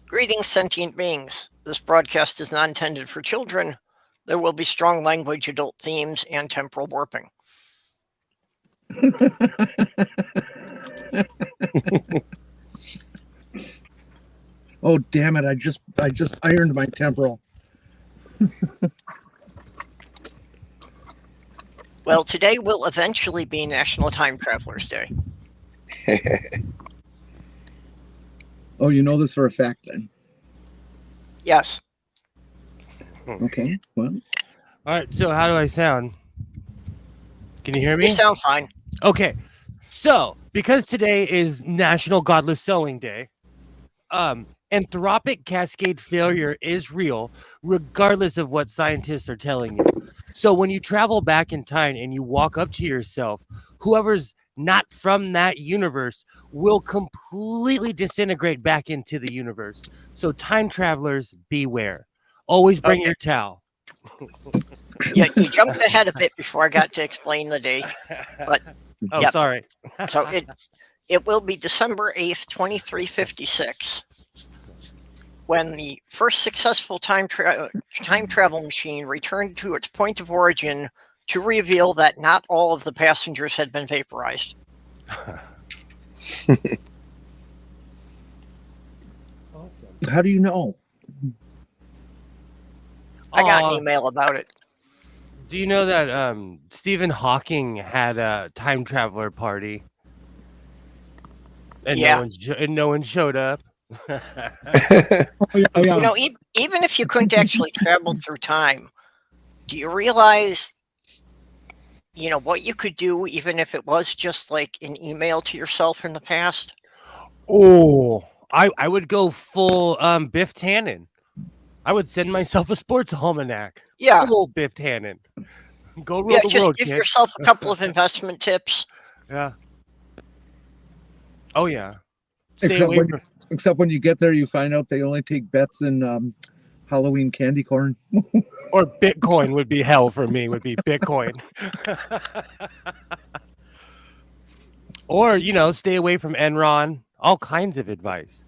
Greetings, sentient beings. This broadcast is not intended for children. There will be strong language, adult themes, and temporal warping. Oh, damn it. I just ironed my temporal. Well, today will eventually be National Time Travelers Day. Oh, you know this for a fact then? Yes. Okay, well. All right, so how do I sound? Can you hear me? You sound fine. Okay, so because today is National Godless Sewing Day, anthropic cascade failure is real, regardless of what scientists are telling you. So when you travel back in time and you walk up to yourself, whoever's not from that universe will completely disintegrate back into the universe. So time travelers, beware. Always bring your towel. Yeah, you jumped ahead a bit before I got to explain the day. But sorry. So it will be December 8th, 2356, when the first successful time travel machine returned to its point of origin to reveal that not all of the passengers had been vaporized. Awesome. How do you know? I got an email about it. Do you know that Stephen Hawking had a time traveler party? And no one showed up. You know, even if you couldn't actually travel through time, do you realize, what you could do even if it was just like an email to yourself in the past? Oh, I would go full Biff Tannen. I would send myself a sports almanac. Yeah. Full Biff Tannen. Go rule the just world, give kid. yourself a couple of investment tips. Yeah. Oh, yeah. Except when you get there, you find out they only take bets in Halloween candy corn. Or Bitcoin would be hell for me, would be Bitcoin. Or, stay away from Enron. All kinds of advice.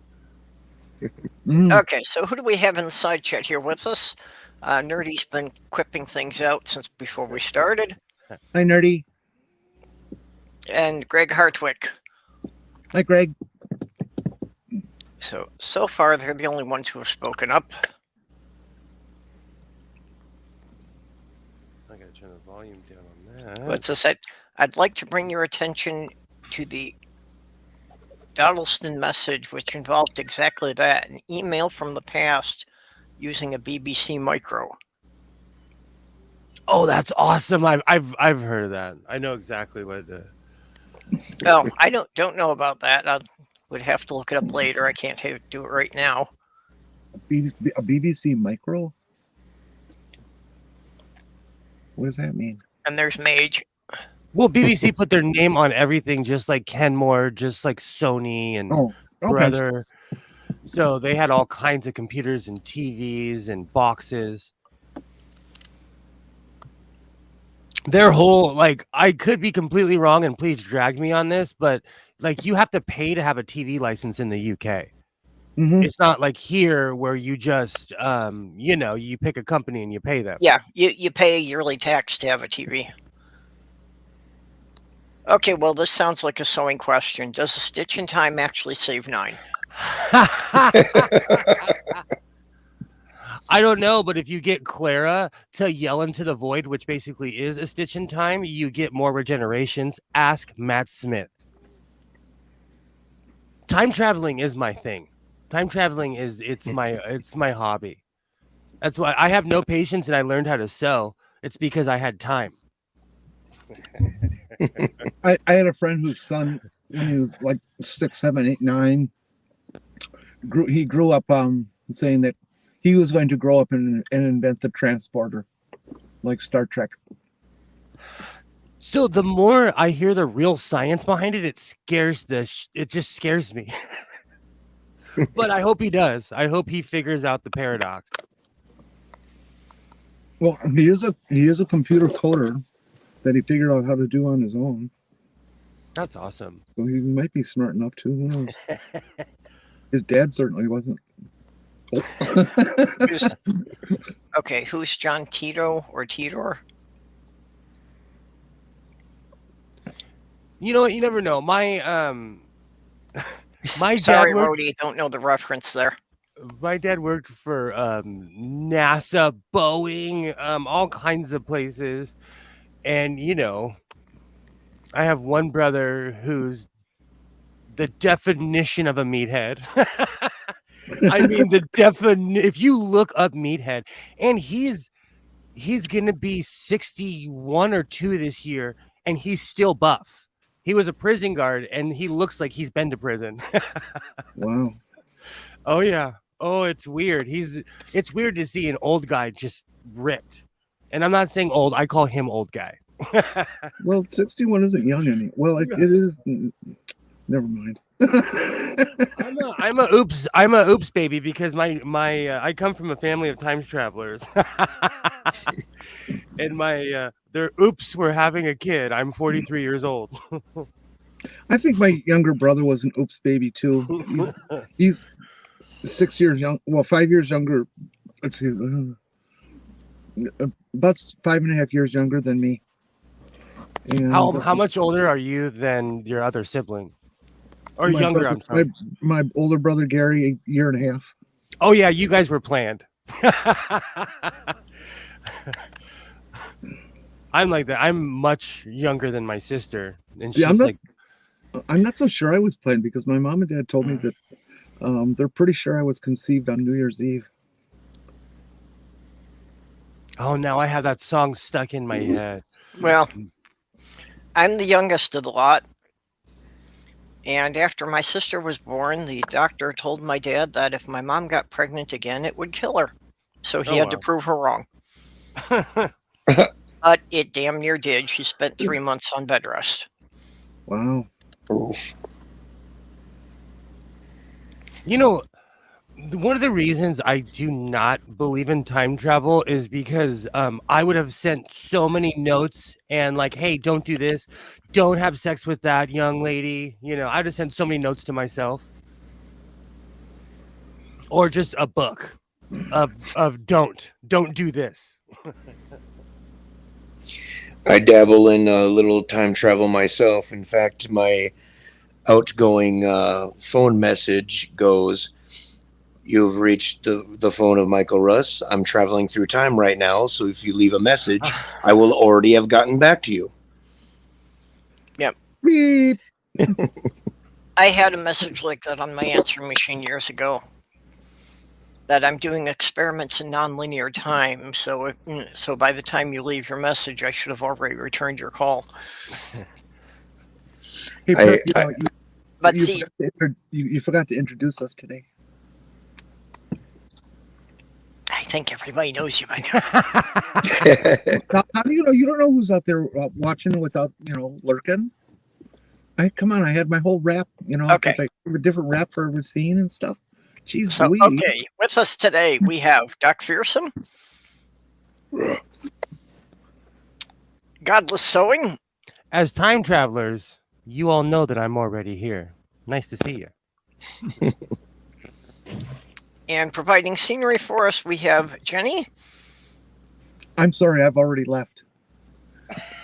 Okay, so who do we have in the side chat here with us? Nerdy's been quipping things out since before we started. Hi, Nerdy. And Greg Hartwick. Hi, Greg. So far, they're the only ones who have spoken up. I gotta turn the volume down on that. What's this? I'd like to bring your attention to the Dodleston message, which involved exactly that, an email from the past using a BBC micro. Oh, that's awesome! I've heard of that. I know exactly what. Oh, I don't know about that. I would have to look it up later. I can't do it right now. A BBC micro? What does that mean? And there's Mage. Well, BBC put their name on everything, just like Kenmore, just like Sony and Brother. So they had all kinds of computers and TVs and boxes. Their whole, I could be completely wrong, and please drag me on this, but you have to pay to have a TV license in the UK. Mm-hmm. It's not like here where you just, you pick a company and you pay them. Yeah, you pay a yearly tax to have a TV. Okay, well, this sounds like a sewing question. Does a stitch in time actually save 9? I don't know, but if you get Clara to yell into the void, which basically is a stitch in time, you get more regenerations. Ask Matt Smith. Time traveling is my thing. Time traveling it's my hobby. That's why I have no patience and I learned how to sew. It's because I had time. I had a friend whose son, when he was like 6, 7, 8, 9, he grew up saying that he was going to grow up and invent the transporter, like Star Trek. So the more I hear the real science behind it, it just scares me. But I hope he does. I hope he figures out the paradox. Well, he is a computer coder that he figured out how to do on his own. That's awesome. So he might be smart enough to. Who knows? His dad certainly wasn't. Okay, who's John Tito or Titor? You know what? You never know. My my Sorry, dad worked. Rhodey, don't know the reference there. My dad worked for NASA, Boeing, all kinds of places, and I have one brother who's the definition of a meathead. I mean, if you look up meathead, and he's gonna be 61 or 2 this year, and he's still buff. He was a prison guard, and he looks like he's been to prison. Wow. Oh yeah. Oh, it's weird. It's weird to see an old guy just ripped. And I'm not saying old. I call him old guy. Well, 61 isn't young anymore. Well, it is. Never mind. I'm a oops baby because my I come from a family of time travelers. And their oops were having a kid. I'm 43 years old. I think my younger brother was an oops baby too. He's 6 years young. Well, 5 years younger. Let's see, about 5.5 years younger than me. And How much older are you than your other sibling? Or younger? I'm sorry. My older brother Gary, 1.5 years. Oh yeah, you guys were planned. I'm like that. I'm much younger than my sister, and she's I'm not so sure I was planned because my mom and dad told me that they're pretty sure I was conceived on New Year's Eve. Oh, now I have that song stuck in my head. Well, I'm the youngest of the lot. And after my sister was born, the doctor told my dad that if my mom got pregnant again, it would kill her. So he had to prove her wrong. But it damn near did. She spent 3 months on bed rest. Wow. Oof. One of the reasons I do not believe in time travel is because I would have sent so many notes and like, hey, don't do this. Don't have sex with that young lady. I'd have sent so many notes to myself. Or just a book of don't do this. I dabble in a little time travel myself. In fact, my outgoing phone message goes, "You've reached the phone of Michael Russ. I'm traveling through time right now, so if you leave a message, I will already have gotten back to you." Yep. Beep. I had a message like that on my answering machine years ago. That I'm doing experiments in nonlinear time, so by the time you leave your message, I should have already returned your call. Hey, you forgot to introduce us today. I think everybody knows you by now. How do you know? You don't know who's out there watching without lurking. Come on, I had my whole rap. Okay. Like a different rap for every scene and stuff. Jeez, so, okay, with us today we have Doc Fearsome, Godless Sewing. As time travelers, you all know that I'm already here. Nice to see you. And providing scenery for us, we have Jenny. I'm sorry, I've already left.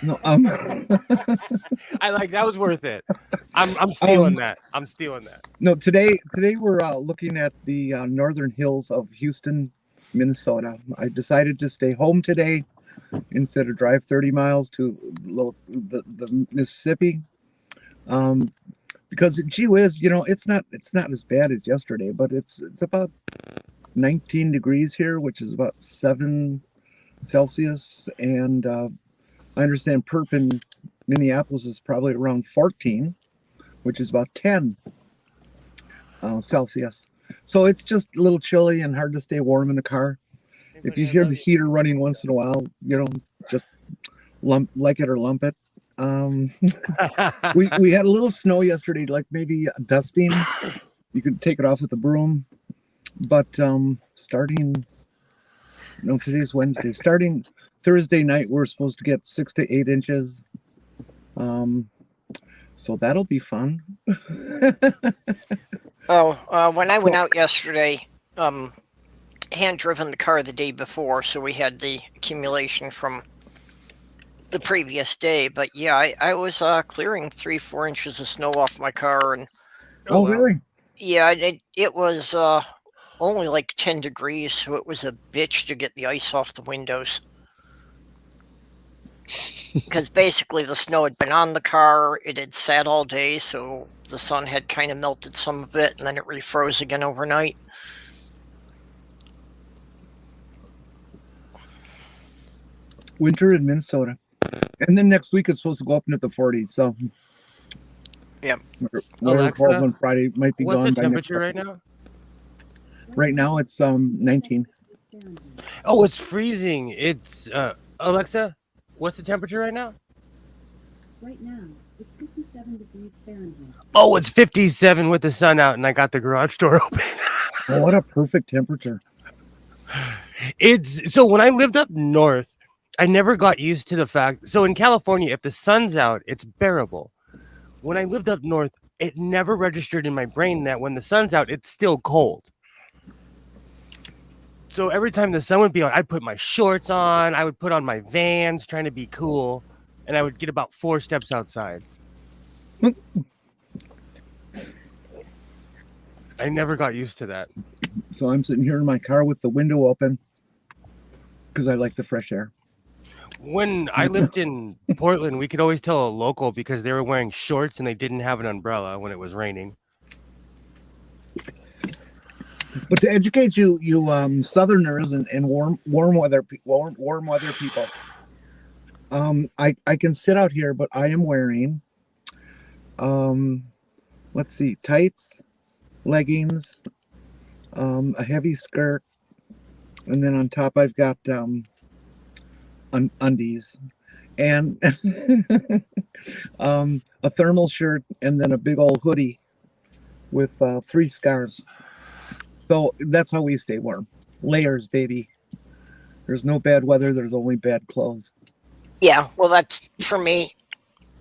No, I like that was worth it. I'm stealing that. I'm stealing that. No, today we're looking at the northern hills of Houston, Minnesota. I decided to stay home today instead of drive 30 miles to the Mississippi. Because gee whiz, it's not as bad as yesterday, but it's about 19 degrees here, which is about 7 Celsius, and I understand perp in Minneapolis is probably around 14, which is about 10 Celsius. So it's just a little chilly and hard to stay warm in the car. If you hear the heater running once in a while, just like it or lump it. We had a little snow yesterday, like maybe dusting. You could take it off with a broom. But starting, today's Wednesday. Starting Thursday night, we're supposed to get 6 to 8 inches. So that'll be fun. When I went out yesterday, hand driven the car the day before, so we had the accumulation from the previous day. But yeah, I was clearing 3-4 inches of snow off my car, and Oh, wow. really? yeah, it was only like 10 degrees, so it was a bitch to get the ice off the windows. Because basically the snow had been on the car, it had sat all day, so the sun had kind of melted some of it, and then it refroze again overnight. Winter in Minnesota. And then next week it's supposed to go up into the 40s. So, Yeah. Whatever Alexa, falls on Friday might be What's gone the by next temperature right now? Right now it's 19. Oh, it's freezing. It's Alexa, what's the temperature right now? Right now, it's 57 degrees Fahrenheit. Oh, it's 57 with the sun out, and I got the garage door open. Oh, what a perfect temperature. It's so when I lived up north, I never got used to the fact. So in California, if the sun's out, it's bearable. When I lived up north, it never registered in my brain that when the sun's out, it's still cold. So every time the sun would be out, I'd put my shorts on, I would put on my Vans trying to be cool, and I would get about 4 steps outside. I never got used to that. So I'm sitting here in my car with the window open because I like the fresh air. When I lived in Portland, we could always tell a local because they were wearing shorts and they didn't have an umbrella when it was raining. But to educate you Southerners and warm weather people, I can sit out here, but I am wearing let's see, tights, leggings, a heavy skirt, and then on top I've got undies and a thermal shirt, and then a big old hoodie with 3 scarves. So that's how we stay warm. Layers, baby. There's no bad weather. There's only bad clothes. Yeah, well, that's for me.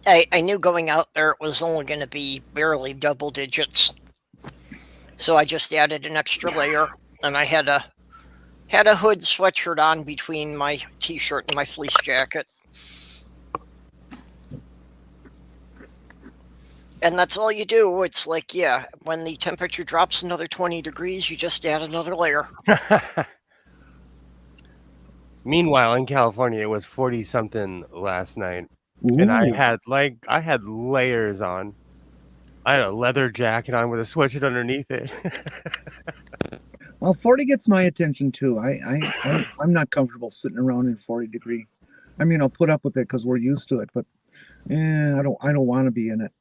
I knew going out there it was only going to be barely double digits. So I just added an extra layer, and I had a hood sweatshirt on between my t-shirt and my fleece jacket. And that's all you do. It's like, yeah, when the temperature drops another 20 degrees, you just add another layer. Meanwhile, in California, it was 40 something last night. Ooh. And I had layers on. I had a leather jacket on with a sweatshirt underneath it. Well, 40 gets my attention too. I'm not comfortable sitting around in 40 degree. I mean, I'll put up with it because we're used to it, but I don't want to be in it.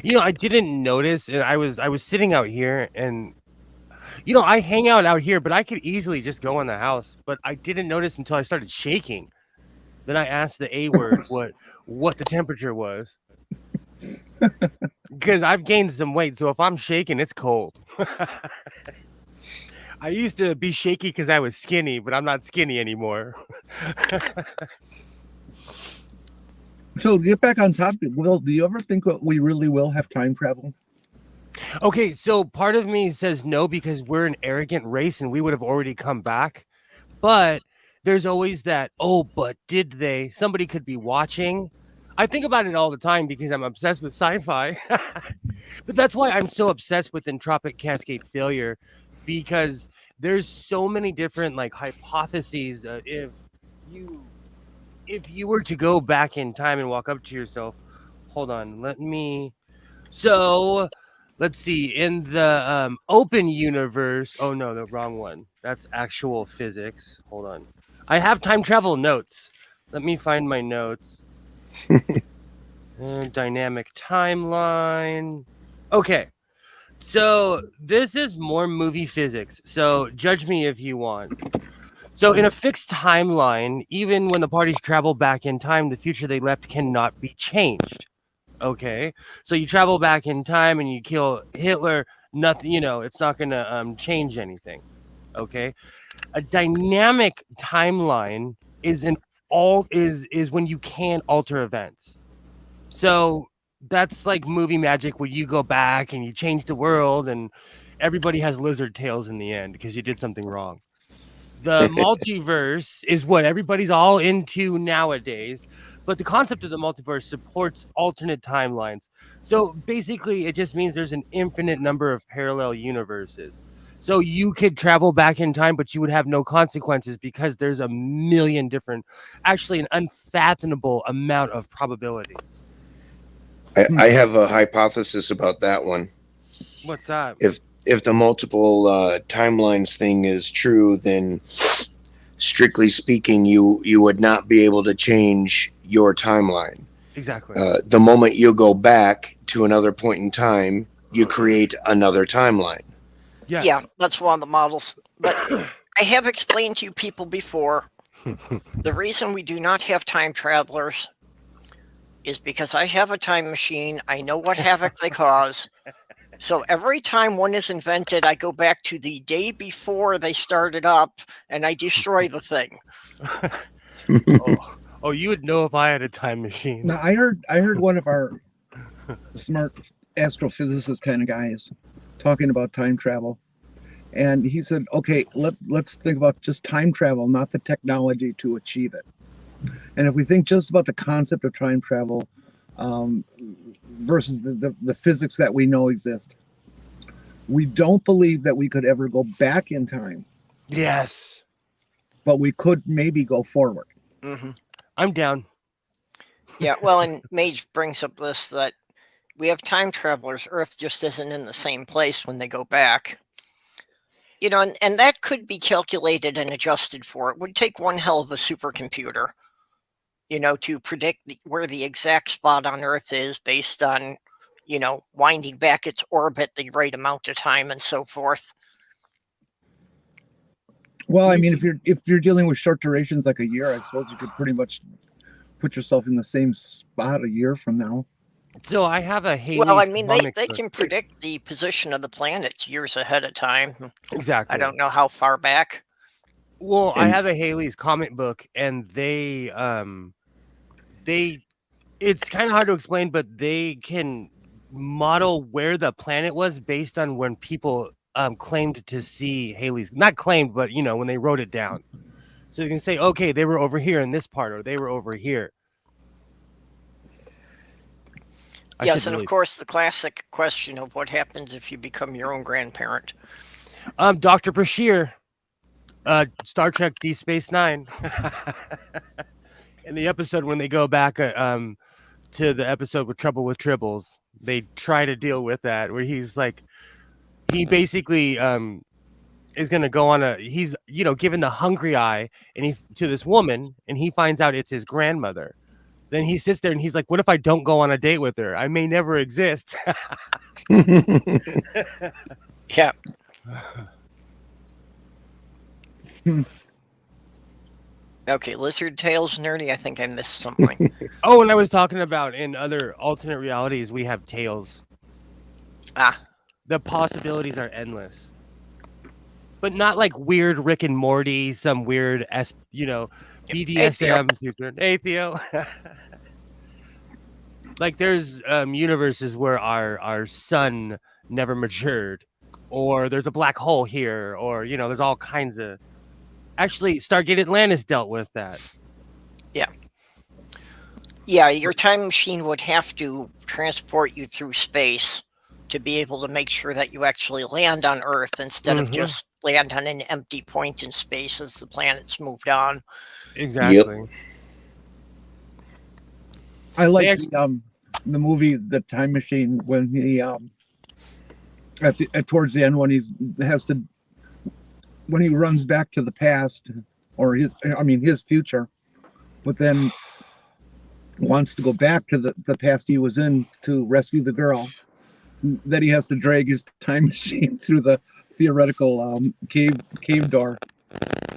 You know, I didn't notice, and I was sitting out here, and you know, I hang out here, but I could easily just go in the house, but I didn't notice until I started shaking. Then I asked the A word what the temperature was. Because I've gained some weight, so if I'm shaking, it's cold. I used to be shaky because I was skinny, but I'm not skinny anymore. So to get back on topic, Will, do you ever think that we really will have time travel? Okay, so part of me says no because we're an arrogant race and we would have already come back. But there's always that, oh, but did they? Somebody could be watching. I think about it all the time because I'm obsessed with sci-fi. But that's why I'm so obsessed with entropic cascade failure, because there's so many different like hypotheses. If you were to go back in time and walk up to yourself, hold on, let's see, in the open universe, oh no, the wrong one. That's actual physics. Hold on. I have time travel notes. Let me find my notes. Dynamic timeline. Okay. So this is more movie physics. So judge me if you want. So in a fixed timeline, even when the parties travel back in time, the future they left cannot be changed. Okay. So you travel back in time and you kill Hitler, nothing, you know, it's not going to change anything. Okay. A dynamic timeline is when you can alter events. So that's like movie magic where you go back and you change the world and everybody has lizard tails in the end because you did something wrong. The multiverse is what everybody's all into nowadays, but the concept of the multiverse supports alternate timelines. So basically, it just means there's an infinite number of parallel universes. So you could travel back in time, but you would have no consequences because there's a million different, actually an unfathomable amount of probabilities. I have a hypothesis about that one. What's that? If the multiple timelines thing is true, then strictly speaking, you would not be able to change your timeline. Exactly. The moment you go back to another point in time, you create another timeline. Yes. Yeah, that's one of the models. But I have explained to you people before, the reason we do not have time travelers is because I have a time machine. I know what havoc they cause. So every time one is invented, I go back to the day before they started up and I destroy the thing. Oh, you would know if I had a time machine. Now I heard one of our smart astrophysicist kind of guys talking about time travel, and he said, "Okay, let's think about just time travel, not the technology to achieve it. And if we think just about the concept of time travel versus the physics that we know exist, we don't believe that we could ever go back in time, Yes. but we could maybe go forward." Mm-hmm. I'm down. Yeah, well, and Mage brings up this, that we have time travelers. Earth just isn't in the same place when they go back. You know, and that could be calculated and adjusted for. It would take one hell of a supercomputer, you know, to predict where the exact spot on Earth is based on, you know, winding back its orbit the right amount of time and so forth. Well, I mean, if you're dealing with short durations like a year, I suppose you could pretty much put yourself in the same spot a year from now. So I have a Haley's Well, I mean, they comic book. can predict the position of the planets years ahead of time. Exactly. I don't know how far back. Well, I have a Haley's comic book, and they it's kind of hard to explain, but they can model where the planet was based on when people claimed to see Haley's, not claimed, but you know, when they wrote it down. So they can say, okay, they were over here in this part, or they were over here. Yes, and of course, the classic question of what happens if you become your own grandparent. Dr. Bashir, Star Trek Deep Space Nine. In the episode when they go back to the episode with Trouble with Tribbles, they try to deal with that, where he's like, he basically is going to go on he's, you know, given the hungry eye and to this woman, and he finds out it's his grandmother. Then he sits there and he's like, what if I don't go on a date with her? I may never exist. Yeah. Okay, Lizard Tales nerdy. I think I missed something. Oh, and I was talking about in other alternate realities, we have tails. Ah. The possibilities are endless. But not like weird Rick and Morty, some weird, you know, BDSM. Hey, Theo. Like there's universes where our sun never matured, or there's a black hole here, or, you know, there's all kinds of... Actually, Stargate Atlantis dealt with that. Yeah. Yeah, your time machine would have to transport you through space to be able to make sure that you actually land on Earth instead of just land on an empty point in space as the planets moved on. Exactly. Yep. I like the movie The Time Machine, when he towards the end, when when he runs back to the past, or his future, but then wants to go back to the past he was in to rescue the girl, that he has to drag his time machine through the theoretical cave door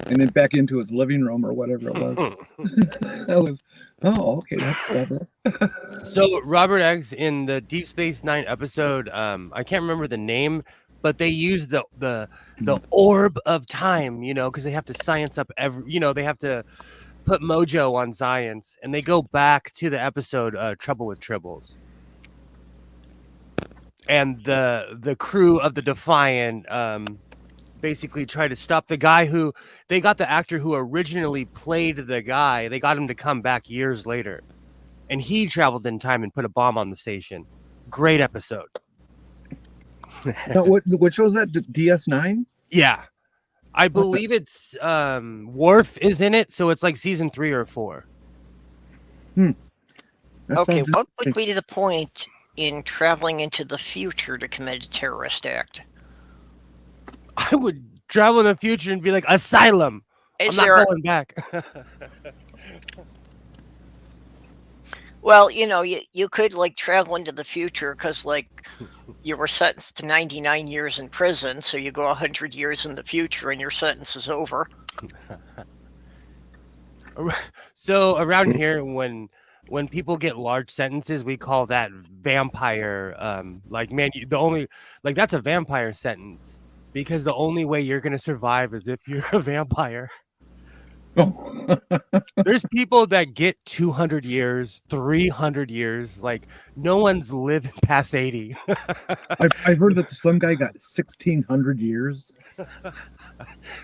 and then back into his living room or whatever it was. That was, oh, okay, that's clever. So Robert Eggs in the Deep Space Nine episode, I can't remember the name, but they use the orb of time, you know, because they have to science up they have to put mojo on science, and they go back to the episode Trouble with Tribbles. And the crew of the Defiant basically try to stop the guy who they got the actor who originally played the guy. They got him to come back years later, and he traveled in time and put a bomb on the station. Great episode. Now, what show is that? DS9? Yeah, I believe it's Worf is in it, so it's like season 3 or 4. That Okay, sounds what would be the point in traveling into the future to commit a terrorist act? I would travel in the future and be like, asylum. Is I'm there? not going back. Well, you could like travel into the future because like you were sentenced to 99 years in prison, so you go 100 years in the future and your sentence is over. So around here, when people get large sentences, we call that vampire. Like, man, that's a vampire sentence because the only way you're gonna survive is if you're a vampire. Oh. There's people that get 200 years, 300 years. Like, no one's living past 80. I've heard that some guy got 1,600 years.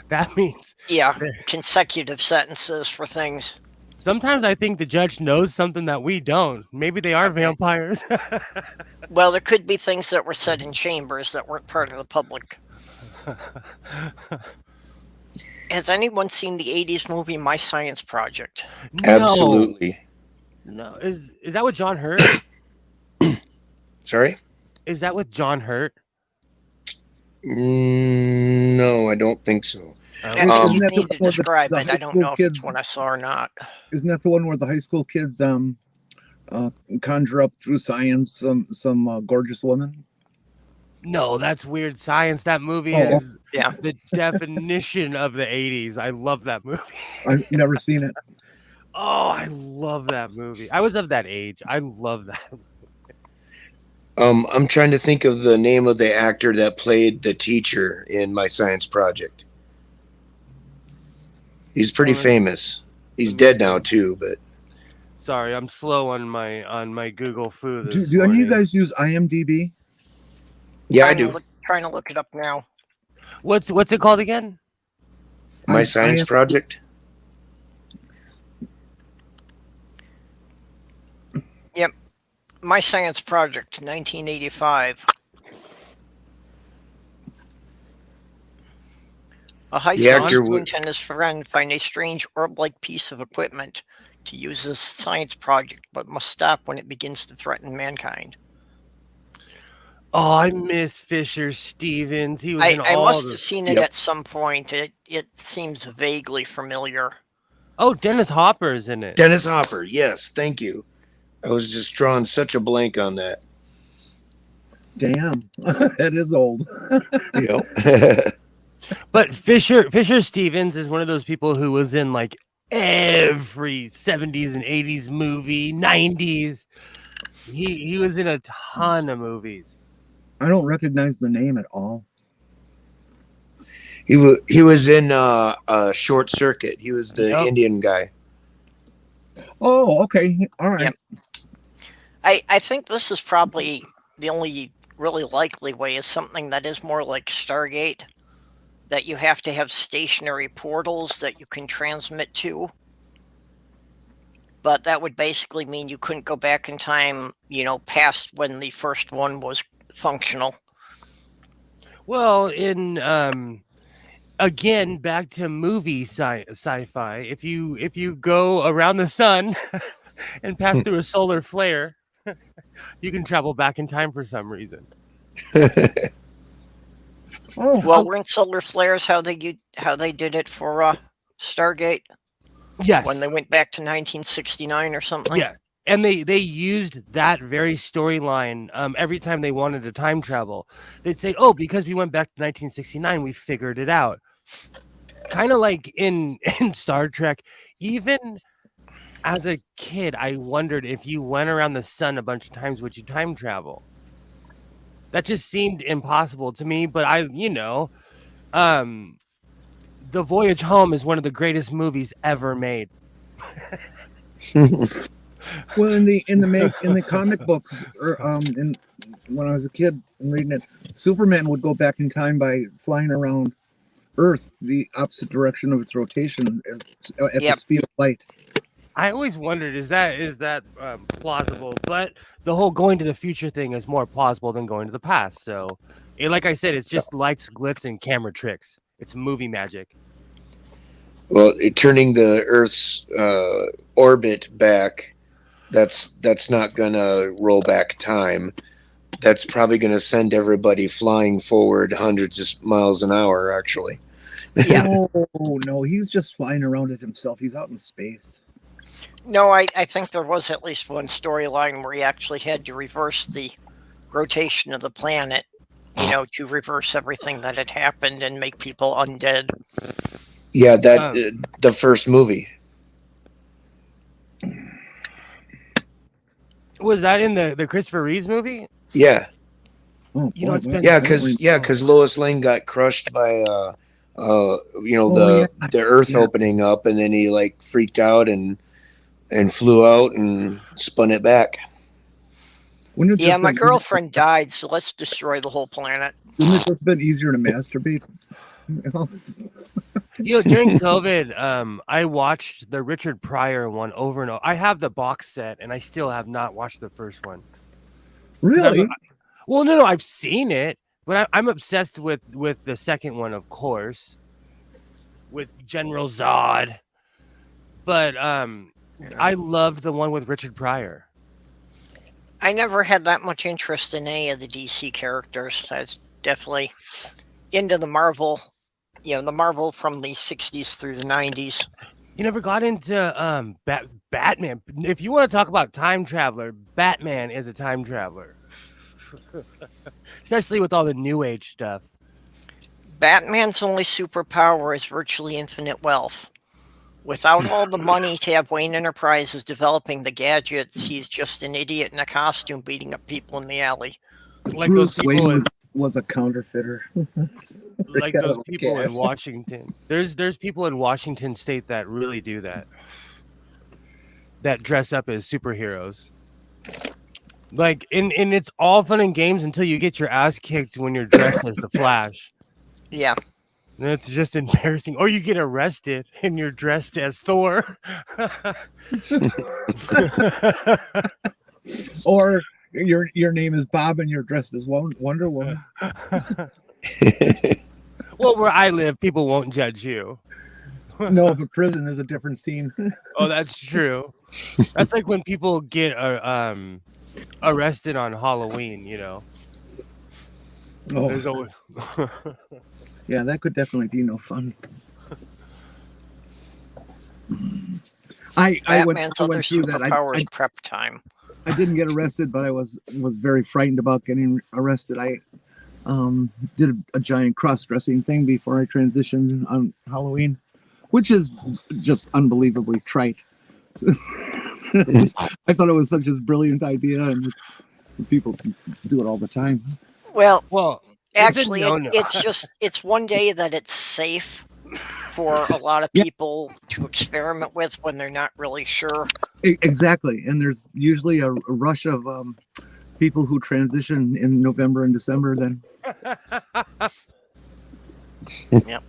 That means Yeah, consecutive sentences for things. sometimes I think the judge knows something that we don't. Maybe they are vampires. Well, there could be things that were said in chambers that weren't part of the public. Has anyone seen the 80s movie My Science Project? Absolutely. No. Is that with John Hurt? Sorry? Is that with John Hurt? No, I don't think so. I think you Isn't that need the to one with describe the it. I high don't school know if kids? it's one I saw or not. Isn't that the one where the high school kids conjure up through science some gorgeous woman? No, that's Weird Science. That movie Oh, is yeah. the definition of the 80s. I love that movie. I've never seen it. Oh, I love that movie. I was of that age. I love that. I'm trying to think of the name of the actor that played the teacher in My Science Project. He's pretty famous. He's dead now too, but Sorry, I'm slow on my Google food. Do any of you guys use IMDb? yeah, I do. Trying to look it up now. What's it called again? My Science Project. Yep. My Science Project, 1985. A high school actor student and his friend find a strange orb-like piece of equipment to use as a science project, but must stop when it begins to threaten mankind. Oh, I miss Fisher Stevens. He was in I all must the... have seen it Yep. at some point. It seems vaguely familiar. Oh, Dennis Hopper's in it. Dennis Hopper. Yes, thank you. I was just drawing such a blank on that. Damn, that is old. Yep. But Fisher Stevens is one of those people who was in like every 70s and 80s movie, 90s. He was in a ton of movies. I don't recognize the name at all. He was in Short Circuit. He was the Yep. Indian guy. Oh, okay. All right. Yep. I think this is probably the only really likely way is something that is more like Stargate, that you have to have stationary portals that you can transmit to. But that would basically mean you couldn't go back in time, past when the first one was functional. Well, in again, back to movie sci-fi. If you go around the sun and pass through a solar flare, you can travel back in time for some reason. Oh, Well, weren't solar flares how they did it for Stargate Yes. when they went back to 1969 or something? Yeah. And they used that very storyline every time they wanted to time travel. They'd say, oh, because we went back to 1969, we figured it out. Kind of like in Star Trek. Even as a kid, I wondered if you went around the sun a bunch of times, would you time travel? That just seemed impossible to me. But The Voyage Home is one of the greatest movies ever made. well, in the comic books, or when I was a kid and reading it, Superman would go back in time by flying around Earth the opposite direction of its rotation at the Yep. speed of light. I always wondered, is that plausible? But the whole going to the future thing is more plausible than going to the past. So, like I said, it's just lights, glitz, and camera tricks. It's movie magic. Well, turning the Earth's orbit back, that's not gonna roll back time. That's probably gonna send everybody flying forward hundreds of miles an hour. Actually, Yeah. No, he's just flying around it himself. He's out in space. No, I think there was at least one storyline where he actually had to reverse the rotation of the planet, to reverse everything that had happened and make people undead. yeah, that the first movie. Was that in the Christopher Reeves movie? Yeah, Oh, You know, boy, it's been- yeah, because Lois Lane got crushed by Oh, the Earth yeah. opening up, and then he like freaked out and flew out and spun it back. Wouldn't it Yeah, just my been- girlfriend died, so let's destroy the whole planet. Wouldn't it just been easier to masturbate? It's- During COVID, I watched the Richard Pryor one over and over. I have the box set, and I still have not watched the first one. 'Cause really? Well, no, I've seen it, but I'm obsessed with the second one, of course, with General Zod. But I loved the one with Richard Pryor. I never had that much interest in any of the DC characters. I was definitely into the Marvel, the Marvel from the 60s through the 90s. You never got into Batman. If you want to talk about time traveler, Batman is a time traveler. Especially with all the new age stuff. Batman's only superpower is virtually infinite wealth. Without all the money to have Wayne Enterprises developing the gadgets, he's just an idiot in a costume beating up people in the alley. Like Bruce those people Wayne in, was a counterfeiter. like got those all people in cash. Washington. There's people in Washington State that really do that. That dress up as superheroes. Like and it's all fun and games until you get your ass kicked when you're dressed as the Flash. Yeah. That's just embarrassing. Or you get arrested and you're dressed as Thor. Or your name is Bob and you're dressed as Wonder Woman. Well, where I live, people won't judge you. No, but prison is a different scene. Oh, that's true. That's like when people get arrested on Halloween, Oh, There's always yeah, that could definitely be no fun. I went Batman's other through that. superpower is prep time. I didn't get arrested, but I was very frightened about getting arrested. I did a giant cross-dressing thing before I transitioned on Halloween, which is just unbelievably trite. So, I thought it was such a brilliant idea, and people do it all the time. Well, actually, no-no. it's one day that it's safe for a lot of people to experiment with when they're not really sure. Exactly, and there's usually a rush of people who transition in November and December. Then, Yep.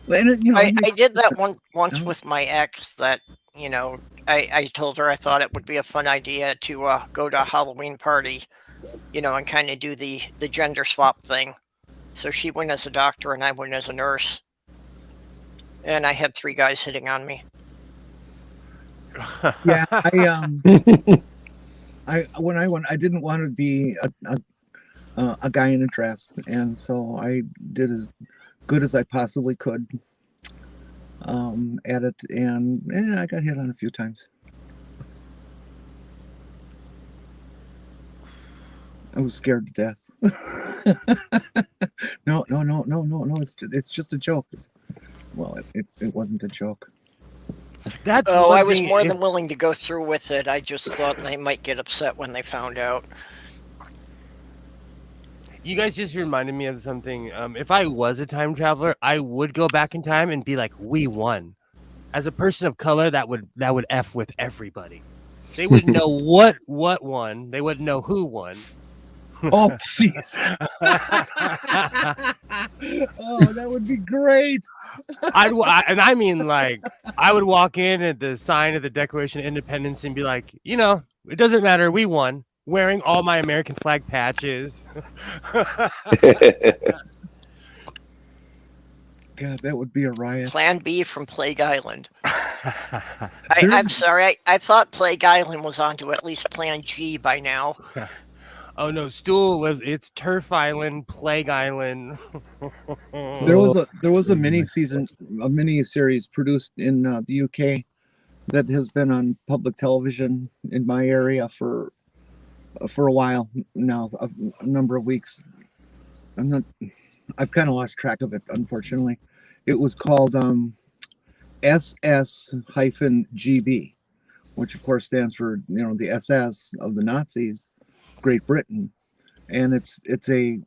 and, I did that once with my ex. That I told her I thought it would be a fun idea to go to a Halloween party, and kind of do the gender swap thing. So she went as a doctor and I went as a nurse, and I had 3 guys hitting on me. yeah, when I went, I didn't want to be a guy in a dress, and so I did as good as I possibly could at it, and I got hit on a few times. I was scared to death. No, it's just a joke. Well, it wasn't a joke. That's Oh, one I was thing, more if- than willing to go through with it. I just thought they might get upset when they found out. You guys just reminded me of something. If I was a time traveler, I would go back in time and be like, "We won." As a person of color, that would F with everybody. They wouldn't know what won. They wouldn't know who won. Oh, jeez. Oh, that would be great. And I mean, like, I would walk in at the sign of the Declaration of Independence and be like, you know, it doesn't matter, we won, wearing all my American flag patches. God, that would be a riot. Plan B from Plague Island. I'm sorry. I thought Plague Island was on to at least Plan G by now. Oh no, Stool lives. It's Turf Island, Plague Island. There was a mini series produced in the UK that has been on public television in my area for a while now, a number of weeks. I've kind of lost track of it, unfortunately. It was called s07-ep13, which of course stands for, you know, the SS of the Nazis, Great Britain, and it's a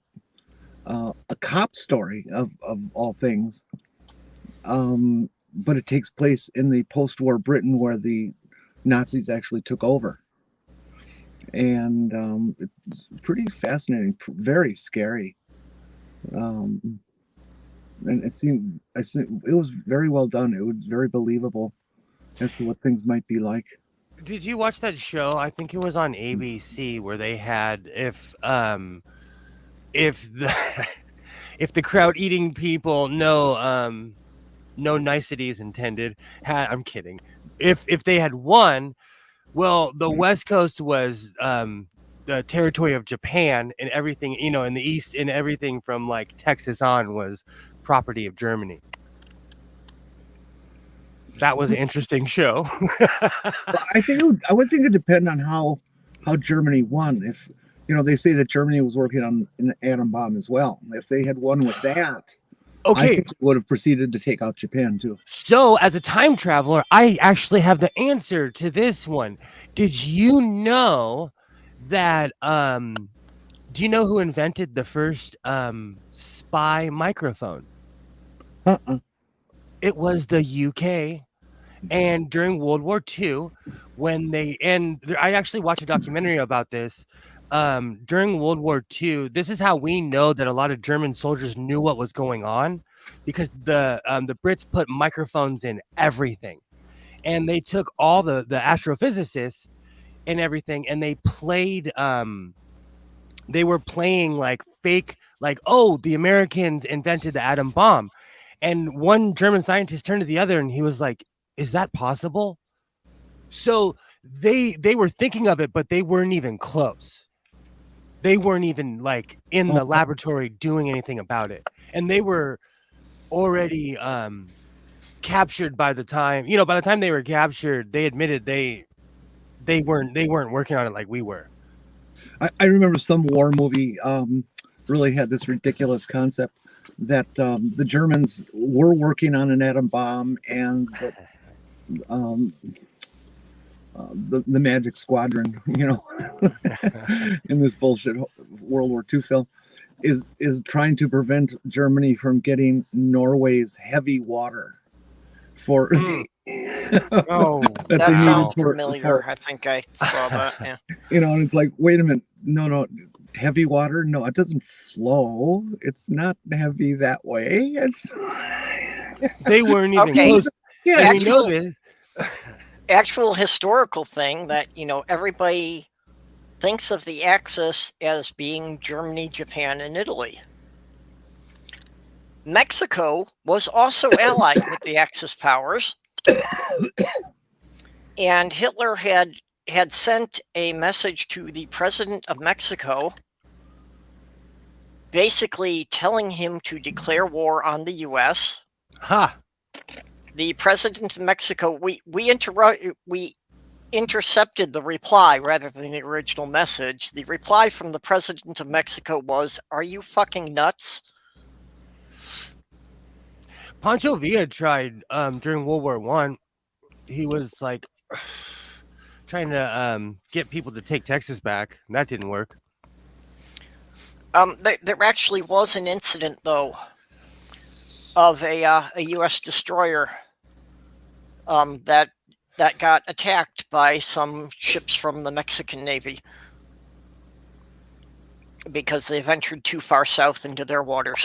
cop story of all things, but it takes place in the post-war Britain where the Nazis actually took over, and it's pretty fascinating, very scary. And it was very well done. It was very believable as to what things might be like. Did you watch that show? I think it was on ABC where they had if the if the crowd eating people, no niceties intended, I'm kidding. If they had won, well, the West Coast was the territory of Japan, and everything, you know, in the East, and everything from like Texas on was property of Germany. That was an interesting show. I would think it depend on how Germany won. If, you know, they say that Germany was working on an atom bomb as well. If they had won with that, Okay, I think they would have proceeded to take out Japan too. so as a time traveler, I actually have the answer to this one. Did you know that do you know who invented the first spy microphone? It was the UK. And during World War II, I actually watched a documentary about this. During World War II, this is how we know that a lot of German soldiers knew what was going on, because the Brits put microphones in everything, and they took all the astrophysicists and everything, and they played. They were playing like fake, like, oh, the Americans invented the atom bomb, and one German scientist turned to the other, and he was like, "Is that possible?" So they were thinking of it, but they weren't even close. They weren't even like in the laboratory doing anything about it, and they were already captured by the time. You know, by the time they were captured, they admitted they weren't working on it like we were. I remember some war movie really had this ridiculous concept that the Germans were working on an atom bomb, and the Magic Squadron, you know, in this bullshit World War II film, is trying to prevent Germany from getting Norway's heavy water for. Oh, that sounds familiar. I think I saw that. Yeah. You know, and it's like, wait a minute, no, heavy water, no, it doesn't flow. It's not heavy that way. It's they weren't even close. Yeah, we know this. Actual historical thing that, you know, everybody thinks of the Axis as being Germany, Japan, and Italy. Mexico was also allied with the Axis powers, and Hitler had sent a message to the president of Mexico, basically telling him to declare war on the U.S. The president of Mexico, we intercepted the reply rather than the original message. The reply from the president of Mexico was, "Are you fucking nuts?" Pancho Villa tried during World War I. He was like trying to get people to take Texas back. And that didn't work. There actually was an incident, though, of a U.S. destroyer that got attacked by some ships from the Mexican Navy. because they ventured too far south into their waters.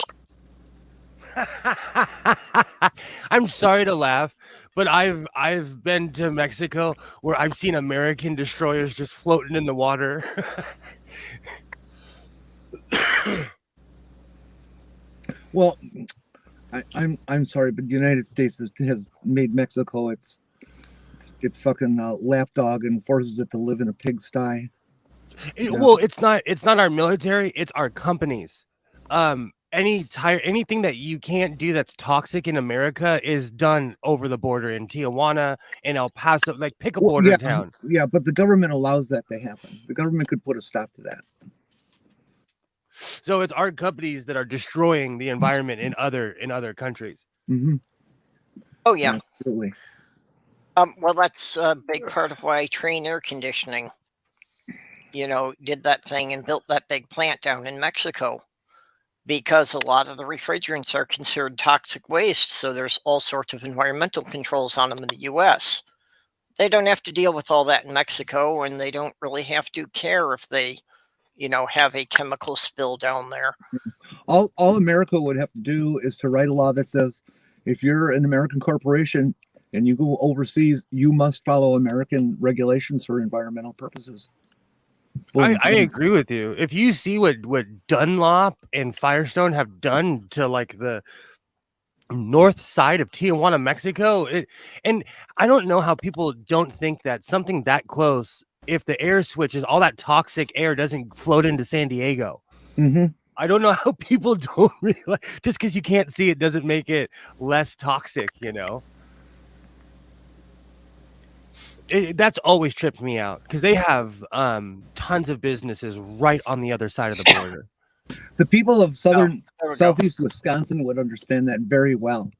I'm sorry to laugh, but I've been to Mexico where I've seen American destroyers just floating in the water. Well, I'm sorry, but the United States has made Mexico its fucking lapdog and forces it to live in a pigsty. Well, it's not our military, it's our companies. Anything that you can't do that's toxic in America is done over the border in Tijuana, in El Paso. Like, pick a border town. Yeah, but the government allows that to happen. The government could put a stop to that. So it's our companies that are destroying the environment in other countries. Mm-hmm. Oh yeah, absolutely. Well, that's a big part of why Train Air Conditioning, did that thing and built that big plant down in Mexico, because a lot of the refrigerants are considered toxic waste. So there's all sorts of environmental controls on them in the U.S. They don't have to deal with all that in Mexico, and they don't really have to care if they, have a chemical spill down there. All America would have to do is to write a law that says, if you're an American corporation and you go overseas, you must follow American regulations for environmental purposes. I agree with you. If you see what Dunlop and Firestone have done to like the north side of Tijuana, Mexico, and I don't know how people don't think that something that close, if the air switches, all that toxic air doesn't float into San Diego. Mm-hmm. I don't know how people don't realize, just because you can't see it doesn't make it less toxic, That's always tripped me out, because they have tons of businesses right on the other side of the border. The people of southeast Wisconsin would understand that very well.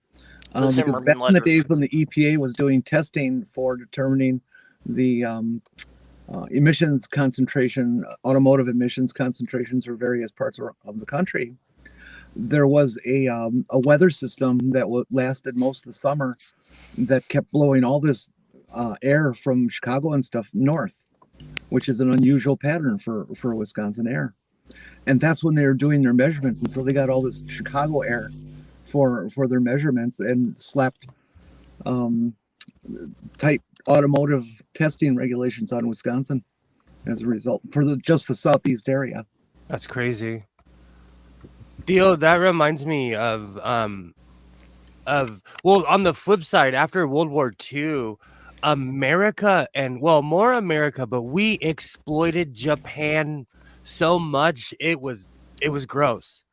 Because back in the days when the EPA was doing testing for determining the emissions concentration, automotive emissions concentrations for various parts of the country, there was a weather system that lasted most of the summer that kept blowing all this air from Chicago and stuff north, which is an unusual pattern for Wisconsin air. And that's when they were doing their measurements. And so they got all this Chicago air for their measurements and slapped tight automotive testing regulations on Wisconsin as a result for just the southeast area. That's crazy. Theo, that reminds me of well, on the flip side, after World War II, America more America, but we exploited Japan so much it was gross.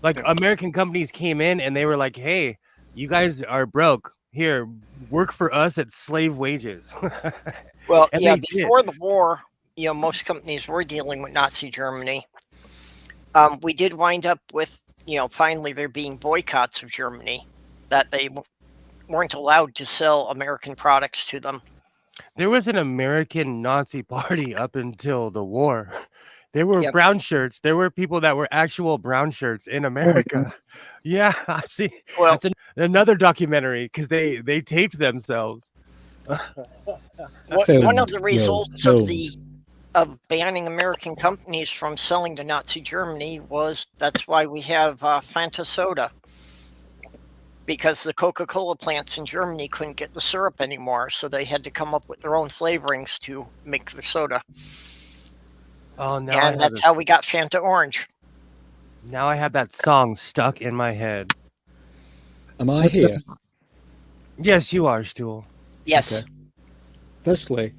Like, American companies came in and they were like, hey, you guys are broke, here, work for us at slave wages. Well, yeah, before the war, most companies were dealing with Nazi Germany. We did wind up with, finally there being boycotts of Germany, that they weren't allowed to sell American products to them. There was an American Nazi party up until the war. There were brown shirts. There were people that were actual brown shirts in America. Yeah, I see. Well, that's another documentary, because they taped themselves. One of the results of banning American companies from selling to Nazi Germany was that's why we have Fanta soda. Because the Coca-Cola plants in Germany couldn't get the syrup anymore, so they had to come up with their own flavorings to make the soda. Oh, no! And that's how we got Fanta Orange. Now I have that song stuck in my head. Am I here? Yes, you are, Stool. Yes. Okay. Firstly,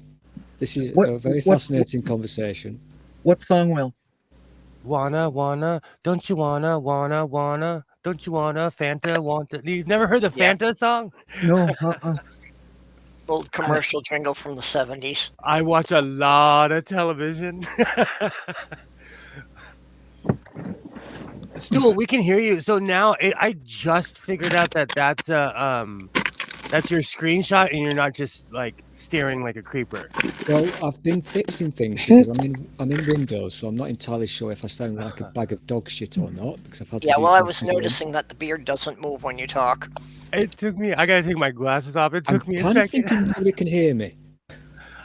this is a very fascinating conversation. What song, Will? Wanna, don't you wanna, don't you wanna, Fanta, You've never heard the Fanta song? No, Old commercial jingle from the 70s. I watch a lot of television. Stool, we can hear you. So now I just figured out that that's your screenshot, and you're not just like staring like a creeper. Well, I've been fixing things because I'm in Windows, so I'm not entirely sure if I sound like a bag of dog shit or not, because I've had to do I was something. noticing that the beard doesn't move when you talk. It took me. I gotta take my glasses off. It took me a second. I'm thinking you can hear me.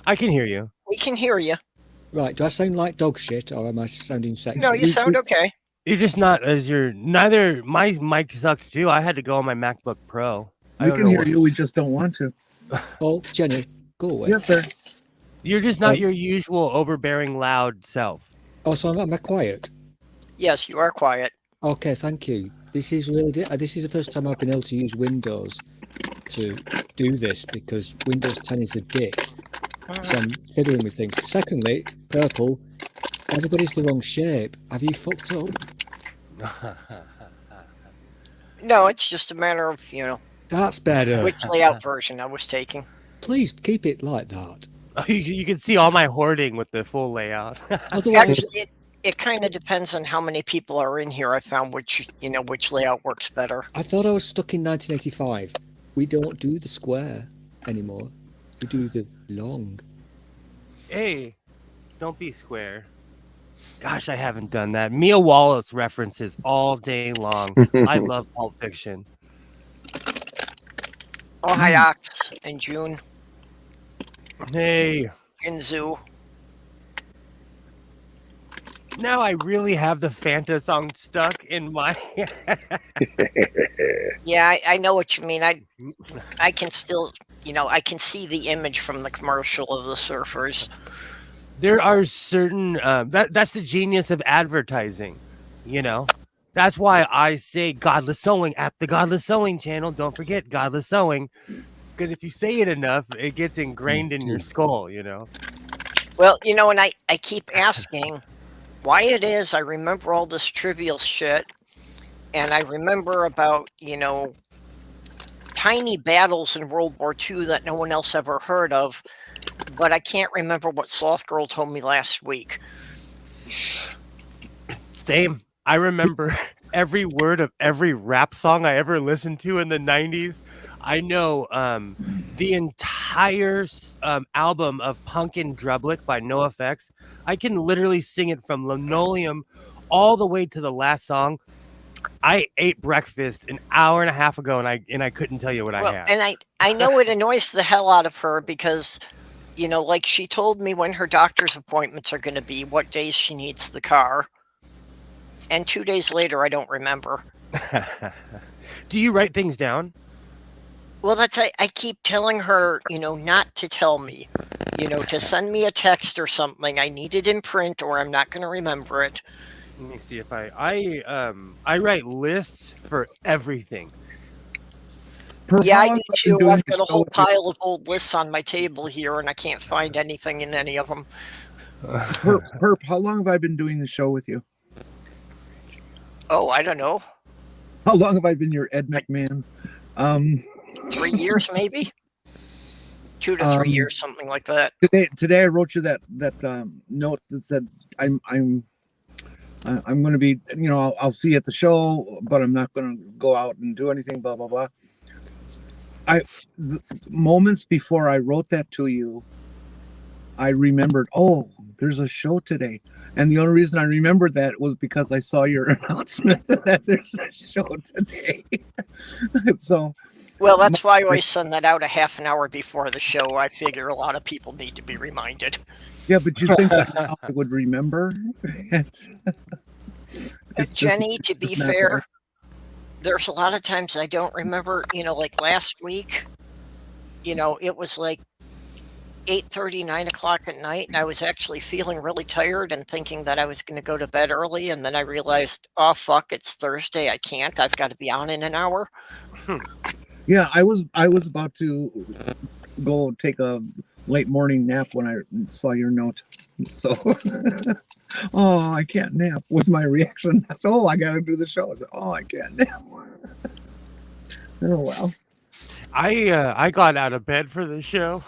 I can hear you. We can hear you. Right. Do I sound like dog shit or am I sounding sexy? No, you sound okay. You're just not as you're neither. My mic sucks too. I had to go on my MacBook Pro. I We don't can know hear what- you. We just don't want to. Oh, Jenny, go away. Yes, sir. You're just not your usual overbearing, loud self. Oh, so am I quiet? Yes, you are quiet. Okay, thank you. This is really this is the first time I've been able to use Windows to do this because Windows 10 is a dick. So I'm fiddling with things. Secondly, purple, everybody's the wrong shape. Have you fucked up? No, it's just a matter of, That's better. which layout version I was taking. Please keep it like that. You can see all my hoarding with the full layout. Otherwise, Actually, it kind of depends on how many people are in here. I found which layout works better. I thought I was stuck in 1985. We don't do the square anymore. We do the long. Hey, don't be square. Gosh, I haven't done that. Mia Wallace references all day long. I love Pulp Fiction. Oh, hi, Ox and June. Hey, Jinzu. now I really have the Fanta song stuck in my Yeah, I know what you mean. I can still, I can see the image from the commercial of the surfers. There are certain that's the genius of advertising, That's why I say Godless Sewing at the Godless Sewing channel. Don't forget Godless Sewing, because if you say it enough, it gets ingrained in your skull, Well, and I keep asking why it is I remember all this trivial shit, and I remember about, tiny battles in World War II that no one else ever heard of, but I can't remember what Sloth Girl told me last week. Same. I remember every word of every rap song I ever listened to in the 90s. I know the entire album of Punkin' Drublick by NoFX. I can literally sing it from Linoleum all the way to the last song. I ate breakfast an hour and a half ago, and I couldn't tell you what I had. And I know it annoys the hell out of her because, like she told me when her doctor's appointments are going to be, what days she needs the car. And 2 days later, I don't remember. Do you write things down? Well, I keep telling her, not to tell me, to send me a text or something. I need it in print or I'm not going to remember it. Let me see if I write lists for everything. Yeah, I do too. I've got a whole pile of old lists on my table here, and I can't find anything in any of them. Perp, how long have I been doing the show with you? Oh, I don't know. How long have I been your Ed McMahon? 3 years, maybe. 2 to 3 years, something like that. Today I wrote you that note that said I'm going to be, I'll see you at the show, but I'm not going to go out and do anything. Blah blah blah. Moments before I wrote that to you, I remembered, oh, there's a show today. And the only reason I remembered that was because I saw your announcement that there's a show today. So, well, that's why I always send that out a half an hour before the show. I figure a lot of people need to be reminded. Yeah, but you think that I would remember? Jenny, to be fair, there's a lot of times I don't remember, like last week, it was like 8:30, 9 o'clock at night, and I was actually feeling really tired and thinking that I was going to go to bed early, and then I realized, oh, fuck, it's Thursday. I can't. I've got to be on in an hour. Yeah, I was about to go take a late morning nap when I saw your note. So, oh, I can't nap was my reaction. Oh, I got to do the show. I said, oh, I can't nap. Oh, well. I got out of bed for the show.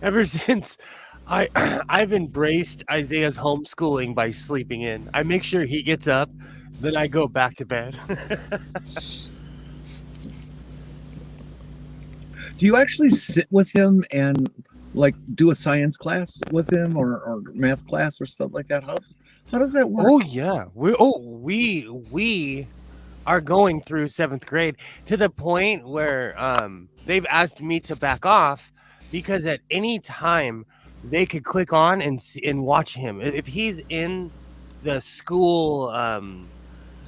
Ever since I've embraced Isaiah's homeschooling by sleeping in. I make sure he gets up, then I go back to bed. Do you actually sit with him and like do a science class with him or math class or stuff like that? How does that work? Oh yeah. We are going through 7th grade to the point where they've asked me to back off because at any time they could click on and watch him. If he's in the school,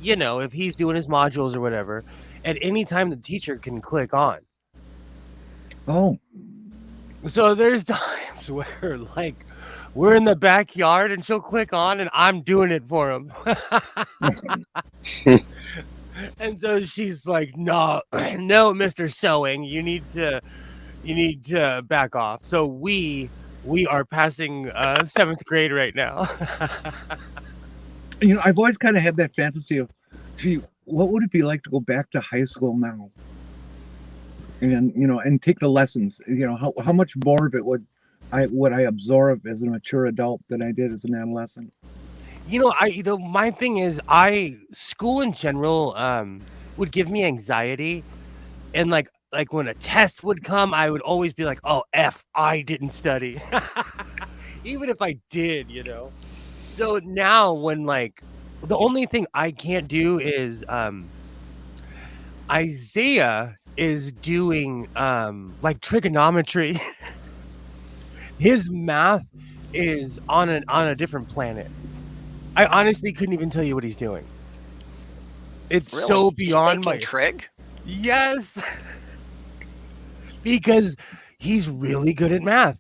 if he's doing his modules or whatever, at any time the teacher can click on. Oh, So there's times where like we're in the backyard and she'll click on and I'm doing it for him. And so she's like, no, Mr. Sewing, you need to back off. So we are passing 7th grade right now. I've always kind of had that fantasy of, gee, what would it be like to go back to high school now? And and take the lessons. How much more of it would I absorb as a mature adult than I did as an adolescent? My thing is, school in general would give me anxiety, and like when a test would come, I would always be like, oh F, I didn't study. Even if I did, So now when like the only thing I can't do is Isaiah is doing like trigonometry. His math is on a different planet. I honestly couldn't even tell you what he's doing. It's Really? so He's beyond taking my trig? Yes. Because he's really good at math.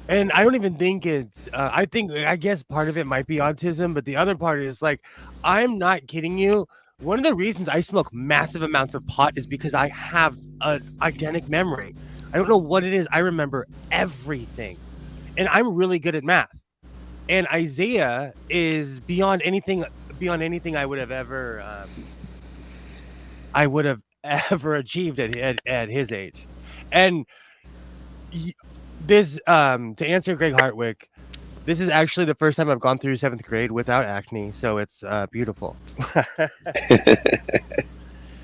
And I don't even think it's I guess part of it might be autism, but the other part is like, I'm not kidding you. One of the reasons I smoke massive amounts of pot is because I have an eidetic memory. I don't know what it is. I remember everything. And I'm really good at math. And Isaiah is beyond anything I would have ever achieved at his age. And this to answer Greg Hartwick, this is actually the first time I've gone through 7th grade without acne, so it's beautiful.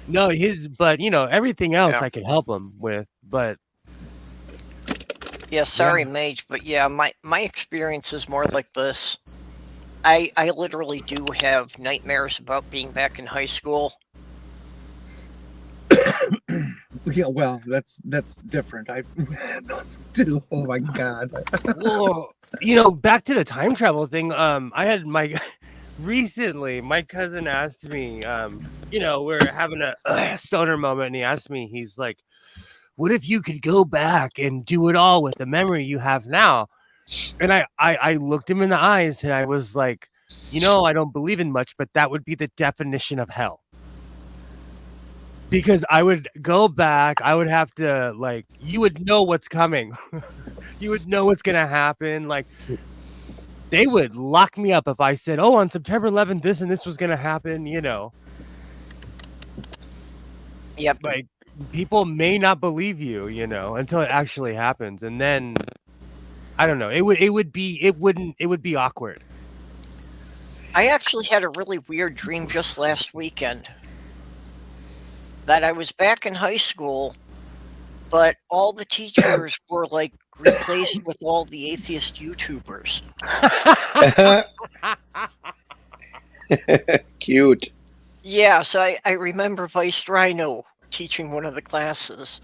No, but everything else I can help him with, but Yeah, sorry, Mage, but yeah, my experience is more like this. I literally do have nightmares about being back in high school. Yeah, well, that's different. I've had those too. Oh my God. well, back to the time travel thing. I had recently my cousin asked me, we're having a stoner moment, and he asked me, he's like, what if you could go back and do it all with the memory you have now? And I looked him in the eyes and I was like, I don't believe in much, but that would be the definition of hell. Because I would go back, I would have to, like, you would know what's coming. You would know what's going to happen. Like, they would lock me up if I said, oh, on September 11th, this and this was going to happen, Yep. Like, people may not believe you, until it actually happens. And then, I don't know, it would be awkward. I actually had a really weird dream just last weekend. That I was back in high school, but all the teachers were like replaced with all the atheist YouTubers. Cute. Yeah, so I remember Vice Rhino teaching one of the classes.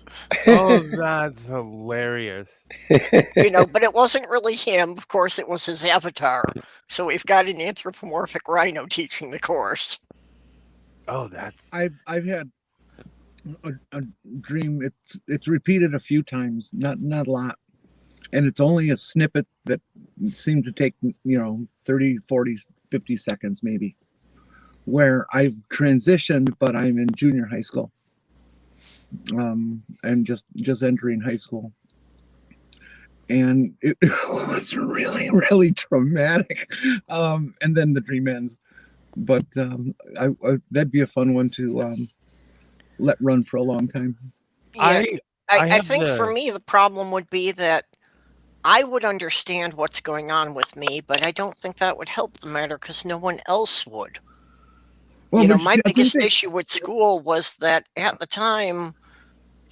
Oh, that's hilarious. But it wasn't really him. Of course, it was his avatar. So we've got an anthropomorphic rhino teaching the course. Oh, that's... I've had a dream. It's repeated a few times, not a lot, and it's only a snippet that seemed to take 30, 40, 50 seconds maybe, where I've transitioned, but I'm in junior high school, and just entering high school, and it was really, really traumatic, and then the dream ends. But that'd be a fun one to let run for a long time. Yeah, I think for me the problem would be that I would understand what's going on with me, but I don't think that would help the matter because no one else would. Well, My biggest issue with school was that at the time,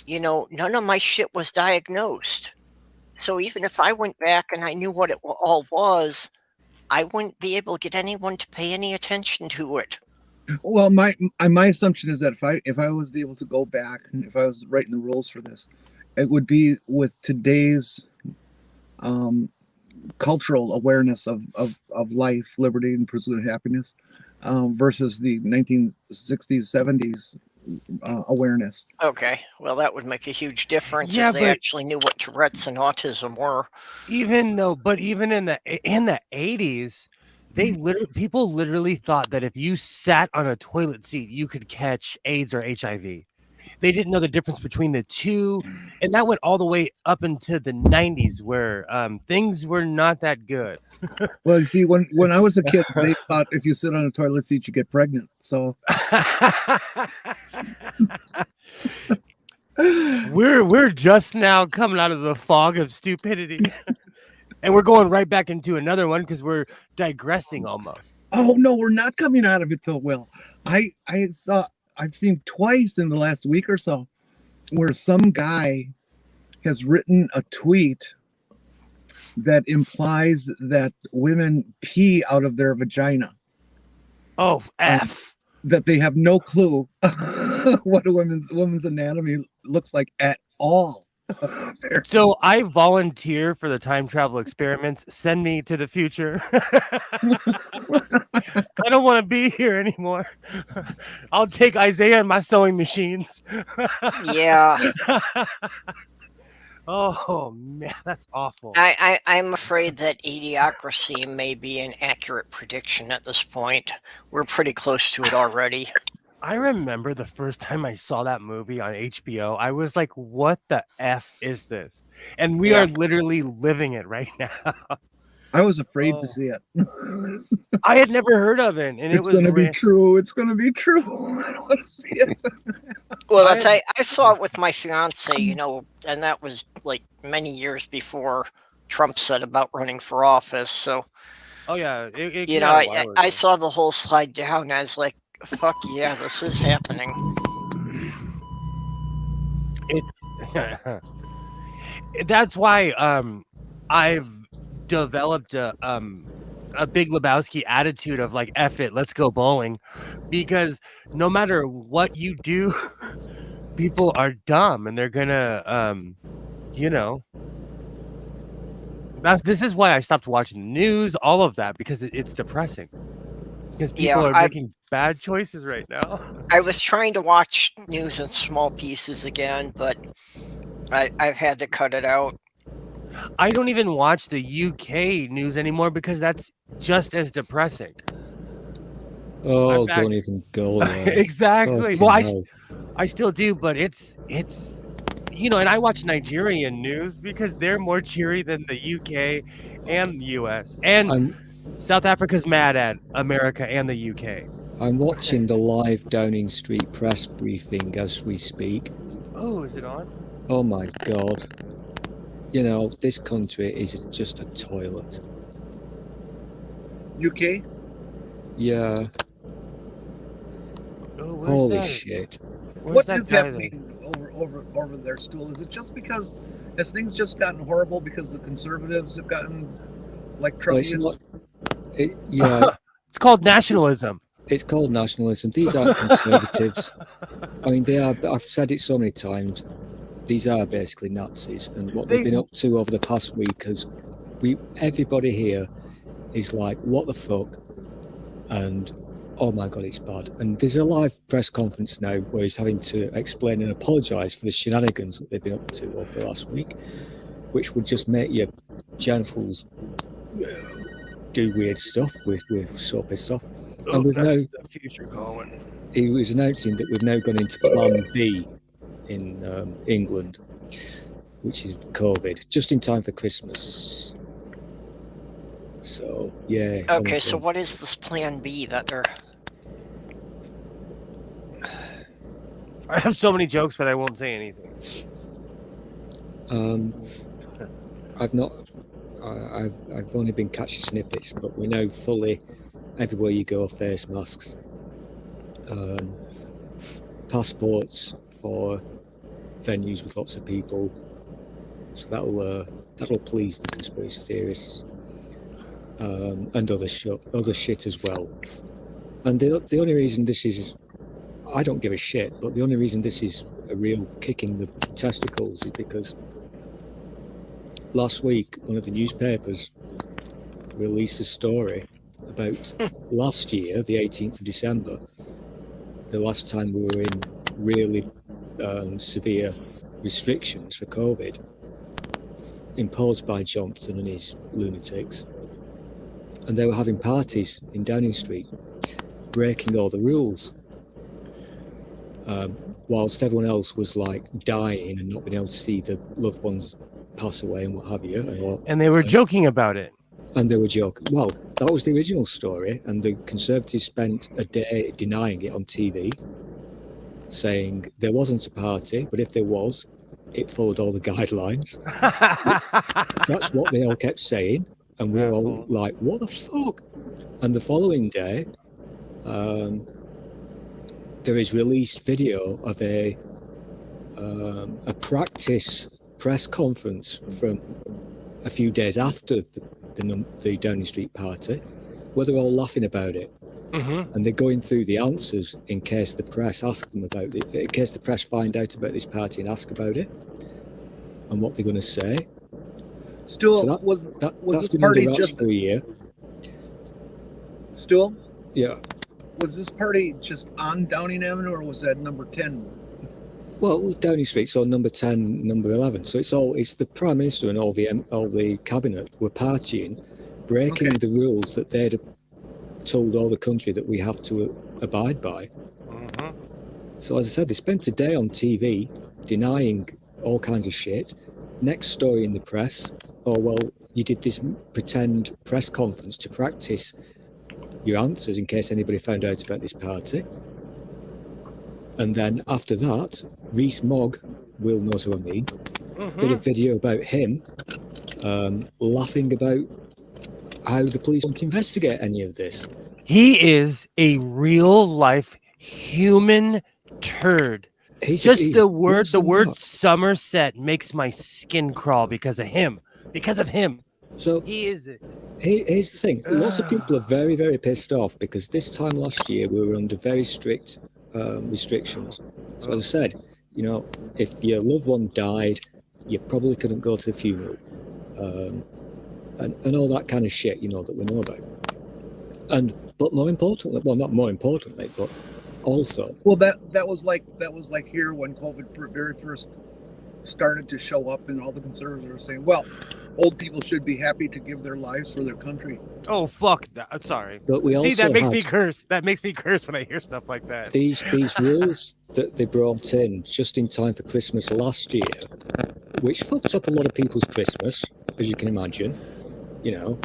none of my shit was diagnosed. So even if I went back and I knew what it all was, I wouldn't be able to get anyone to pay any attention to it. Well, my assumption is that if I was able to go back, if I was writing the rules for this, it would be with today's cultural awareness of life, liberty, and pursuit of happiness versus the 1960s, 70s awareness. Okay, well, that would make a huge difference Yeah, if they but actually knew what Tourette's and autism were. even in the 80s, people literally thought that if you sat on a toilet seat, you could catch AIDS or HIV. They didn't know the difference between the two, and that went all the way up into the 90s, where things were not that good. Well, you see, when I was a kid, they thought if you sit on a toilet seat, you get pregnant. So we're just now coming out of the fog of stupidity, and we're going right back into another one because we're digressing almost. oh no, we're not coming out of it though. Will I've seen twice in the last week or so where some guy has written a tweet that implies that women pee out of their vagina. Oh, F. That they have no clue what a woman's anatomy looks like at all. So I volunteer for the time travel experiments. Send me to the future. I don't want to be here anymore. I'll take Isaiah and my sewing machines. Yeah. Oh man, that's awful. I'm afraid that Idiocracy may be an accurate prediction at this point. We're pretty close to it already. I remember the first time I saw that movie on HBO, I was like, what the F is this? And we are literally living it right now. I was afraid to see it. I had never heard of it. And it's going to be true. It's going to be true. I don't want to see it. Well, I saw it with my fiance, and that was like many years before Trump said about running for office. So, oh yeah, I saw the whole slide down. And I was like, fuck yeah, this is happening. That's why I've developed a Big Lebowski attitude of like, F it, let's go bowling, because no matter what you do, people are dumb and they're gonna this is why I stopped watching the news, all of that, because it's depressing. Because people are making bad choices right now. I was trying to watch news in small pieces again, but I've had to cut it out. I don't even watch the UK news anymore because that's just as depressing. Oh, don't even go there. Exactly. Well, I still do, but it's and I watch Nigerian news because they're more cheery than the UK and the US. And South Africa's mad at America and the UK. I'm watching the live Downing Street press briefing as we speak. Oh, is it on? Oh my God. This country is just a toilet. UK? Yeah. Oh, holy shit. What is happening over there, Stool? Is it just because, has things just gotten horrible because the conservatives have gotten like Trumpians? It's called nationalism. It's called nationalism. These aren't conservatives. I mean, they are. I've said it so many times. These are basically Nazis, and what they've been up to over the past week everybody here is like, what the fuck? And oh my God, it's bad. And there's a live press conference now where he's having to explain and apologise for the shenanigans that they've been up to over the last week, which would just make your genitals do weird stuff. We're so pissed off. And we've now, the future, Colin. He was announcing that we've now gone into Plan B in England, which is COVID, just in time for Christmas. So, yeah. Okay, so what is this Plan B that they're... I have so many jokes, but I won't say anything. I've only been catching snippets, but we know fully everywhere you go, face masks, passports for venues with lots of people. So that'll please the conspiracy theorists, and other shit as well. And the only reason this is, I don't give a shit, but the only reason this is a real kick in the testicles is because last week one of the newspapers released a story about last year, the 18th of December, the last time we were in really severe restrictions for COVID imposed by Johnson and his lunatics. And they were having parties in Downing Street, breaking all the rules, whilst everyone else was like dying and not being able to see the loved ones pass away and what have you. And they were joking about it. And they were joking. Well, that was the original story, and the Conservatives spent a day denying it on TV, saying there wasn't a party, but if there was, it followed all the guidelines. That's what they all kept saying, and we were all like, what the fuck? And the following day, there is released video of a practice press conference from a few days after the Downing Street party, where they're all laughing about it. Mm-hmm. And they're going through the answers in case the press ask them about it, in case the press find out about this party and ask about it, and what they're going to say. Stool, So was that's this been party under wraps just for a year. Stool? Yeah. Was this party just on Downing Avenue, or was that number 10? Well, it was Downing Street, so number 10, number 11. So it's the Prime Minister and all the cabinet were partying, breaking the rules that they'd told all the country that we have to abide by. Mm-hmm. So as I said, they spent a day on TV denying all kinds of shit. Next story in the press, oh, well, you did this pretend press conference to practice your answers in case anybody found out about this party. And then after that, Rees-Mogg, Will knows who I mean, did a video about him laughing about how the police won't investigate any of this. He is a real life human turd. He's The word not. Somerset makes my skin crawl because of him. Because of him. So He is. here's the thing. Lots of people are very, very pissed off because this time last year we were under very strict restrictions. So as I said, you know, if your loved one died, you probably couldn't go to the funeral, and all that kind of shit, you know, that we know about. But more importantly, well, not more importantly, but also, Well, that was like here when COVID very first started to show up, and all the conservatives were saying, well, old people should be happy to give their lives for their country. Oh, fuck that. I'm sorry. but we also See, that makes had me curse. That makes me curse when I hear stuff like that. these rules that they brought in just in time for Christmas last year, which fucked up a lot of people's Christmas, as you can imagine. You know,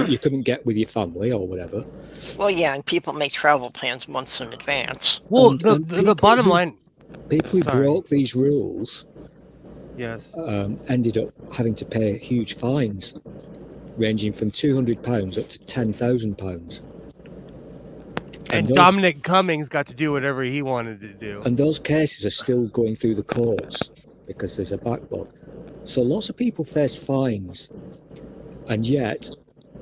you couldn't get with your family or whatever. Well, yeah, and people make travel plans months in advance. Well, And the people bottom who- line. People who Sorry. broke these rules Yes. ended up having to pay huge fines, ranging from £200 up to £10,000. And those- Dominic Cummings got to do whatever he wanted to do. And those cases are still going through the courts because there's a backlog. So lots of people face fines, and yet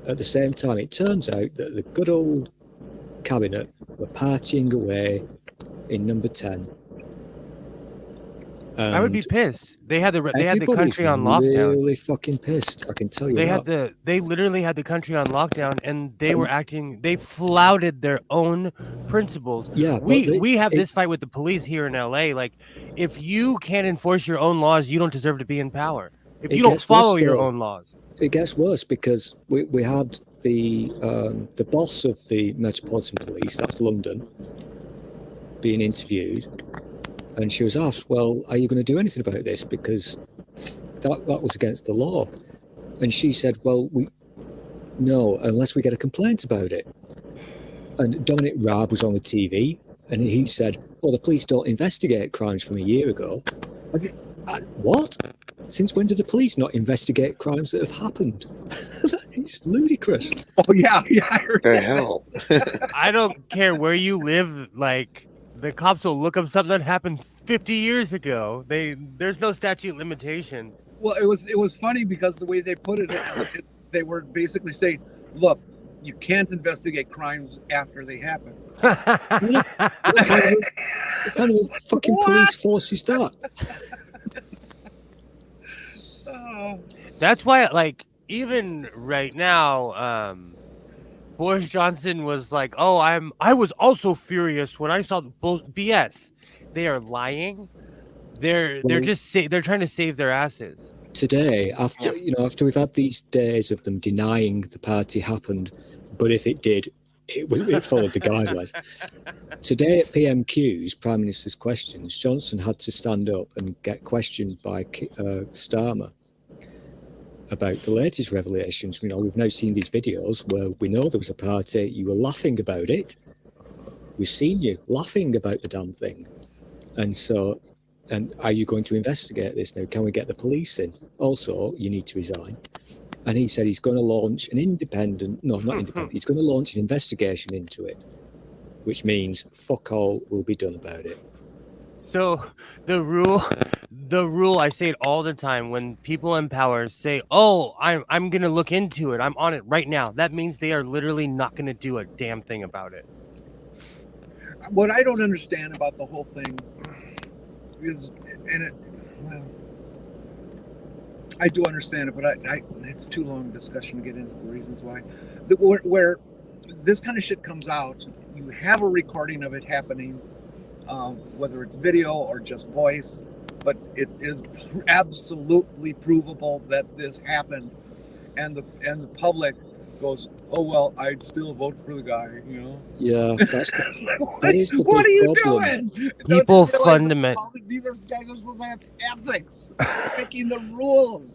at the same time, it turns out that the good old cabinet were partying away in number 10. I would be And pissed. They had the everybody's country on lockdown. Really fucking pissed. I can tell you that. They literally had the country on lockdown, and they were they flouted their own principles. Yeah, but We have this fight with the police here in LA. Like, if you can't enforce your own laws, you don't deserve to be in power. If It you don't gets worse follow your still. own laws. It gets worse because we had the boss of the Metropolitan Police, that's London, being interviewed, and she was asked, well, are you going to do anything about this, because that was against the law? And she said, well, no, unless we get a complaint about it. And Dominic Raab was on the TV, and he said, well, the police don't investigate crimes from a year ago. What? Since when do the police not investigate crimes that have happened? It's ludicrous. Oh yeah, I heard The that. hell? I don't care where you live. Like, the cops will look up something that happened 50 years ago. There's no statute limitations. Well, it was funny because the way they put it, they were basically saying, look, you can't investigate crimes after they happen. What kind of fucking police force is that? Oh. That's why, like, even right now, Boris Johnson was like, "Oh, I was also furious when I saw the BS." They are lying. They're Well, just they're trying to save their asses. today, after after we've had these days of them denying the party happened, but if it did, it followed the guidelines. Today at PMQ's, Prime Minister's Questions, Johnson had to stand up and get questioned by Starmer about the latest revelations. We've now seen these videos where we know there was a party. You were laughing about it. We've seen you laughing about the damn thing. And are you going to investigate this now? Can we get the police in? Also, you need to resign. And he said he's going to launch an independent, no, not independent, he's going to launch an investigation into it, which means fuck all will be done about it. So the rule, I say it all the time when people in power say, "Oh, I'm going to look into it. I'm on it right now." That means they are literally not going to do a damn thing about it. What I don't understand about the whole thing is, I do understand it, but it's too long a discussion to get into the reasons why. Where this kind of shit comes out, you have a recording of it happening, whether it's video or just voice, but it is absolutely provable that this happened, and the public goes, "Oh well, I'd still vote for the guy," you know. Yeah, that is the what are big you problem. doing? People Don't you realize fundament. these guys are supposed to have ethics, making the rules.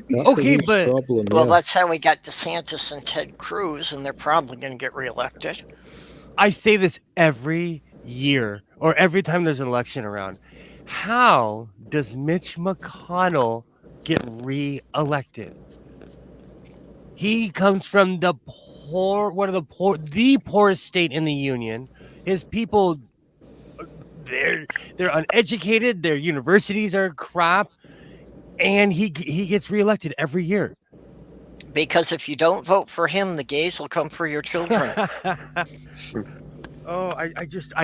That's Okay, the huge but- problem. Well, yeah. that's how we got DeSantis and Ted Cruz, and they're probably going to get reelected. I say this every year or every time there's an election around. How does Mitch McConnell get reelected? He comes from the poorest state in the union. His people, they're uneducated. Their universities are crap, and he gets reelected every year. Because if you don't vote for him, the gays will come for your children. Oh, I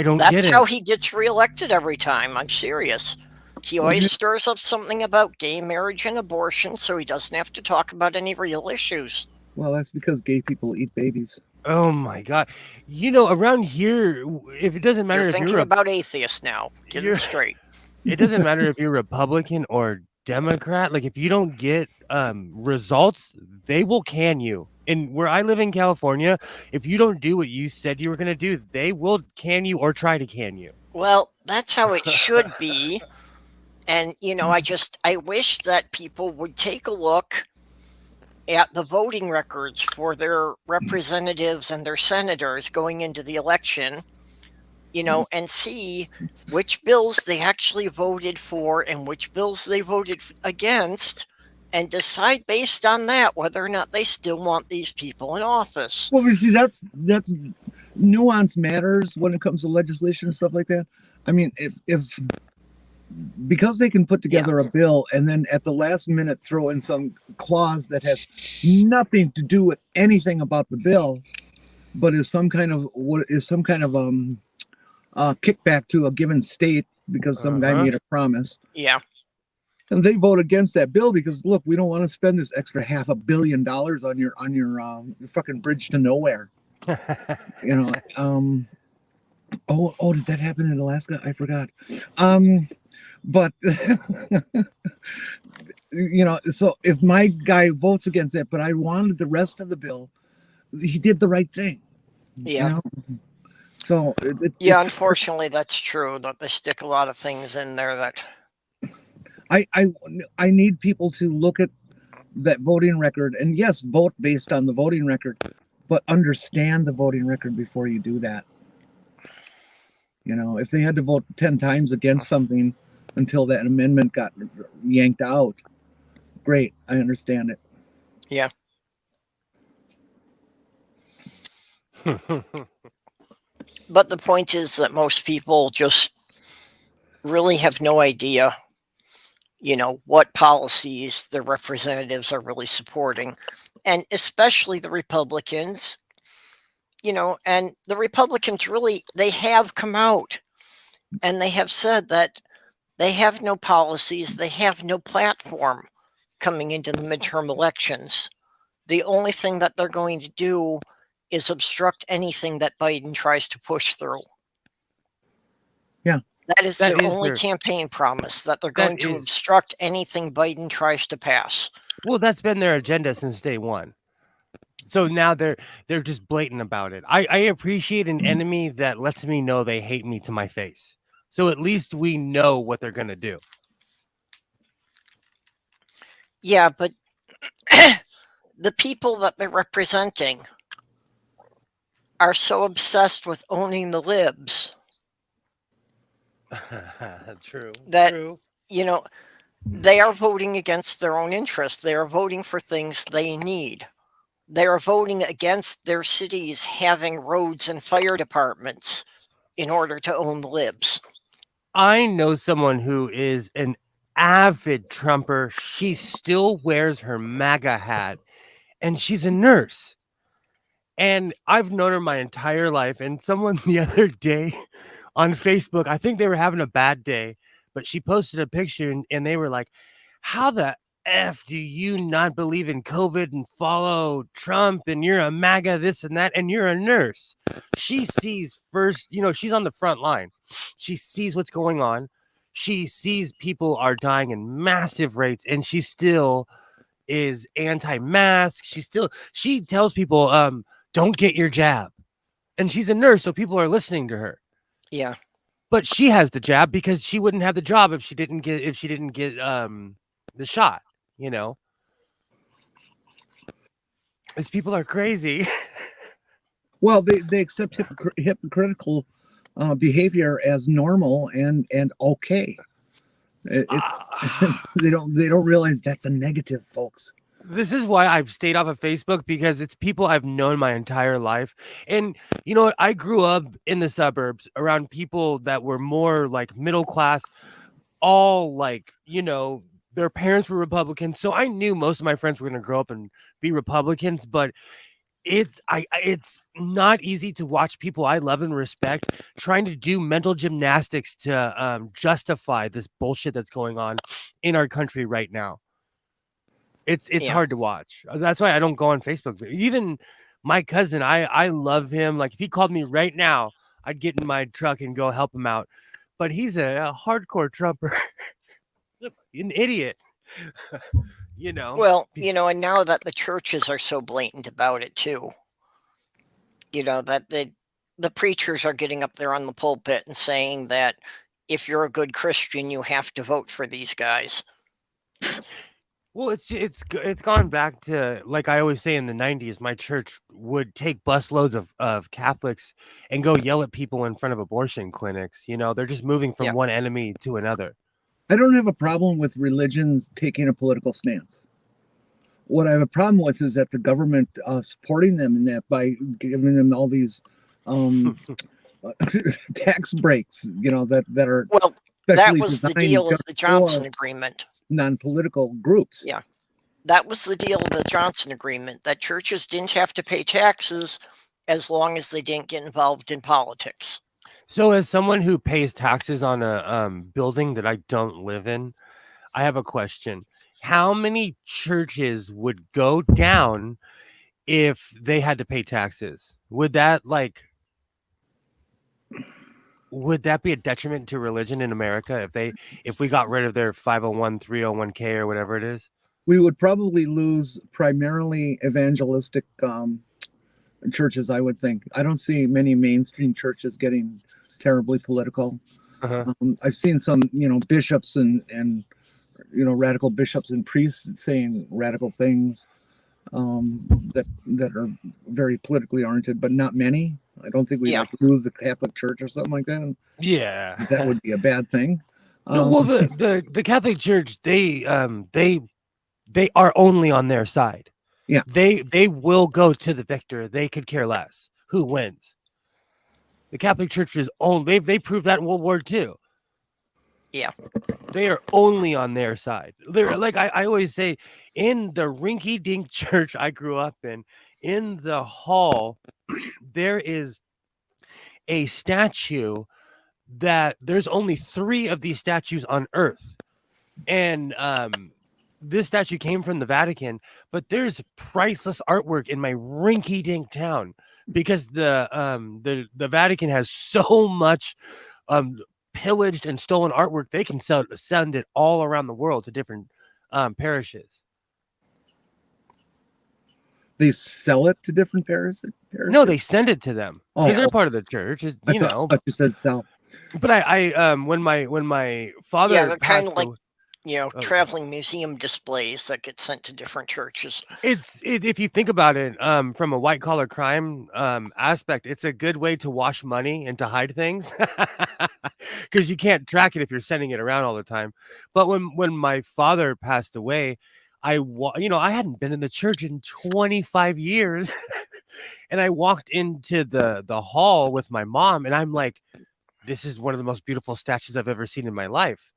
don't get That's it. how he gets reelected every time. I'm serious. He always stirs up something about gay marriage and abortion, so he doesn't have to talk about any real issues. Well, that's because gay people eat babies. Oh my God! Around here, if it doesn't matter You're if thinking you're about atheists now. Get it straight. it doesn't matter if you're Republican or Democrat. Like if you don't get results, they will can you. And where I live in California, if you don't do what you said you were going to do, they will can you or try to can you. Well, that's how it should be. And, I wish that people would take a look at the voting records for their representatives and their senators going into the election, and see which bills they actually voted for and which bills they voted against, and decide based on that whether or not they still want these people in office. Well, you see, that's nuance matters when it comes to legislation and stuff like that. I mean, if because they can put together a bill and then at the last minute throw in some clause that has nothing to do with anything about the bill, but is some kind of kickback to a given state because some guy made a promise. Yeah. And they vote against that bill because, look, we don't want to spend this extra $500 million on your fucking bridge to nowhere. Oh, did that happen in Alaska? I forgot. But so if my guy votes against it, but I wanted the rest of the bill, he did the right thing. Yeah. So unfortunately, that's true. That they stick a lot of things in there that. I need people to look at that voting record and yes, vote based on the voting record, but understand the voting record before you do that. If they had to vote 10 times against something until that amendment got yanked out, great, I understand it. Yeah. But the point is that most people just really have no idea, what policies their representatives are really supporting, and especially the Republicans. And the Republicans really, they have come out and they have said that they have no policies, they have no platform coming into the midterm elections. the only thing that they're going to do is obstruct anything that Biden tries to push through. Yeah. That is That their is only their- campaign promise, that they're that going to is- obstruct anything Biden tries to pass. Well, that's been their agenda since day one. So now they're just blatant about it. I appreciate an enemy that lets me know they hate me to my face. So at least we know what they're gonna do. Yeah, but the people that they're representing are so obsessed with owning the libs True. that, True. you know, they are voting against their own interests. They are voting for things they need. They are voting against their cities having roads and fire departments in order to own the libs. I know someone who is an avid Trumper. She still wears her MAGA hat, and she's a nurse. And I've known her my entire life. And someone the other day on Facebook, I think they were having a bad day, but she posted a picture and they were like, how the F do you not believe in COVID and follow Trump, and you're a MAGA this and that, and you're a nurse? She sees first, she's on the front line. She sees what's going on. She sees people are dying in massive rates, and she still is anti-mask. She tells people, don't get your jab. And she's a nurse, so people are listening to her. Yeah. But she has the jab because she wouldn't have the job if she didn't get the shot, These people are crazy. Well, they accept hypocritical behavior as normal and okay. They don't realize that's a negative, folks. This is why I've stayed off of Facebook, because it's people I've known my entire life. And you know what? I grew up in the suburbs around people that were more like middle class, all like, their parents were Republicans. So I knew most of my friends were going to grow up and be Republicans, but it's not easy to watch people I love and respect trying to do mental gymnastics to justify this bullshit that's going on in our country right now. It's hard to watch. That's why I don't go on Facebook. Even my cousin, I love him. Like if he called me right now, I'd get in my truck and go help him out. But he's a hardcore Trumper, an idiot. Well, and now that the churches are so blatant about it too, that the preachers are getting up there on the pulpit and saying that if you're a good Christian, you have to vote for these guys. Well, it's gone back to, like I always say, in the 90s, my church would take busloads of Catholics and go yell at people in front of abortion clinics. They're just moving from one enemy to another. I don't have a problem with religions taking a political stance. What I have a problem with is that the government supporting them in that by giving them all these tax breaks, that are well. That was the deal of the Johnson agreement. Non-political groups. Yeah, that was the deal of the Johnson agreement, that churches didn't have to pay taxes as long as they didn't get involved in politics. So as someone who pays taxes on a building that I don't live in, I have a question. How many churches would go down if they had to pay taxes? Would that be a detriment to religion in America if we got rid of their 501, 301k or whatever it is? We would probably lose primarily evangelistic churches, I would think. I don't see many mainstream churches getting terribly political. Uh-huh. I've seen some, bishops and radical bishops and priests saying radical things that are very politically oriented, but not many. I don't think we lose the Catholic Church or something like that. Yeah, that would be a bad thing. No, well, the Catholic Church, they are only on their side. Yeah, they will go to the victor. They could care less who wins. The Catholic Church is only they proved that in World War II. Yeah, they are only on their side. They're like I always say, in the rinky-dink church I grew up in the hall, there is a statue that there's only 3 of these statues on Earth, and this statue came from the Vatican, but there's priceless artwork in my rinky-dink town because the Vatican has so much pillaged and stolen artwork. They can send it all around the world to different parishes. They sell it to different parishes? No, they send it to them because they're part of the church. I thought you said sell. But I when my father Yeah, they're kind of passed like, traveling museum displays that get sent to different churches. if you think about it, from a white collar crime aspect, it's a good way to wash money and to hide things because you can't track it if you're sending it around all the time. But when my father passed away, I hadn't been in the church in 25 years, and I walked into the hall with my mom, and I'm like, this is one of the most beautiful statues I've ever seen in my life.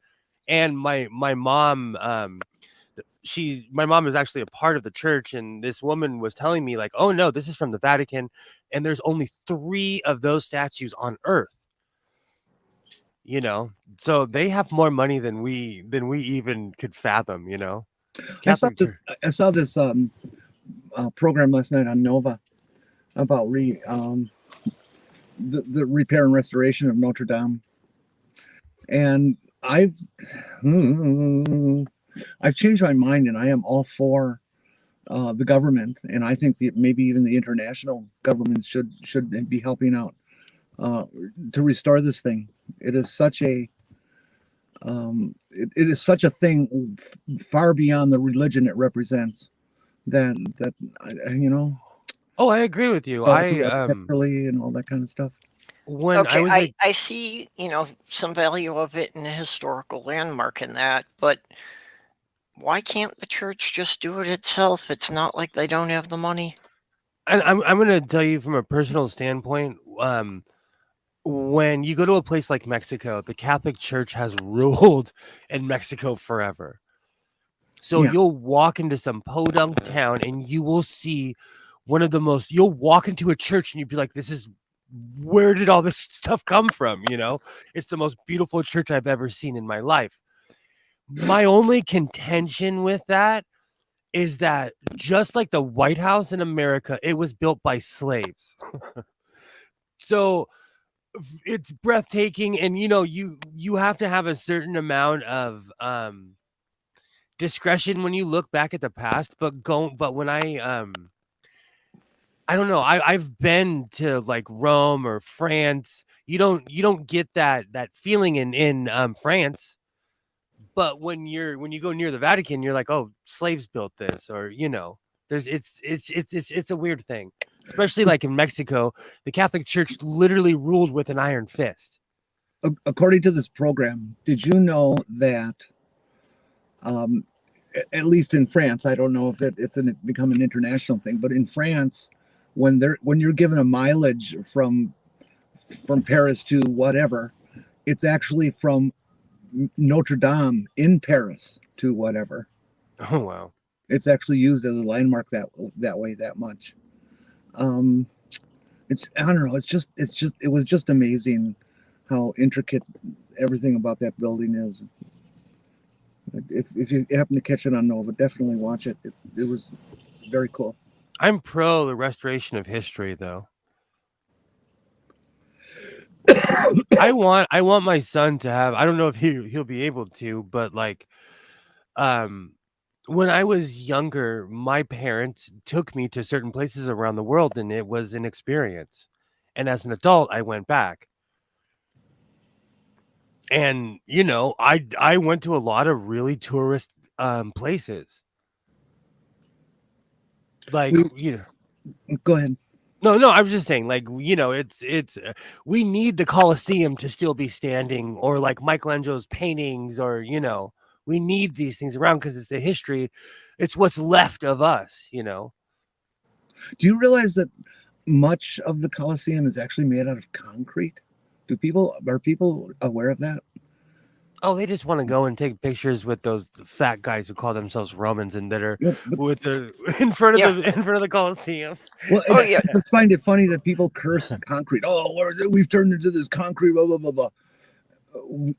And my mom, my mom is actually a part of the church, and this woman was telling me like, oh no, this is from the Vatican, and there's only 3 of those statues on Earth. So they have more money than we even could fathom. I saw this program last night on Nova about the repair and restoration of Notre Dame, and I've changed my mind, and I am all for the government, and I think that maybe even the international governments should be helping out to restore this thing. It is such a it is such a thing far beyond the religion it represents that Oh, I agree with you. architecturally and all that kind of stuff. I see, some value of it in a historical landmark in that, but why can't the church just do it itself? It's not like they don't have the money. And I'm going to tell you from a personal standpoint, when you go to a place like Mexico, the Catholic Church has ruled in Mexico forever. So you'll walk into some podunk town and you will see you'll walk into a church and you'd be like, where did all this stuff come from? It's the most beautiful church I've ever seen in my life. My only contention with that is that just like the White House in America, it was built by slaves. So it's breathtaking. And, you have to have a certain amount of discretion when you look back at the past. But when I don't know. I've been to like Rome or France. You don't get that feeling in France. But when you go near the Vatican, you're like, oh, slaves built this, or it's a weird thing. Especially like in Mexico, the Catholic Church literally ruled with an iron fist. According to this program, did you know that at least in France, I don't know if it's become an international thing, but in France, when you're given a mileage from Paris to whatever, it's actually from Notre Dame in Paris to whatever. Oh wow! It's actually used as a landmark that way that much. I don't know. It was just amazing how intricate everything about that building is. If you happen to catch it on Nova, definitely watch it. It was very cool. I'm pro the restoration of history, though. I want my son to have. I don't know if he'll be able to, but like, when I was younger, my parents took me to certain places around the world, and it was an experience. And as an adult, I went back. And I went to a lot of really tourist places. Like go ahead. No, I was just saying, like, it's we need the Colosseum to still be standing, or like Michelangelo's paintings, or we need these things around because it's a history. It's what's left of us. Do you realize that much of the Colosseum is actually made out of concrete? Are people aware of that? Oh, they just want to go and take pictures with those fat guys who call themselves Romans and that are in front of the Colosseum. Well, I just find it funny that people curse concrete. Oh, we've turned into this concrete, blah blah blah blah.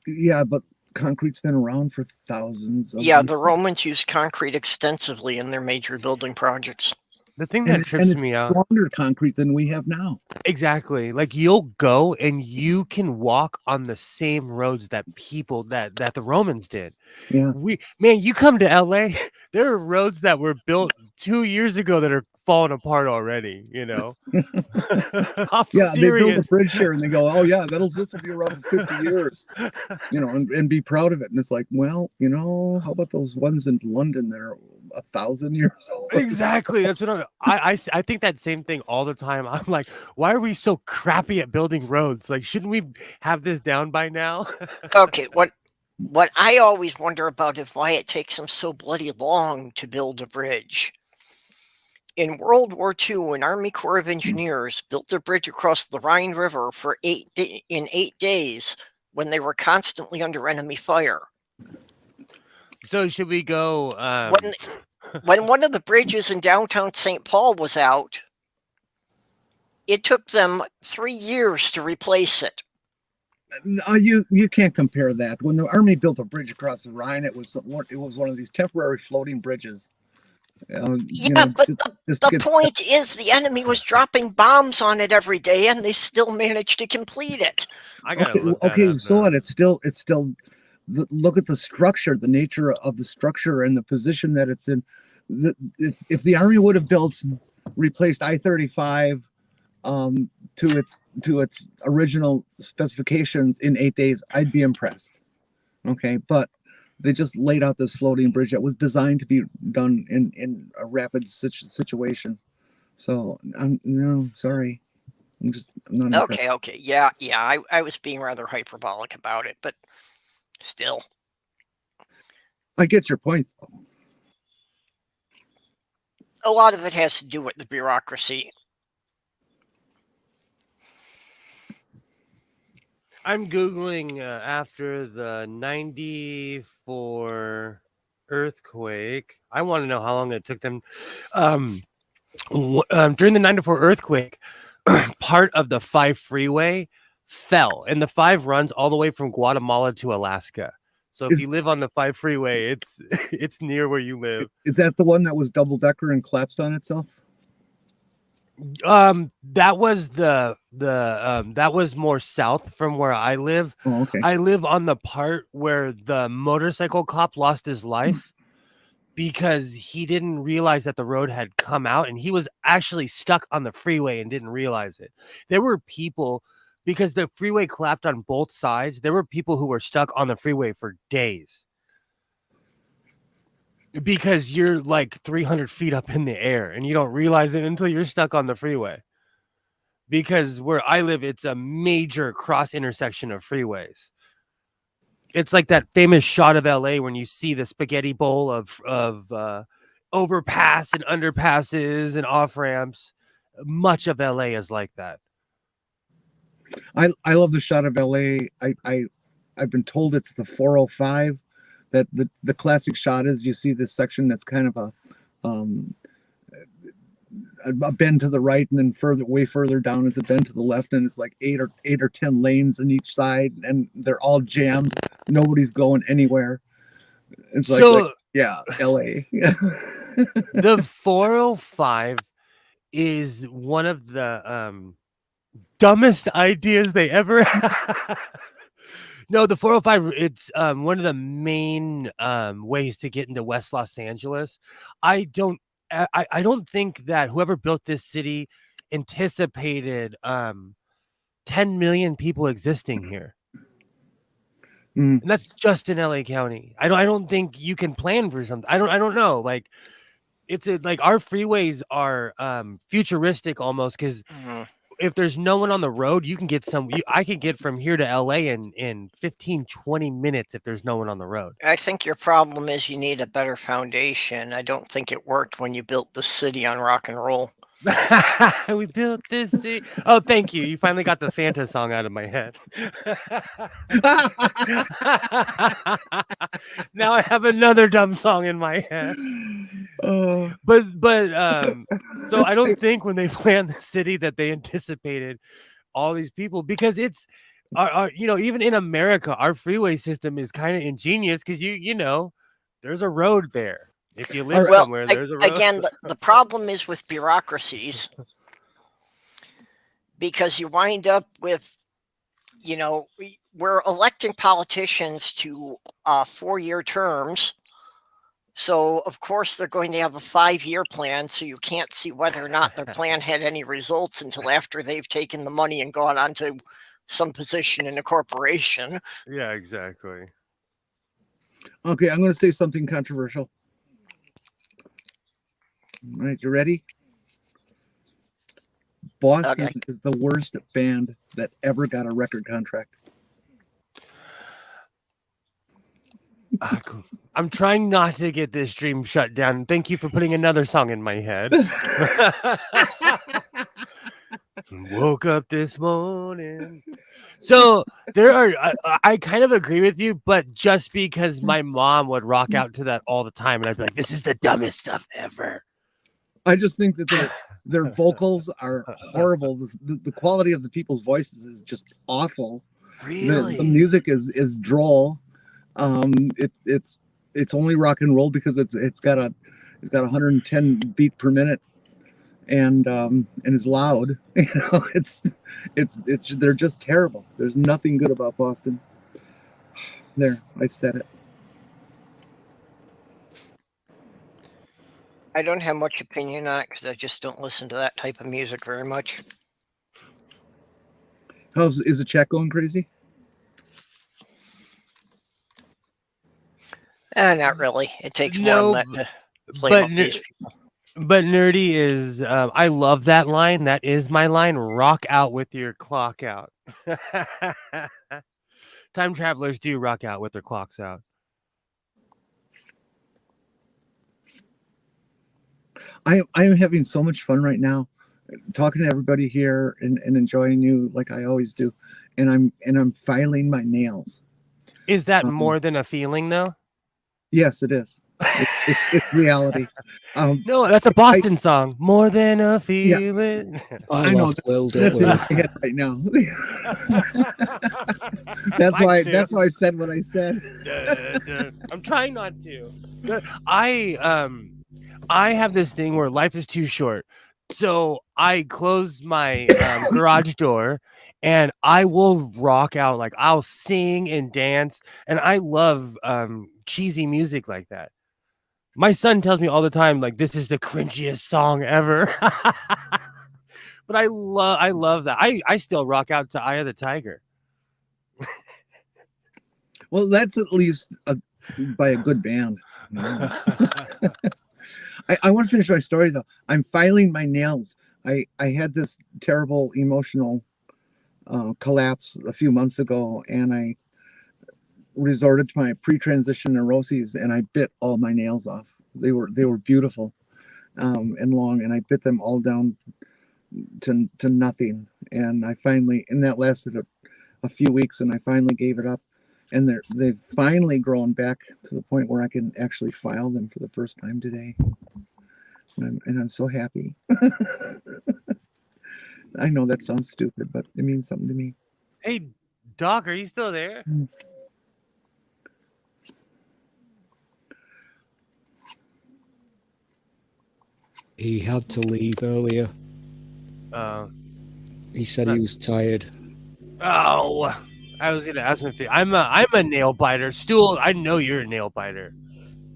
Yeah, but concrete's been around for thousands of Yeah, years. the Romans used concrete extensively in their major building projects. The thing that And trips it's me out. stronger concrete than we have now. Exactly. Like you'll go and you can walk on the same roads that people that the Romans did. Yeah. You come to LA, there are roads that were built 2 years ago that are falling apart already, I'm Yeah, they build a serious. bridge here and they go, oh yeah, this will be around for 50 years, and be proud of it. And it's like, well, how about those ones in London that are 1,000 years old? Exactly. That's what I think that same thing all the time. I'm like, why are we so crappy at building roads? Like, shouldn't we have this down by now? Okay, what I always wonder about is why it takes them so bloody long to build a bridge. In World War II, an Army Corps of Engineers built a bridge across the Rhine River in 8 days when they were constantly under enemy fire. So should we go? When one of the bridges in downtown St. Paul was out, it took them 3 years to replace it. You can't compare that. When the Army built a bridge across the Rhine, it was one of these temporary floating bridges. But the point is the enemy was dropping bombs on it every day and they still managed to complete it. I gotta look that okay, up, so though. what? It's still look at the structure, the nature of the structure and the position that it's in. If the Army would have replaced I-35 to its original specifications in 8 days, I'd be impressed. Okay, but they just laid out this floating bridge that was designed to be done in a rapid situation. So no, sorry, I'm not impressed. Okay, yeah. I was being rather hyperbolic about it, but still, I get your point. A lot of it has to do with the bureaucracy. I'm Googling after the 94 earthquake. I want to know how long it took them. During the 94 earthquake, part of the 5 freeway fell, and the 5 runs all the way from Guatemala to Alaska. So if you live on the 5 freeway, it's near where you live. Is that the one that was double decker and collapsed on itself? That was that was more south from where I live. Oh, okay. I live on the part where the motorcycle cop lost his life because he didn't realize that the road had come out, and he was actually stuck on the freeway and didn't realize it. There were people, because the freeway collapsed on both sides, there were people who were stuck on the freeway for days. Because you're like 300 feet up in the air and you don't realize it until you're stuck on the freeway. Because where I live, it's a major cross intersection of freeways. It's like that famous shot of LA when you see the spaghetti bowl of overpass and underpasses and off ramps. Much of LA is like that. I love the shot of LA. I've been told it's the 405. That the classic shot is you see this section that's kind of a bend to the right, and then way further down is a bend to the left, and it's like eight or 10 lanes on each side, and they're all jammed. Nobody's going anywhere. It's like yeah, LA. The 405 is one of the dumbest ideas they ever had. No, the 405, it's one of the main ways to get into West Los Angeles. I don't think that whoever built this city anticipated 10 million people existing here. And that's just in LA County. I don't think you can plan for something. I don't know. Like like our freeways are futuristic almost, because if there's no one on the road, you can get I can get from here to LA in 15, 20 minutes if there's no one on the road. I think your problem is you need a better foundation. I don't think it worked when you built the city on rock and roll. We built this city. Oh, thank you. You finally got the Santa song out of my head. Now I have another dumb song in my head. But so I don't think when they planned the city that they anticipated all these people, because Even in America, our freeway system is kind of ingenious because there's a road there. If you live Well, somewhere, there's a road. again, the problem is with bureaucracies, because you wind up with, we're electing politicians to 4-year terms. So, of course, they're going to have a 5-year plan, so you can't see whether or not their plan had any results until after they've taken the money and gone on to some position in a corporation. Yeah, exactly. Okay, I'm going to say something controversial. All right, you ready? Boston is the worst band that ever got a record contract. Cool. I'm trying not to get this dream shut down. Thank you for putting another song in my head. Woke up this morning. So there are, I kind of agree with you, but just because my mom would rock out to that all the time, and I'd be like, this is the dumbest stuff ever. I just think that their vocals are horrible. The quality of the people's voices is just awful. Really? The music is droll. It's only rock and roll because it's got 110 beat per minute, and it's loud. They're just terrible. There's nothing good about Boston. There, I've said it. I don't have much opinion on it because I just don't listen to that type of music very much. Is the chat going crazy? Not really. It takes more than that to play up these people. But nerdy is, I love that line. That is my line. Rock out with your clock out. Time travelers do rock out with their clocks out. I am having so much fun right now, talking to everybody here and enjoying you like I always do, and I'm filing my nails. Is that more than a feeling, though? Yes, it is. It's reality. No, that's a Boston song. More than a feeling. Yeah. I know that's in my head right now. That's why I said what I said. I'm trying not to. I have this thing where life is too short. So I close my garage door and I will rock out. Like I'll sing and dance. And I love cheesy music like that. My son tells me all the time, like, this is the cringiest song ever. But I love that. I still rock out to Eye of the Tiger. Well, that's at least by a good band. I want to finish my story though. I'm filing my nails. I had this terrible emotional collapse a few months ago, and I resorted to my pre-transition neuroses, and I bit all my nails off. They were beautiful and long, and I bit them all down to nothing. And I finally, and that lasted a few weeks, and I finally gave it up. And they've finally grown back to the point where I can actually file them for the first time today. And I'm so happy. I know that sounds stupid, but it means something to me. Hey, Doc, are you still there? He had to leave earlier. He said he was tired. Oh, I was gonna ask him if I'm a nail biter. Stool, I know you're a nail biter.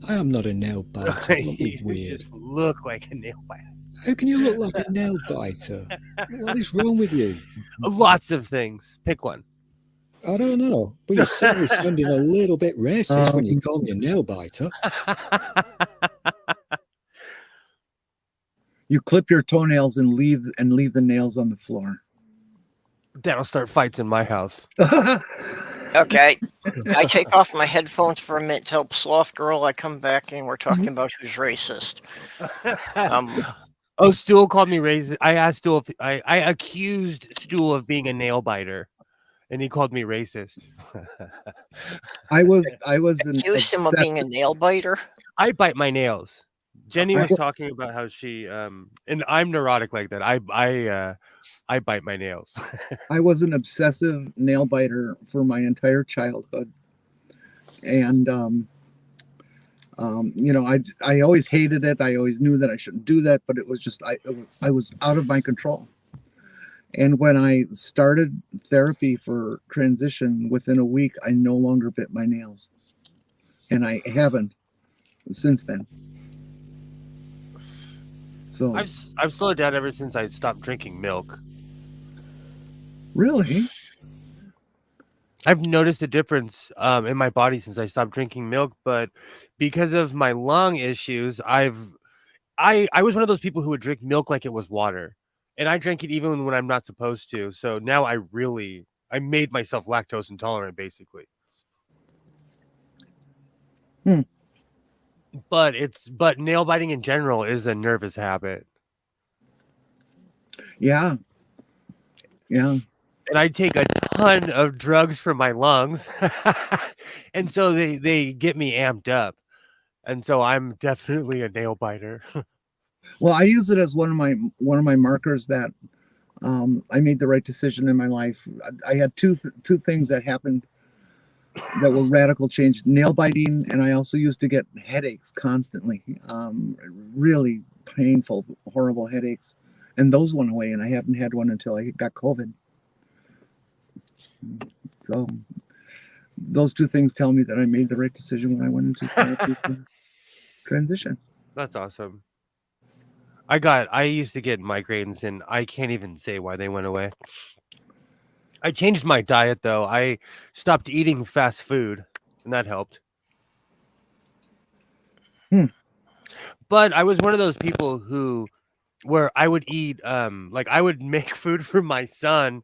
I am not a nail biter. You Weird. just look like a nail biter. How can you look like a nail biter? What is wrong with you? Lots of things. Pick one. I don't know, but you're certainly sounding a little bit racist when you call me a nail biter. You clip your toenails and leave the nails on the floor. That'll start fights in my house. Okay. I take off my headphones for a minute to help Sloth Girl. I come back and we're talking about who's racist. Stool called me racist. I asked Stool if I accused Stool of being a nail biter, and he called me racist. I was accused him of being a nail biter. I bite my nails. Jenny was talking about how she and I'm neurotic like that. I bite my nails. I was an obsessive nail biter for my entire childhood, and I always hated it. I always knew that I shouldn't do that, but it was just I was out of my control. And when I started therapy for transition, within a week, I no longer bit my nails, and I haven't since then. So I've slowed down ever since I stopped drinking milk. really, I've noticed a difference in my body since I stopped drinking milk, but because of my lung issues, I was one of those people who would drink milk like it was water, and I drank it even when I'm not supposed to. So now I made myself lactose intolerant, basically. But nail biting in general is a nervous habit. yeah. And I take a ton of drugs for my lungs, and so they get me amped up, and so I'm definitely a nail biter. Well, I use it as one of my markers that I made the right decision in my life. I had two things that happened that were radical change: nail biting, and I also used to get headaches constantly, really painful, horrible headaches, and those went away. And I haven't had one until I got COVID. So those two things tell me that I made the right decision when I went into therapy for transition. That's awesome. I used to get migraines, and I can't even say why they went away. I changed my diet though. I stopped eating fast food, and that helped. But I was one of those people where I would eat like I would make food for my son.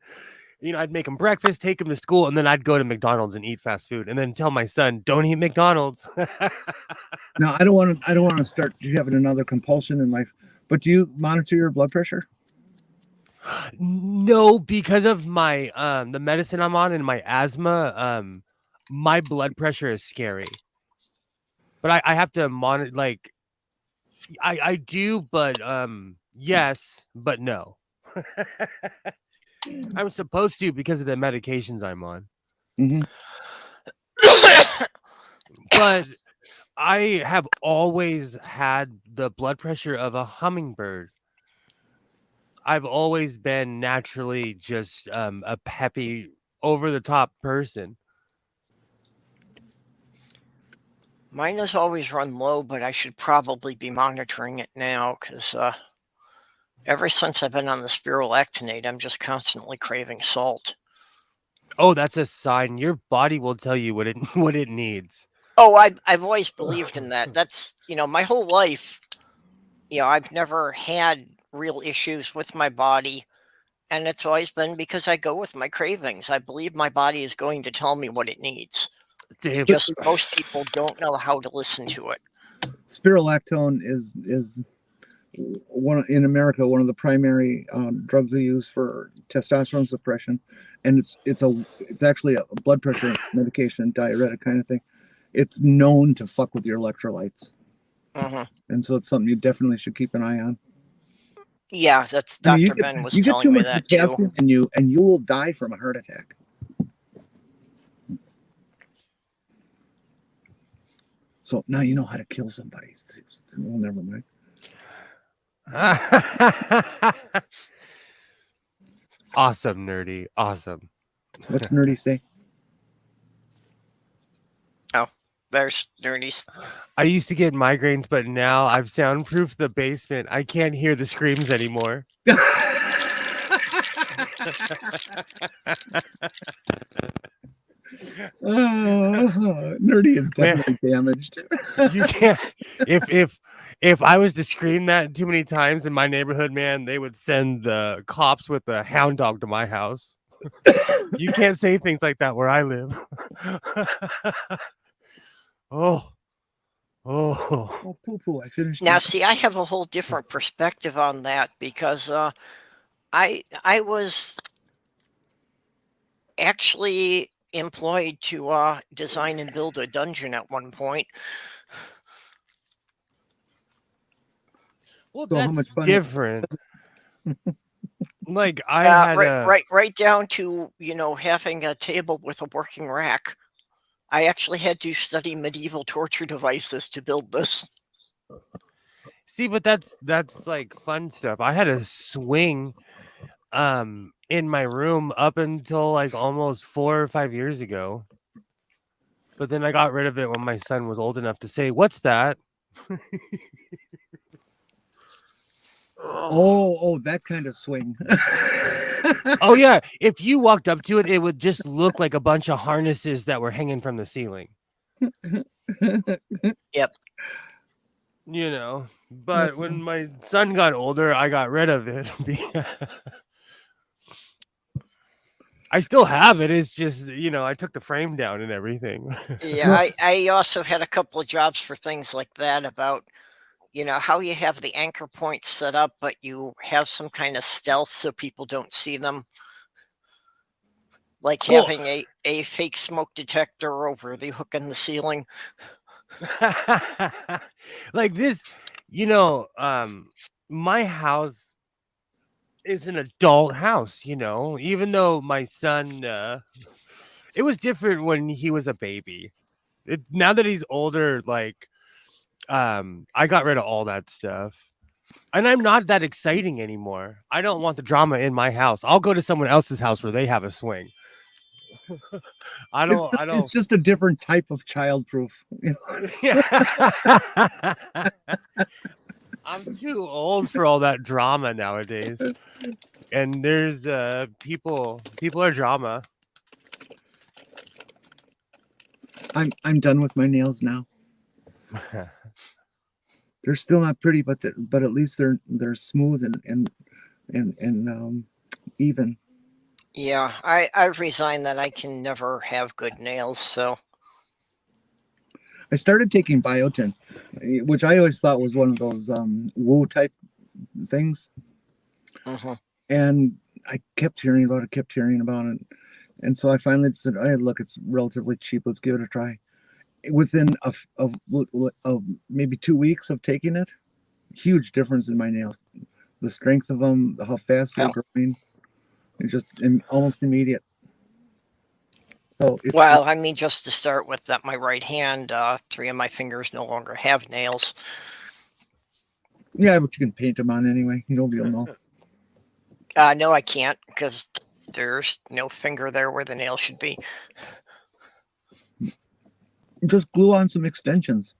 I'd make him breakfast, take him to school, and then I'd go to McDonald's and eat fast food, and then tell my son, "Don't eat McDonald's." Now, I don't want to start having another compulsion in life. But do you monitor your blood pressure? No, because of my the medicine I'm on and my asthma, my blood pressure is scary. But I have to monitor, like I do, but yes, but no. I'm supposed to because of the medications I'm on. But I have always had the blood pressure of a hummingbird. I've always been naturally just a peppy, over the top person. Mine has always run low, but I should probably be monitoring it now because ever since I've been on the spironolactonate, I'm just constantly craving salt. Oh, that's a sign. Your body will tell you what it needs. Oh, I've always believed in that. That's, my whole life, I've never had real issues with my body. And it's always been because I go with my cravings. I believe my body is going to tell me what it needs. Just most people don't know how to listen to it. Spironolactone is in America one of the primary drugs they use for testosterone suppression, and it's actually a blood pressure medication, diuretic kind of thing. It's known to fuck with your electrolytes, and so it's something you definitely should keep an eye on. Yeah, that's Dr. Ben was telling me that too. You get too much potassium and you will die from a heart attack. So now you know how to kill somebody. Well, never mind. Awesome, nerdy. Awesome. What's nerdy say? Oh, there's nerdy. I used to get migraines, but now I've soundproofed the basement. I can't hear the screams anymore. Nerdy is definitely damaged. You can't. If I was to scream that too many times in my neighborhood, man, they would send the cops with a hound dog to my house. You can't say things like that where I live. Oh, poo-poo! I finished. Now, see, I have a whole different perspective on that because I was actually employed to design and build a dungeon at one point. Well, So how that's much fun? different. Like I had right down to, having a table with a working rack. I actually had to study medieval torture devices to build this. See, but that's like fun stuff. I had a swing in my room up until like almost 4 or 5 years ago. But then I got rid of it when my son was old enough to say, "What's that?" Oh, that kind of swing. Oh yeah, if you walked up to it, it would just look like a bunch of harnesses that were hanging from the ceiling. Yep. But when my son got older, I got rid of it. I still have it. It's just, I took the frame down and everything. Yeah, I also had a couple of jobs for things like that about, how you have the anchor points set up, but you have some kind of stealth so people don't see them. Like Cool. having a fake smoke detector over the hook in the ceiling. Like this, my house is an adult house, even though my son, it was different when he was a baby. Now that he's older, like, I got rid of all that stuff. And I'm not that exciting anymore. I don't want the drama in my house. I'll go to someone else's house where they have a swing. I don't. It's just a different type of childproof. Yeah. I'm too old for all that drama nowadays. And there's people are drama. I'm done with my nails now. They're still not pretty, but at least they're smooth and even. Yeah, I've resigned that I can never have good nails, so. I started taking biotin, which I always thought was one of those woo type things. Mhm. And I kept hearing about it. And so I finally said, hey, look, it's relatively cheap. Let's give it a try. Within of maybe 2 weeks of taking it, huge difference in my nails. The strength of them, how fast they're growing. It's just almost immediate. So well, I mean, just to start with, that my right hand, 3 of my fingers no longer have nails. Yeah, but you can paint them on anyway. Nobody will know. No, I can't, because there's no finger there where the nail should be. Just glue on some extensions.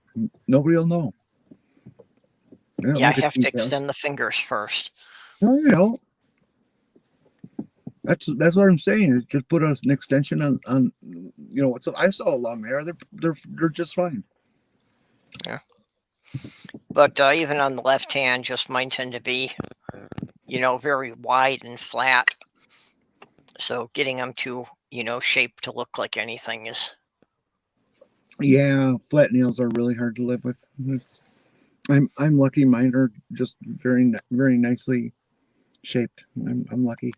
Nobody will know. Yeah, I have to extend the fingers first. Oh, that's what I'm saying. Is just put an extension on. So I saw long hair. They're just fine. Yeah. But even on the left hand, just mine tend to be, very wide and flat. So getting them to, shape to look like anything is. Yeah, flat nails are really hard to live with. I'm lucky. Mine are just very, very nicely shaped. I'm lucky.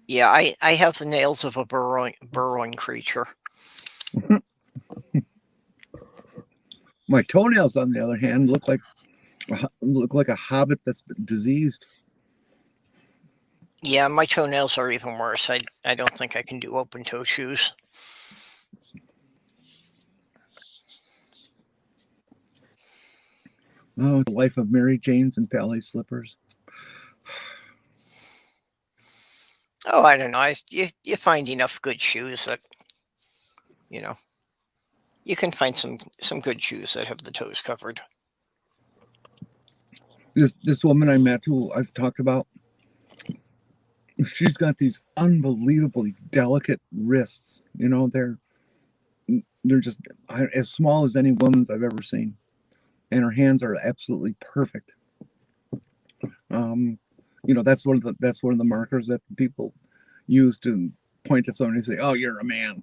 Yeah, I have the nails of a burrowing creature. My toenails, on the other hand, look like a hobbit that's diseased. Yeah, my toenails are even worse. I don't think I can do open toe shoes. Oh, the life of Mary Janes and ballet slippers. Oh, I don't know. You find enough good shoes that, you can find some good shoes that have the toes covered. This woman I met, who I've talked about, she's got these unbelievably delicate wrists. They're just as small as any woman's I've ever seen, and her hands are absolutely perfect. That's one of the markers that people use to point at somebody and say, "Oh, you're a man."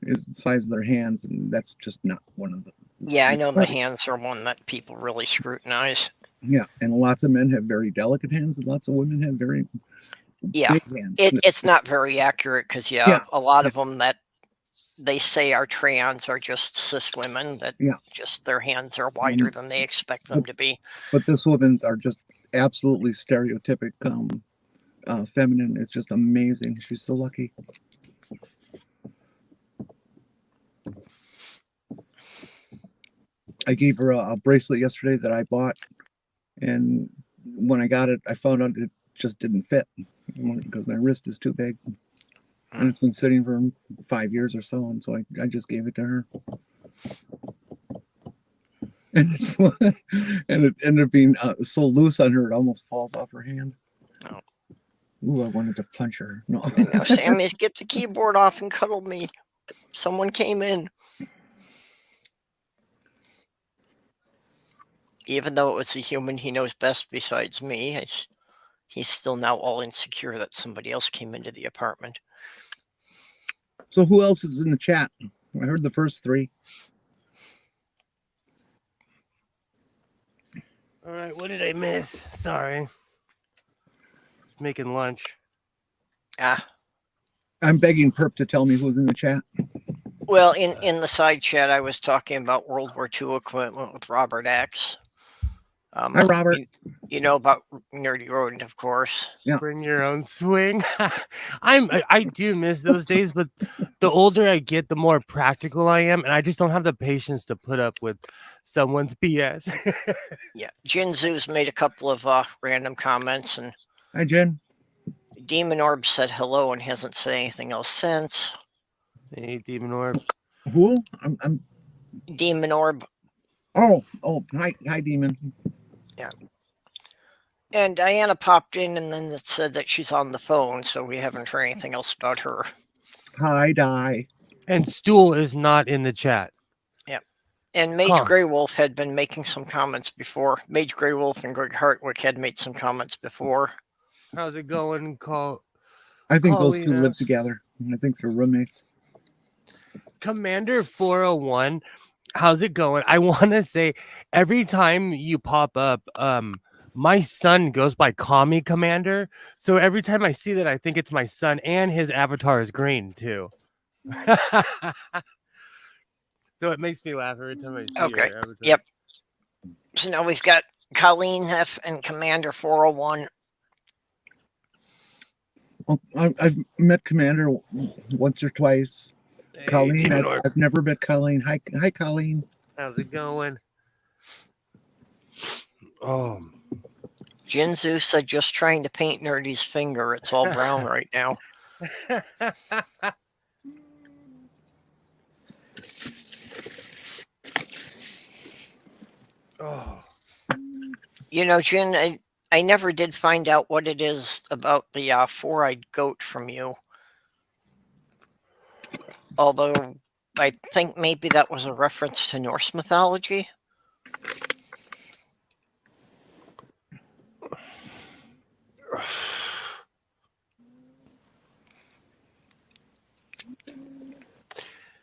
Is the size of their hands, and that's just not one of the. Yeah, I know the hands are one that people really scrutinize. Yeah, and lots of men have very delicate hands, and lots of women have very big hands. It's not very accurate because a lot of them that they say are trans are just cis women that just their hands are wider than they expect them to be. But this woman's are just absolutely stereotypic feminine. It's just amazing. She's so lucky. I gave her a bracelet yesterday that I bought, and when I got it, I found out it just didn't fit because my wrist is too big, and it's been sitting for 5 years or so, and so I just gave it to her. And it ended up being so loose on her, it almost falls off her hand. Oh. Ooh, I wanted to punch her. No. And now Sammy's get the keyboard off and cuddle me. Someone came in. Even though it was a human he knows best besides me, he's still now all insecure that somebody else came into the apartment. So who else is in the chat? I heard the first three. All right, what did I miss? Sorry. Making lunch. I'm begging Perp to tell me who's in the chat. Well, in the side chat, I was talking about World War II equipment with Robert X. Hi, Robert. You know about Nerdy Rodent, of course. Yeah. Bring your own swing. I do miss those days, but the older I get, the more practical I am, and I just don't have the patience to put up with someone's BS. Yeah, Jinzu's made a couple of random comments, and Hi, Jen. Demon Orb said hello and hasn't said anything else since. Hey, Demon Orb. Who? I'm. Demon Orb. Oh, hi, Demon. Yeah. And Diana popped in and then it said that she's on the phone, so we haven't heard anything else about her. Hi, Di. And Stool is not in the chat. Yeah. And Mage Grey Wolf had been making some comments before. Mage Grey Wolf and Greg Hartwick had made some comments before. How's it going, I think those two Paulina? live together. I think they're roommates. Commander 401, how's it going? I want to say every time you pop up, my son goes by Call Me Commander. So every time I see that, I think it's my son, and his avatar is green too. So it makes me laugh every time I see Okay. your avatar. Yep. So now we've got Colleen F and Commander 401. Well, I've met Commander once or twice. Hey, Colleen, Demon Orb, I've never met Colleen. Hi, Colleen. how's it going? Oh, Jinzu said just trying to paint Nerdy's finger. It's all brown right now. oh. You know, Jin, I never did find out what it is about the four-eyed goat from you. Although I think maybe that was a reference to Norse mythology.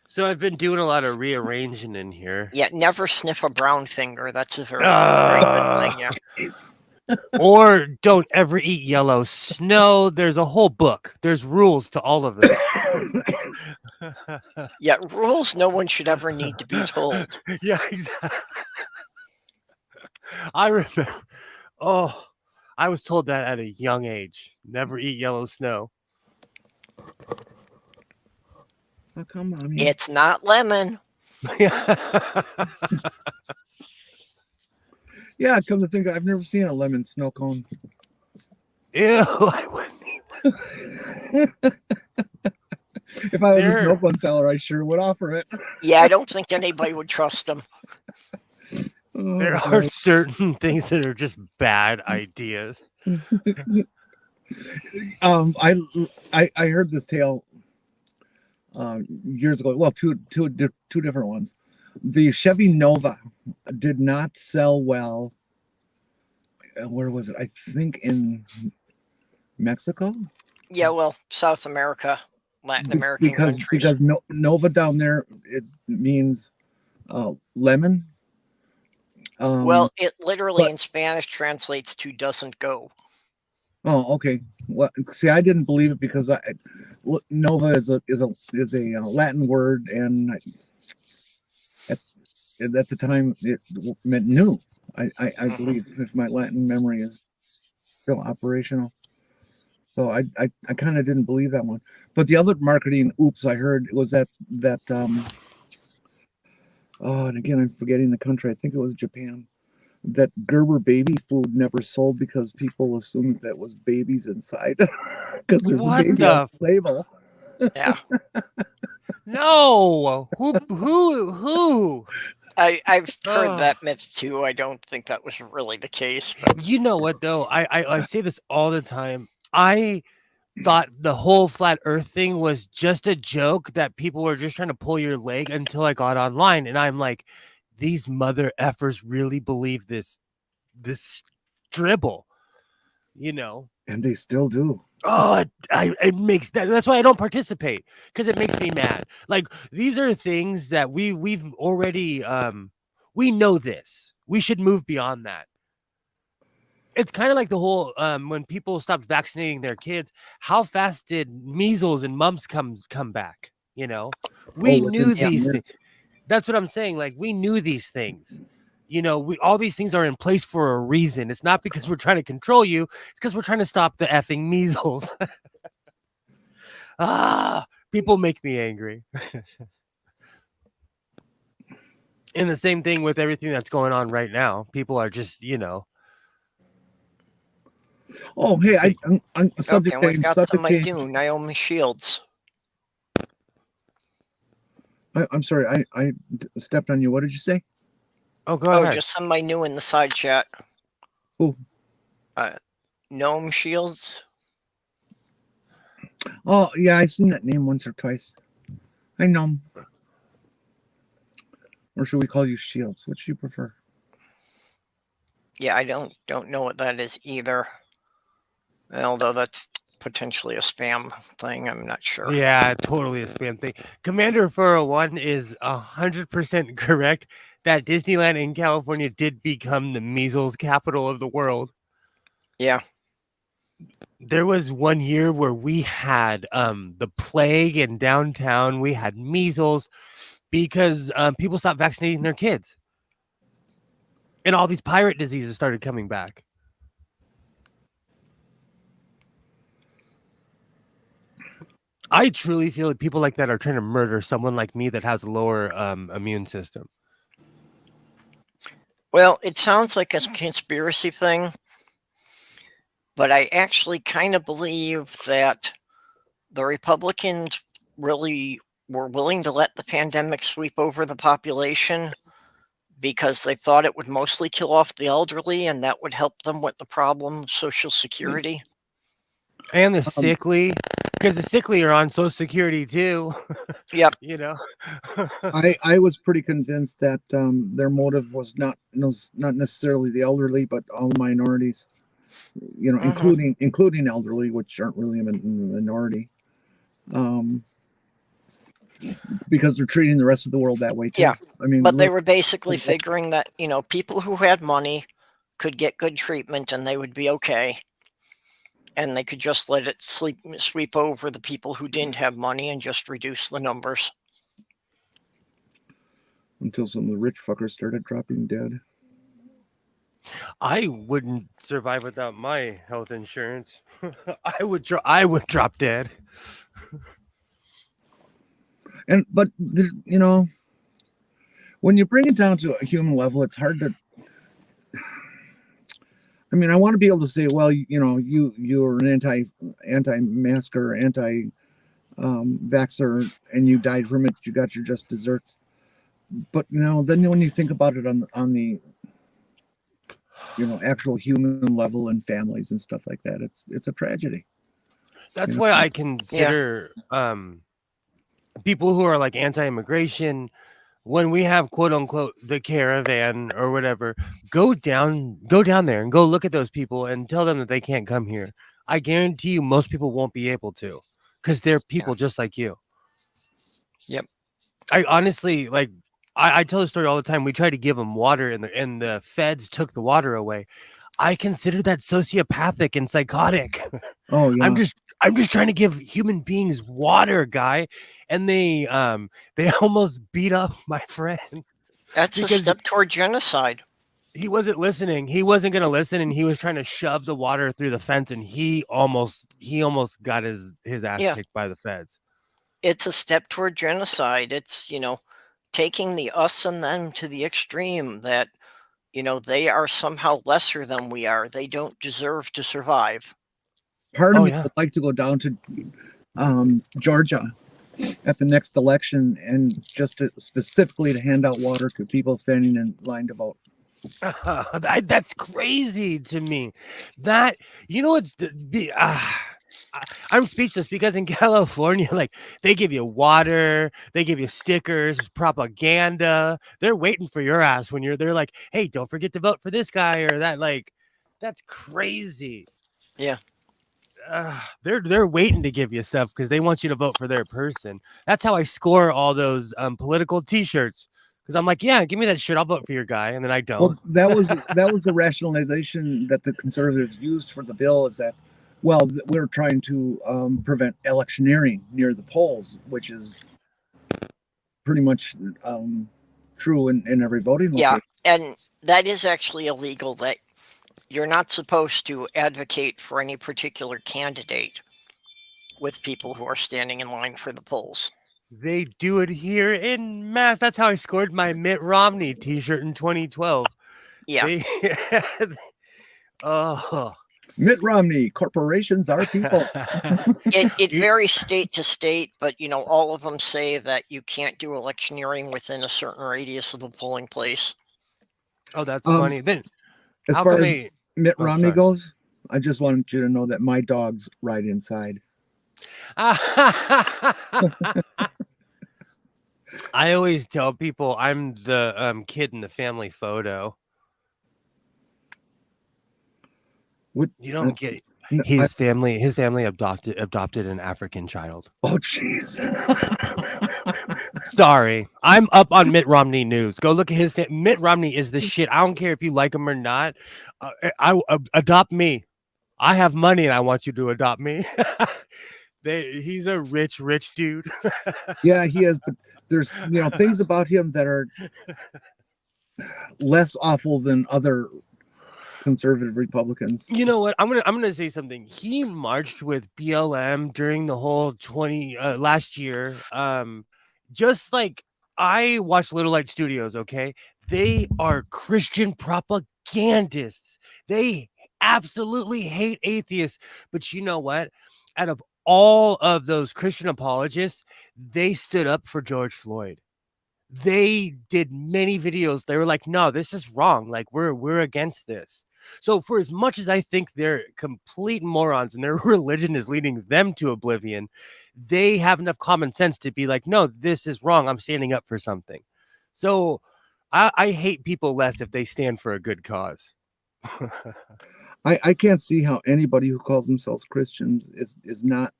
So I've been doing a lot of rearranging in here. Yeah, never sniff a brown finger. That's a very good thing, yeah. Or don't ever eat yellow snow. There's a whole book. There's rules to all of this. Yeah, rules no one should ever need to be told. Yeah, exactly. I remember. Oh, I was told that at a young age. Never eat yellow snow. Oh, come on. It's not lemon. Yeah. Yeah, come to think of it, I've never seen a lemon snow cone. Ew, I wouldn't eat. If I was a snow cone seller, I sure would offer it. Yeah, I don't think anybody would trust them. Oh, There are certain things that are just bad ideas. I heard this tale years ago. Well, two different ones. The Chevy Nova did not sell well. Where was it? I think in Mexico. Yeah, well, South America, Latin American countries. Because Nova down there, it means lemon. Well, it literally in Spanish translates to "doesn't go." Oh, okay. Well, see, I didn't believe it because Nova is a Latin word, and at the time it meant new. I believe, if my Latin memory is still operational. So I kind of didn't believe that one. But the other marketing oops I heard was that oh, and again I'm forgetting the country. I think it was Japan. That Gerber baby food never sold because people assumed that was babies inside because there's What a baby the on the label. Yeah. No. Who? I've heard Oh. that myth too. I don't think that was really the case. But You know what though? I say this all the time. I thought the whole flat earth thing was just a joke that people were just trying to pull your leg until I got online, and I'm like, these mother effers really believe this dribble, you know. And they still do. Oh, it makes that's why I don't participate, because it makes me mad. Like, these are things that we've already we know this. We should move beyond that. It's kind of like the whole when people stopped vaccinating their kids, how fast did measles and mumps come back? You know, we knew within 10 these years. things. That's what I'm saying. Like, we knew these things. You know, all these things are in place for a reason. It's not because we're trying to control you. It's because we're trying to stop the effing measles. People make me angry. And the same thing with everything that's going on right now. People are just, you know. Oh, hey, I'm okay, subject we've got subject somebody change. new, Naomi Shields. I'm sorry, I stepped on you. What did you say? Oh, go Oh, ahead. just somebody new in the side chat. Who? Gnome Shields. Oh, yeah, I've seen that name once or twice. I know. Or should we call you Shields? Which do you prefer? Yeah, I don't know what that is either. Although that's potentially a spam thing, I'm not sure. Yeah, totally a spam thing. Commander 401 is 100% correct that Disneyland in California did become the measles capital of the world. Yeah. There was one year where we had the plague in downtown. We had measles because people stopped vaccinating their kids. And all these pirate diseases started coming back. I truly feel that people like that are trying to murder someone like me that has a lower immune system. Well, it sounds like a conspiracy thing, but I actually kind of believe that the Republicans really were willing to let the pandemic sweep over the population because they thought it would mostly kill off the elderly and that would help them with the problem of Social Security. And the sickly, because the sickly are on Social Security too. Yep. You know, I was pretty convinced that their motive was not necessarily the elderly, but all minorities. You know, including elderly, which aren't really a minority. Because they're treating the rest of the world that way too. Yeah, I mean, but they were basically figuring that, you know, people who had money could get good treatment and they would be okay. And they could just let it sweep over the people who didn't have money and just reduce the numbers. Until some of the rich fuckers started dropping dead. I wouldn't survive without my health insurance. I would drop dead. But you know, when you bring it down to a human level, it's hard to. I mean, I want to be able to say, well, you know, you're an anti-masker, anti-vaxxer, and you died from it. You got your just desserts. But you know, then when you think about it on the you know, actual human level and families and stuff like that, it's a tragedy. That's You know? why I consider people who are like anti-immigration, when we have quote unquote the caravan or whatever, go down there and go look at those people and tell them that they can't come here. I guarantee you most people won't be able to, because they're people just like you. Yep. I honestly, like, I tell the story all the time. We tried to give them water and the feds took the water away. I consider that sociopathic and psychotic. Oh yeah. I'm just trying to give human beings water, guy, and they almost beat up my friend. That's a step toward genocide. He wasn't listening. He wasn't going to listen, and he was trying to shove the water through the fence, and he almost got his ass Yeah. kicked by the feds. It's a step toward genocide. It's, taking the us and them to the extreme that, they are somehow lesser than we are. They don't deserve to survive. Part of Oh, me yeah. would like to go down to Georgia at the next election and just specifically to hand out water to people standing in line to vote. That's crazy to me. That, it's I'm speechless because in California, like, they give you water, they give you stickers, propaganda. They're waiting for your ass when they're like, hey, don't forget to vote for this guy or that. Like, that's crazy. Yeah. They're waiting to give you stuff because they want you to vote for their person. That's how I score all those political T-shirts. Because I'm like, yeah, give me that shit. I'll vote for your guy, and then I don't. Well, that was the rationalization that the conservatives used for the bill, is that, well, we're trying to prevent electioneering near the polls, which is pretty much true in every voting location. Yeah, and that is actually illegal. That you're not supposed to advocate for any particular candidate with people who are standing in line for the polls. They do it here in mass. That's how I scored my Mitt Romney T-shirt in 2012. Yeah. Oh. Mitt Romney, corporations are people. It varies state to state, but all of them say that you can't do electioneering within a certain radius of a polling place. Oh, that's funny. Then as how far come as Mitt Romney sorry. goes, I just wanted you to know that my dog's right inside. I always tell people I'm the kid in the family photo. What, you don't get no, his family adopted an African child. Oh, jeez. Sorry, I'm up on Mitt Romney news. Go look at his Mitt Romney is the shit. I don't care if you like him or not. Adopt me. I have money and I want you to adopt me. He's a rich dude. Yeah, he is, but there's things about him that are less awful than other conservative Republicans. You know what? I'm gonna say something. He marched with BLM during the whole last year. Just like I watched Little Light Studios. Okay, they are Christian propagandists. They absolutely hate atheists. But you know what? Out of all of those Christian apologists, they stood up for George Floyd. They did many videos. They were like, no, this is wrong. Like, we're against this. So for as much as I think they're complete morons and their religion is leading them to oblivion, they have enough common sense to be like, no, this is wrong. I'm standing up for something. So I hate people less if they stand for a good cause. I can't see how anybody who calls themselves Christians is not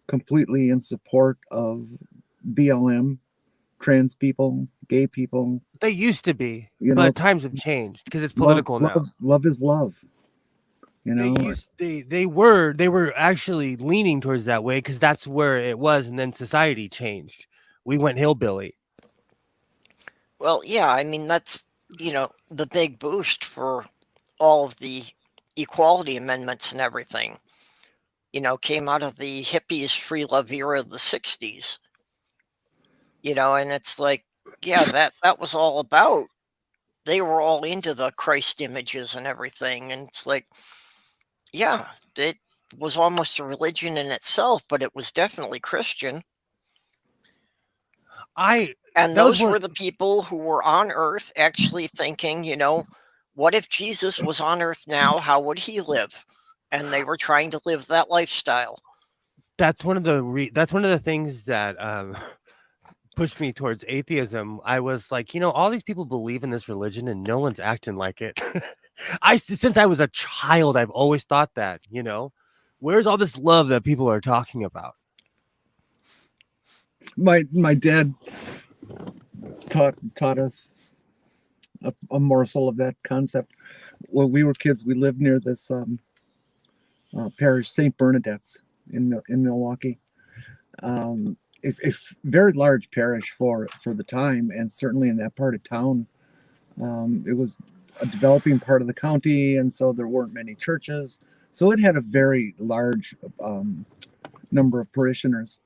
completely in support of BLM, trans people, gay people. They used to be, but times have changed because it's political now. Love is love. They were actually leaning towards that way because that's where it was, and then society changed. We went hillbilly. Well, yeah, I mean that's the big boost for all of the equality amendments and everything. Came out of the hippies free love era of the 60s. And it's like, yeah, that was all about. They were all into the Christ images and everything, and it's like, yeah, it was almost a religion in itself, but it was definitely Christian. And those were the people who were on Earth actually thinking, what if Jesus was on Earth now? How would he live? And they were trying to live that lifestyle. That's one of the things that pushed me towards atheism. I was like, all these people believe in this religion and no one's acting like it. Since I was a child, I've always thought that, where's all this love that people are talking about? My dad taught us a morsel of that concept. When we were kids, we lived near this parish, St. Bernadette's in Milwaukee. If very large parish for the time, and certainly in that part of town, it was a developing part of the county, and so there weren't many churches. So it had a very large number of parishioners.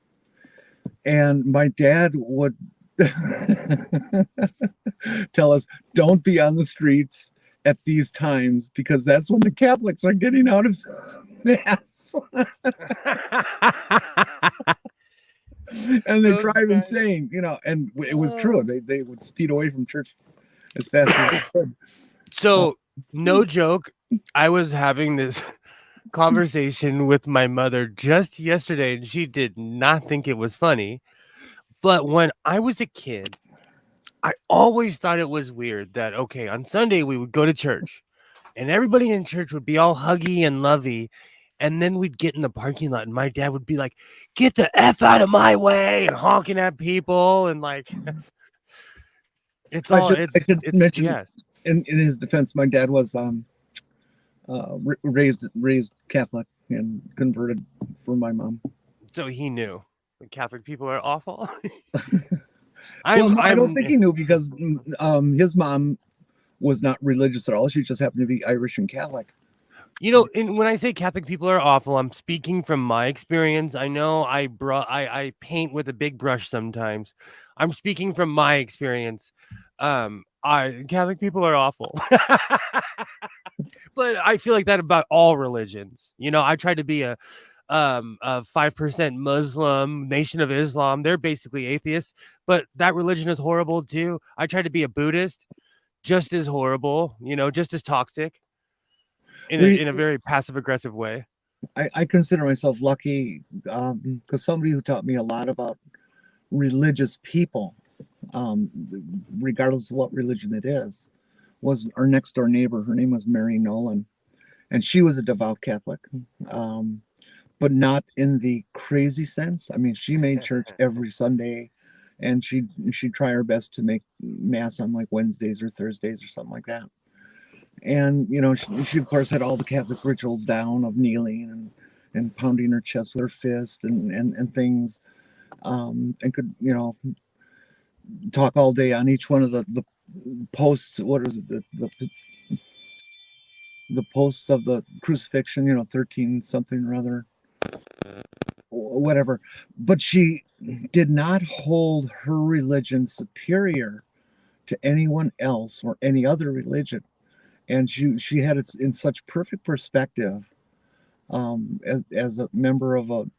And my dad would tell us, don't be on the streets at these times because that's when the Catholics are getting out of mass. And they drive insane, and it was true. They would speed away from church as fast as they could. So, no joke, I was having this conversation with my mother just yesterday, and she did not think it was funny. But when I was a kid, I always thought it was weird that, okay, on Sunday we would go to church, and everybody in church would be all huggy and lovey. And then we'd get in the parking lot and my dad would be like, get the F out of my way, and honking at people. And like, it's all, I should mention, yes. In his defense, my dad was raised Catholic and converted for my mom. So he knew the Catholic people are awful. I don't think he knew because his mom was not religious at all. She just happened to be Irish and Catholic. And when I say Catholic people are awful, I'm speaking from my experience. I know I paint with a big brush sometimes. I'm speaking from my experience. Catholic people are awful. But I feel like that about all religions. I tried to be a 5% Muslim, Nation of Islam. They're basically atheists, but that religion is horrible too. I tried to be a Buddhist, just as horrible, just as toxic. In a very passive aggressive way. I consider myself lucky because somebody who taught me a lot about religious people, regardless of what religion it is, was our next door neighbor. Her name was Mary Nolan, and she was a devout Catholic, but not in the crazy sense. I mean, she made church every Sunday, and she'd try her best to make mass on like Wednesdays or Thursdays or something like that. And she of course had all the Catholic rituals down of kneeling and pounding her chest with her fist and things, and could talk all day on each one of the posts. What is it, the posts of the crucifixion? 13 something or other, whatever. But she did not hold her religion superior to anyone else or any other religion. And she had it in such perfect perspective as a member of a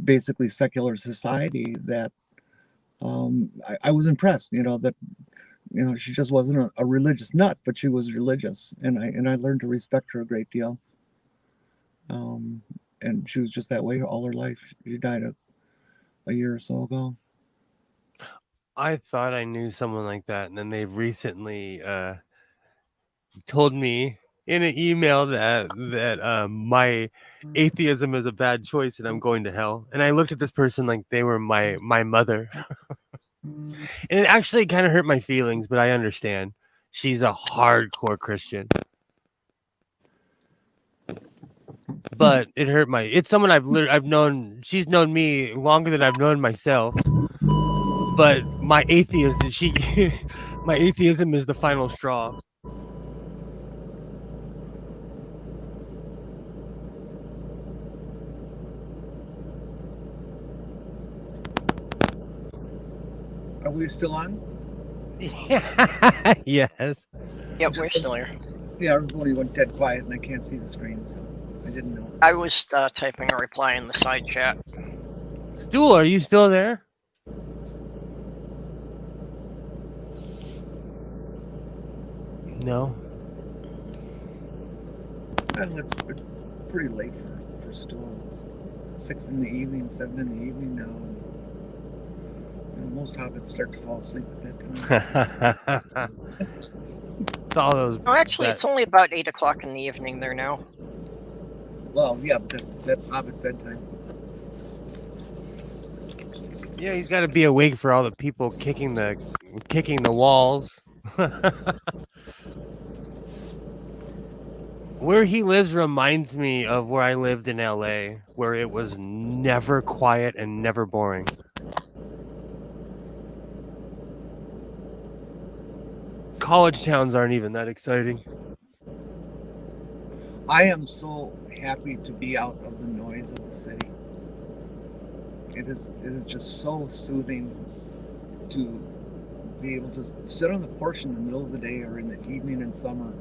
basically secular society that I was impressed, that she just wasn't a religious nut, but she was religious, and I learned to respect her a great deal. And she was just that way all her life. She died a year or so ago. I thought I knew someone like that, and then they recently told me in an email that my atheism is a bad choice and I'm going to hell. And I looked at this person like they were my mother. And it actually kind of hurt my feelings, but I understand. She's a hardcore Christian. But it hurt it's someone I've known. She's known me longer than I've known myself. But my atheism is the final straw. Are we still on? Yes. Yep, we're still here. Yeah, everybody went dead quiet and I can't see the screen, so I didn't know. I was typing a reply in the side chat. Stool, are you still there? No. Well, it's pretty late for Stool. It's 6 in the evening, 7 in the evening now. Most hobbits start to fall asleep at that time. It's all those. Oh, actually, it's only about 8 o'clock in the evening there now. Well, yeah, but that's hobbit bedtime. Yeah, he's got to be awake for all the people kicking the walls. Where he lives reminds me of where I lived in LA, where it was never quiet and never boring. college towns aren't even that exciting. I am so happy to be out of the noise of the city. It is just so soothing to be able to sit on the porch in the middle of the day or in the evening in summer.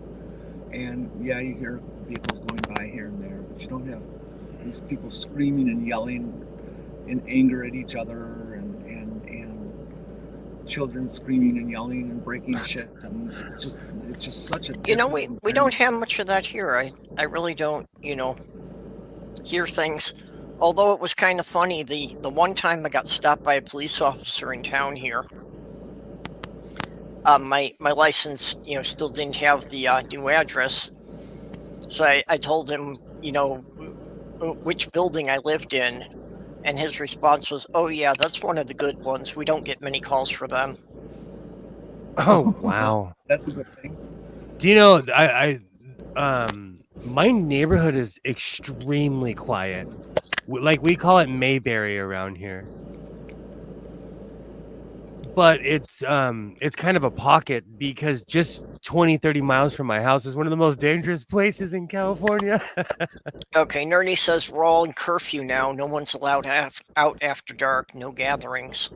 And yeah, you hear vehicles going by here and there, but you don't have these people screaming and yelling in anger at each other and children screaming and yelling and breaking shit. And it's just such a we don't have much of that here. I really don't, hear things. Although it was kind of funny, the one time I got stopped by a police officer in town here. My license, still didn't have the new address. So I told him, which building I lived in. And his response was, "Oh yeah, that's one of the good ones. We don't get many calls for them." Oh, wow. That's a good thing. Do you know, my neighborhood is extremely quiet. Like, we call it Mayberry around here. But it's kind of a pocket because just 20, 30 miles from my house is one of the most dangerous places in California. Okay, Nerdy says we're all in curfew now. No one's allowed out after dark. No gatherings.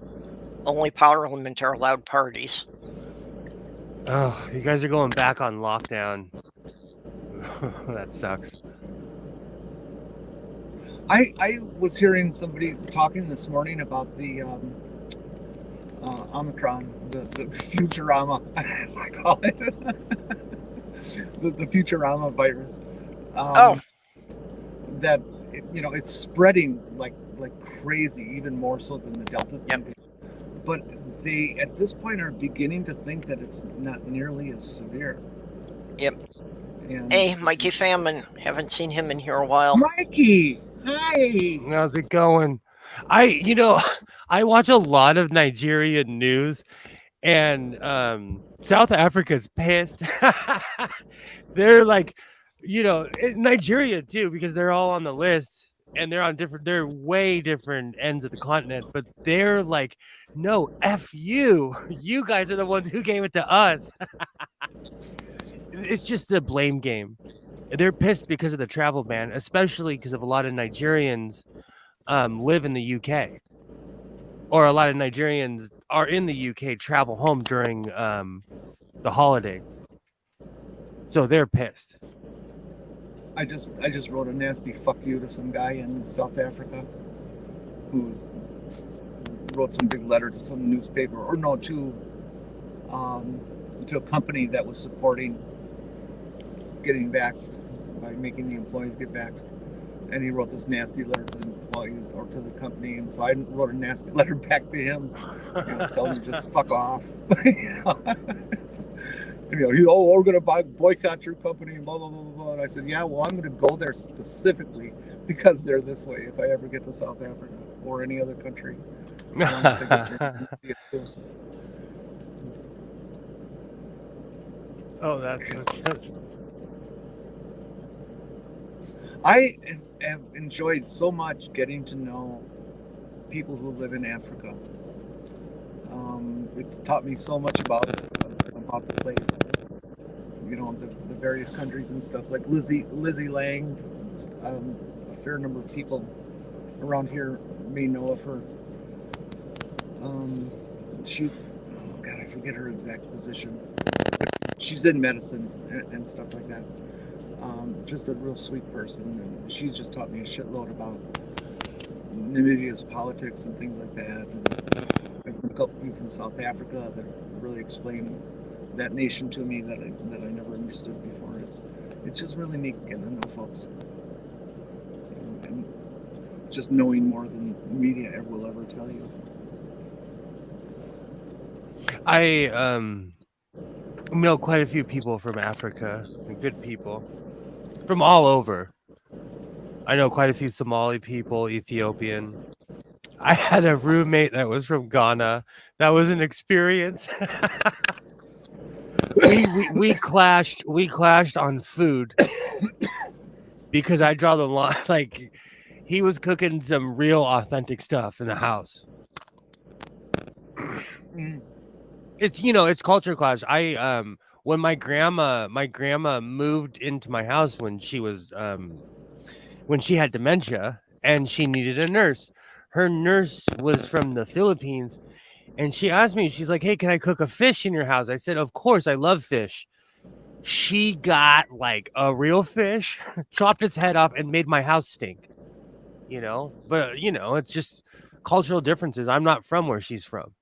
Only Parliament are allowed parties. Oh, you guys are going back on lockdown. That sucks. I was hearing somebody talking this morning about the Omicron, the Futurama, as I call it, the Futurama virus. That it's spreading like crazy, even more so than the Delta thing. Yep. But they at this point are beginning to think that it's not nearly as severe. Yep. And Hey, Mikey Famine. Haven't seen him in here a while. Mikey, hi. How's it going? I watch a lot of Nigerian news, and South Africa's pissed. They're like, Nigeria too, because they're all on the list and they're way different ends of the continent, but they're like, no, F you. You guys are the ones who gave it to us. It's just the blame game. They're pissed because of the travel ban, especially because of a lot of Nigerians live in the UK, or a lot of Nigerians are in the UK, travel home during the holidays. So they're pissed. I just wrote a nasty fuck you to some guy in South Africa who wrote some big letter to some newspaper, or no, to a company that was supporting getting vaxxed by making the employees get vaxxed. And he wrote this nasty letter to the employees or to the company, and so I wrote a nasty letter back to him, telling him just fuck off. We're going to boycott your company, and blah, blah, blah, blah. And I said, yeah, well, I'm going to go there specifically because they're this way if I ever get to South Africa or any other country. Oh, that's so good. I have enjoyed so much getting to know people who live in Africa. It's taught me so much about the place, the various countries and stuff. Like Lizzie Lang, a fair number of people around here may know of her. She's, oh God, I forget her exact position. She's in medicine and stuff like that. Just a real sweet person, and she's just taught me a shitload about Namibia's politics and things like that. And I've met a couple people from South Africa that really explain that nation to me that I never understood before. It's just really neat getting to know folks, and just knowing more than media will ever tell you. I know quite a few people from Africa, good people from all over. I know quite a few Somali people, Ethiopian. I had a roommate that was from Ghana. That was an experience. we clashed on food because I draw the line. Like, he was cooking some real authentic stuff in the house. It's it's culture clash. I when my grandma moved into my house when she was when she had dementia and she needed a nurse. Her nurse was from the Philippines and she asked me, she's like, "Hey, can I cook a fish in your house?" I said, "Of course, I love fish." She got like a real fish, chopped its head off and made my house stink. But it's just cultural differences. I'm not from where she's from.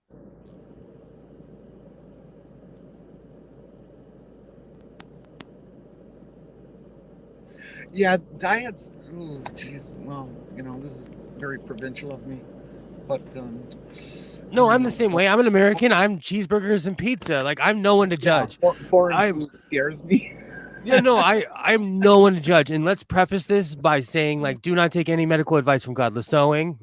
Yeah, diets. Ooh, jeez. Well, this is very provincial of me, but No, I'm the same way. I'm an American. I'm cheeseburgers and pizza. Like I'm no one to judge. Foreign food scares me. Yeah, no, I'm no one to judge. And let's preface this by saying, like, do not take any medical advice from Godless Sewing.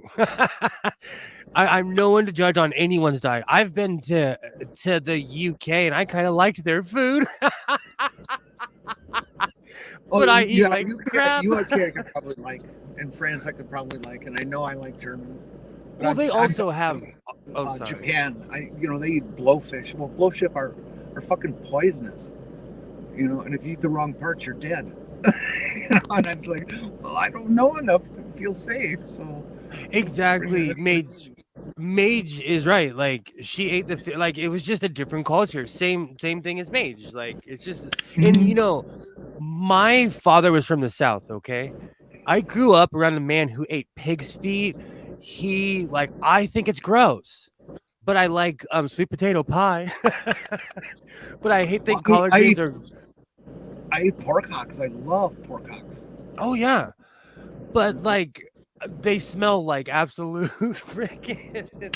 I'm no one to judge on anyone's diet. I've been to the UK and I kind of liked their food. But I eat like crap. UK I could probably like, and France I could probably like, and I know I like German. Well, they also have Japan. They eat blowfish. Well, blowfish are fucking poisonous. And if you eat the wrong parts, you're dead. And I was like, well, I don't know enough to feel safe. So exactly, Mage is right. Like she ate like it was just a different culture. Same thing as Mage. Like it's just, and my father was from the South. Okay, I grew up around a man who ate pig's feet. I think it's gross, but I like sweet potato pie. But I hate collard greens I eat pork hocks. I love pork hocks. Oh yeah, but like they smell like absolute freaking.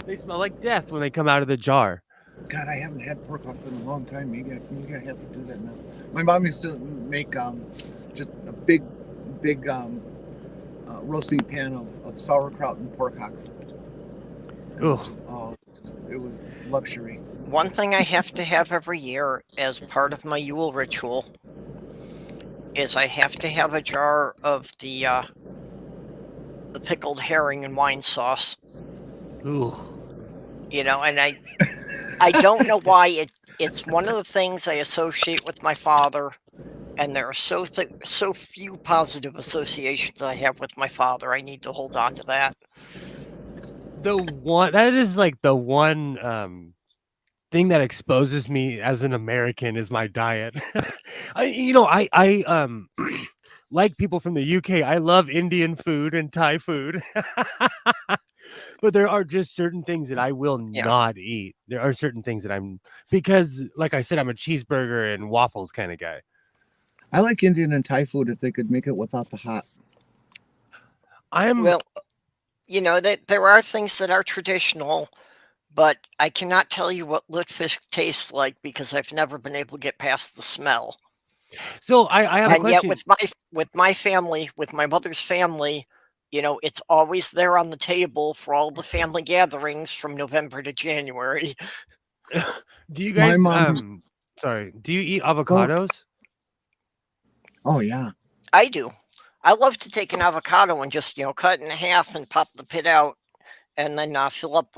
They smell like death when they come out of the jar. God, I haven't had pork hocks in a long time. Maybe I have to do that now. My mom used to make just a big roasting pan of sauerkraut and pork hocks. It was luxury. One thing I have to have every year as part of my Yule ritual is I have to have a jar of the pickled herring and wine sauce. Ooh. And I don't know why it's one of the things I associate with my father, and there are so few positive associations I have with my father. I need to hold on to that. That is like the one thing that exposes me as an American is my diet. I like people from the UK. I love Indian food and Thai food. But there are just certain things that I will not eat. There are certain things that because like I said, I'm a cheeseburger and waffles kind of guy. I like Indian and Thai food if they could make it without the hot. That there are things that are traditional, but I cannot tell you what lutefisk tastes like because I've never been able to get past the smell. So I have a question. Yet with my family, with my mother's family, it's always there on the table for all the family gatherings from November to January. Do you guys do you eat avocados? Oh yeah. I do. I love to take an avocado and just, cut it in half and pop the pit out and then fill up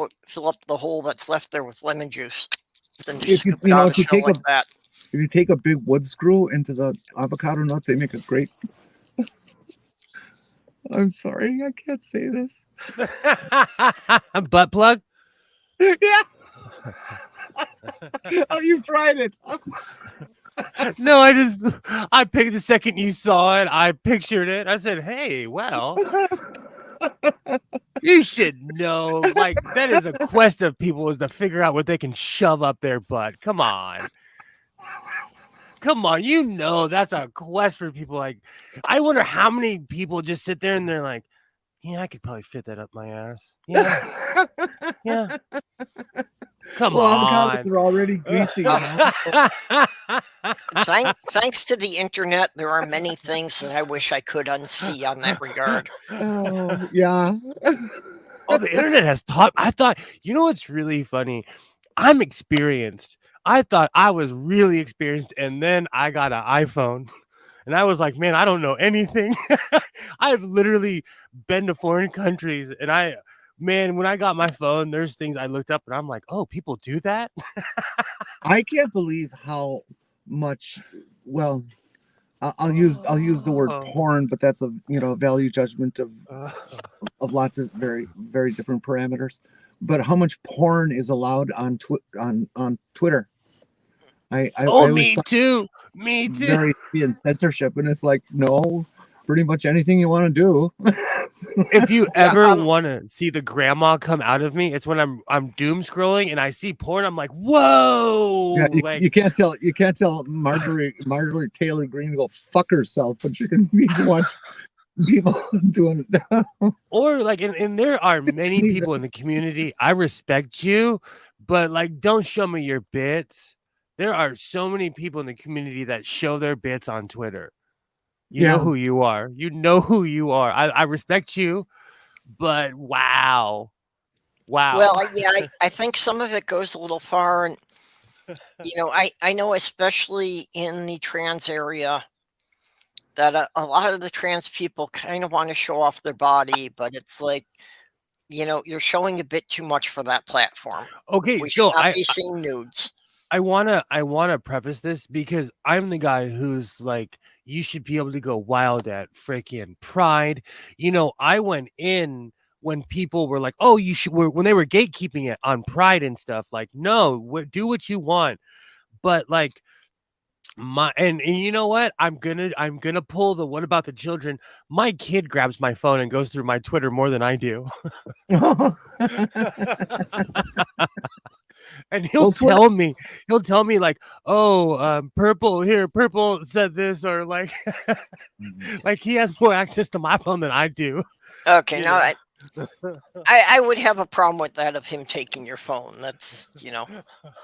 the hole that's left there with lemon juice. Then just if you take a big wood screw into the avocado nut, they make a great. I'm sorry, I can't say this. Butt plug? Yeah. Oh, you've tried it. No, I picked the second you saw it. I pictured it. I said, hey, well, you should know. Like, that is a quest of people is to figure out what they can shove up their butt. Come on. That's a quest for people. Like, I wonder how many people just sit there and they're like, yeah, I could probably fit that up my ass. Yeah. Yeah. Come on. They're already greasy. Thanks to the internet, there are many things that I wish I could unsee on that regard. Oh, yeah. Oh, the internet has taught. I thought, what's really funny? I'm experienced. I thought I was really experienced, and then I got an iPhone. And I was like, man, I don't know anything. I've literally been to foreign countries, and Man, when I got my phone, there's things I looked up and I'm like, oh, people do that? I can't believe how much. Well, I'll use the word porn, but that's a value judgment of lots of very very different parameters. But how much porn is allowed on Twitter? I always me thought too. Me too. very in censorship, and it's like, no, pretty much anything you want to do. If you ever want to see the grandma come out of me, it's when I'm doom scrolling and I see porn. I'm like, whoa! Yeah, you can't tell Marjorie Taylor Greene to go fuck herself, but you can watch people doing it. Or like, and there are many people in the community. I respect you, but like, don't show me your bits. There are so many people in the community that show their bits on Twitter. You know who you are. You know who you are. I respect you, but wow. Well, I think some of it goes a little far, and I know especially in the trans area that a lot of the trans people kind of want to show off their body, but it's like, you're showing a bit too much for that platform. Okay, we so should not be seeing nudes. I wanna preface this because I'm the guy who's like, you should be able to go wild at freaking Pride. I went in when people were like, oh, you should, when they were gatekeeping it on Pride and stuff. Like, no, do what you want, but like and you know what? I'm gonna pull the what about the children. My kid grabs my phone and goes through my Twitter more than I do. And he'll tell me like, oh, Purple said this, or like, like he has more access to my phone than I do. Okay, now I would have a problem with that, of him taking your phone. That's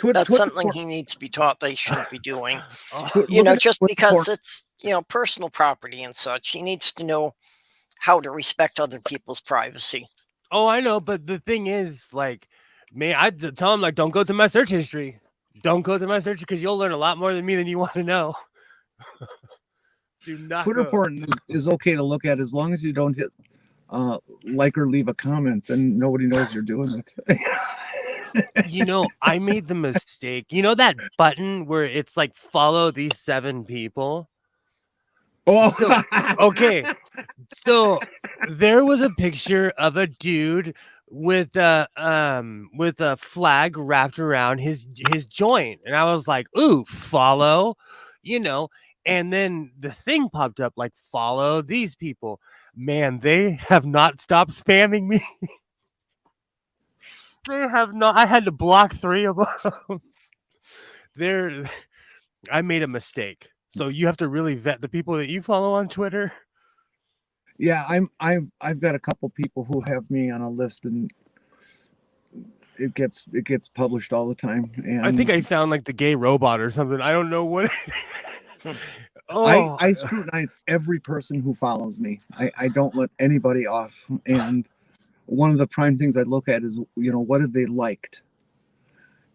that's something he needs to be taught they shouldn't be doing. Just because it's personal property and such, he needs to know how to respect other people's privacy. Oh, I know, but the thing is, like, man, I tell him, like, don't go to my search history. Don't go to my search, because you'll learn a lot more than me than you want to know. Do not. Twitter porn is okay to look at as long as you don't hit like or leave a comment, then nobody knows you're doing it. I made the mistake. That button where it's like, follow these 7 people. Oh, okay. So there was a picture of a dude with a flag wrapped around his joint, and I was like, ooh, follow, and then the thing popped up like, follow these people. Man, they have not stopped spamming me. They have not. I had to block 3 of them. I made a mistake. So you have to really vet the people that you follow on Twitter. Yeah, I've got a couple people who have me on a list, and it gets published all the time. And I think I found like the gay robot or something. I don't know what. I scrutinize every person who follows me. I don't let anybody off. And one of the prime things I look at is, what have they liked?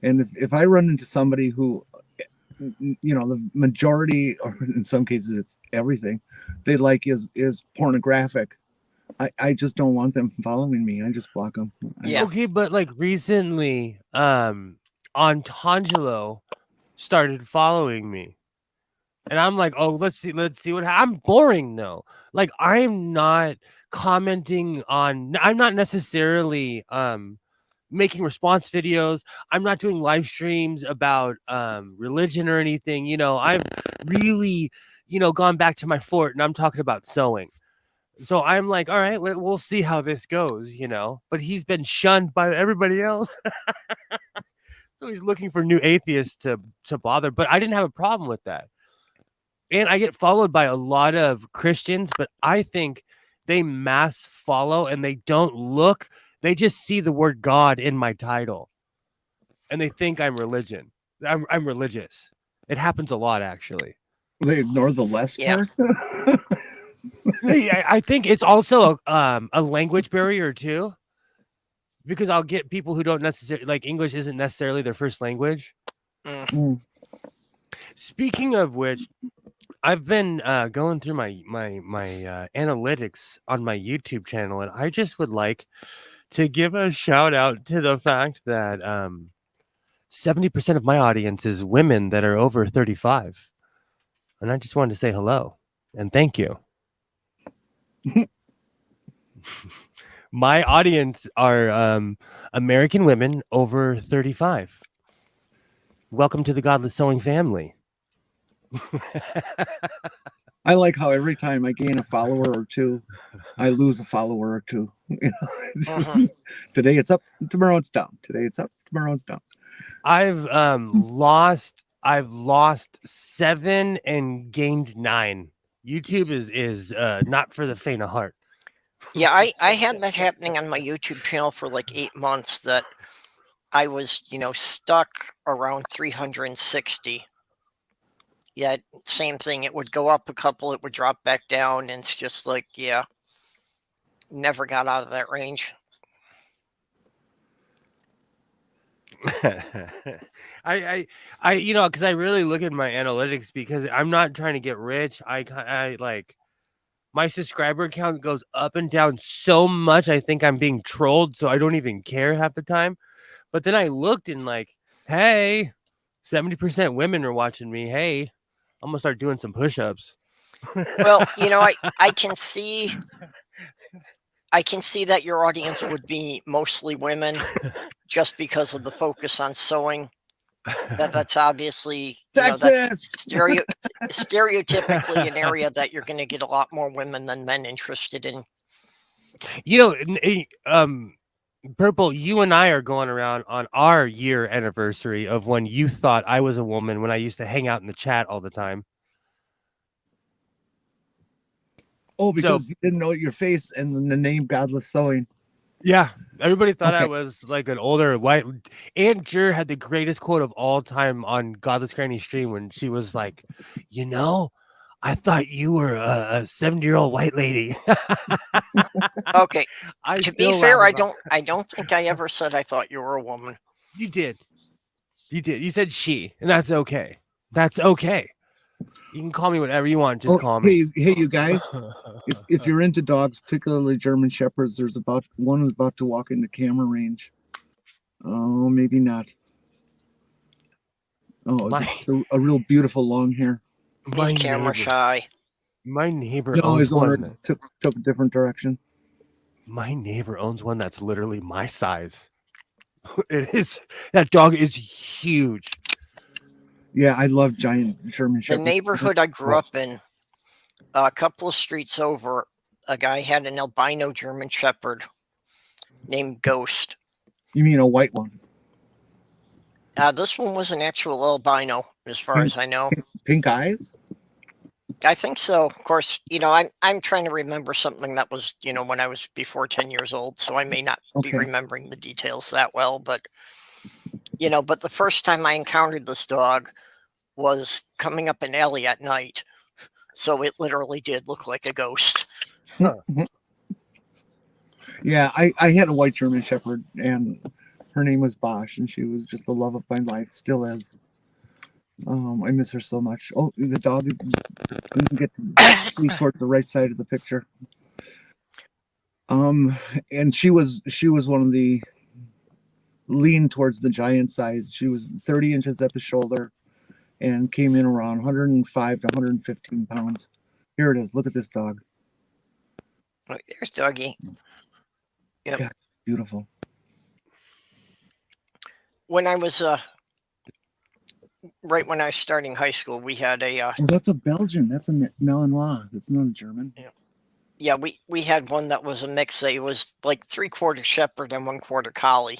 And if I run into somebody who, the majority, or in some cases it's everything they like is pornographic, I just don't want them following me. I just block them. Yeah. Okay, but like recently, Antangelo started following me, and I'm like, oh, let's see what I'm boring though. Like, I'm not commenting on. I'm not necessarily making response videos. I'm not doing live streams about religion or anything. I've really gone back to my fort, and I'm talking about sewing. So I'm like, all right, we'll see how this goes, but he's been shunned by everybody else. So he's looking for new atheists to bother, but I didn't have a problem with that. And I get followed by a lot of Christians, but I think they mass follow and they don't look. They just see the word God in my title, and they think I'm religion. I'm religious. It happens a lot, actually. They ignore the less part. I think it's also a language barrier too, because I'll get people who don't necessarily like English isn't necessarily their first language. Speaking of which, I've been going through my analytics on my YouTube channel, and I just would like to give a shout out to the fact that 70% of my audience is women that are over 35. And I just wanted to say hello and thank you. My audience are American women over 35. Welcome to the Godless Sewing family. I like how every time I gain a follower or two, I lose a follower or two. You know, it's just, today it's up, tomorrow it's down. Today it's up, tomorrow it's down. I've lost 7 and gained 9. YouTube is not for the faint of heart. Yeah, I had that happening on my YouTube channel for like 8 months, that I was, stuck around 360. Yeah, same thing. It would go up a couple, it would drop back down, and it's just like, yeah, never got out of that range. I because I really look at my analytics, because I'm not trying to get rich. I like, my subscriber count goes up and down so much. I think I'm being trolled, so I don't even care half the time. But then I looked and like, hey, 70% women are watching me. Hey, I'm gonna start doing some push-ups. Well, I can see that your audience would be mostly women, just because of the focus on sewing. That's obviously that's stereotypically an area that you're going to get a lot more women than men interested in. Purple, you and I are going around on our year anniversary of when you thought I was a woman, when I used to hang out in the chat all the time. Oh, because you didn't know your face and then the name Godless Sewing. Yeah, everybody thought I was like an older white. Aunt Jer had the greatest quote of all time on Godless Granny stream when she was like, I thought you were a 70-year-old white lady. Okay. To be fair, I don't think I ever said I thought you were a woman. You did. You said she, and that's okay. That's okay. You can call me whatever you want. Just call me. Hey, you guys. If you're into dogs, particularly German Shepherds, there's one who's about to walk into camera range. Oh, maybe not. Oh, it's a real beautiful long hair. He's camera shy. My neighbor owns one. Took a different direction. My neighbor owns one that's literally my size. It is. That dog is huge. Yeah, I love giant German Shepherds. The neighborhood I grew up in, a couple of streets over, a guy had an albino German Shepherd named Ghost. You mean a white one? This one was an actual albino, as far as I know. Pink eyes? I think so. Of course, I'm trying to remember something that was, when I was before 10 years old, so I may not be remembering the details that well, but the first time I encountered this dog was coming up an alley at night, so it literally did look like a ghost. Yeah, I had a white German Shepherd, and her name was Bosch, and she was just the love of my life, still is. I miss her so much. Oh, the dog couldn't get toward the right side of the picture. And she was one of the lean towards the giant size. She was 30 inches at the shoulder and came in around 105 to 115 pounds. Here it is. Look at this dog. Oh, there's Doggy. Yep. Yeah, beautiful. When I was right when I was starting high school, we had a that's a Belgian. That's a Malinois. That's not a German. Yeah, we had one that was a mix. It was like 3/4 Shepherd and 1/4 Collie.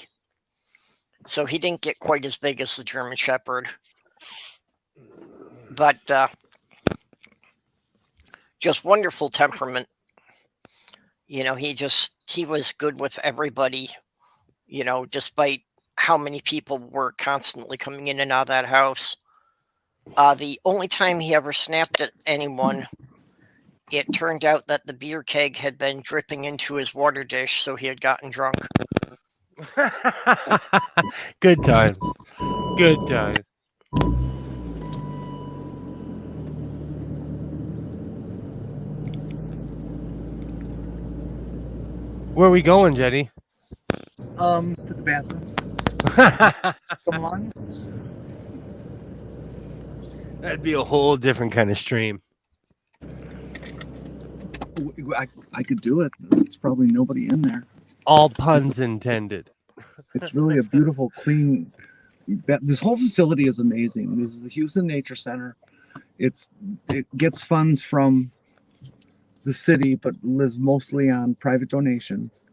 So he didn't get quite as big as the German Shepherd. But just wonderful temperament. He was good with everybody, despite how many people were constantly coming in and out of that house. The only time he ever snapped at anyone, it turned out that the beer keg had been dripping into his water dish, so he had gotten drunk. Good times. Good times. Where are we going, Jetty? To the bathroom. Come on. That'd be a whole different kind of stream. I could do it. There's probably nobody in there. All puns intended. It's really a beautiful, clean. This whole facility is amazing. This is the Houston Nature Center. It gets funds from the city, but lives mostly on private donations.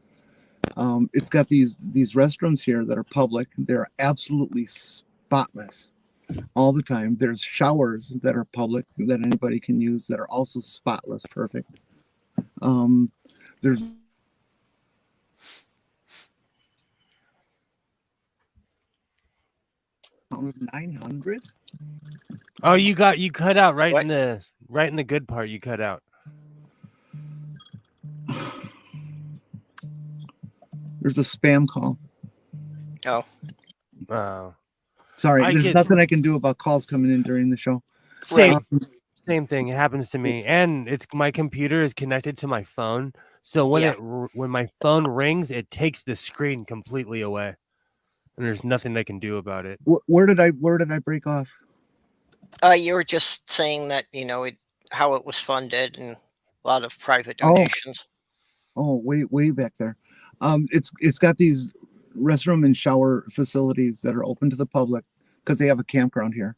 It's got these restrooms here that are public. They're absolutely spotless all the time. There's showers that are public that anybody can use that are also spotless, perfect. There's 900. Oh, you cut out right What? in the good part. You cut out. There's a spam call. Oh, Oh, Sorry, I there's get- nothing I can do about calls coming in during the show. same thing. It happens to me, and it's my computer is connected to my phone. So when Yeah. when my phone rings, it takes the screen completely away, and there's nothing I can do about it. Where did I break off? you were just saying that how it was funded and a lot of private Oh. donations. Oh, way back there. It's got these restroom and shower facilities that are open to the public because they have a campground here.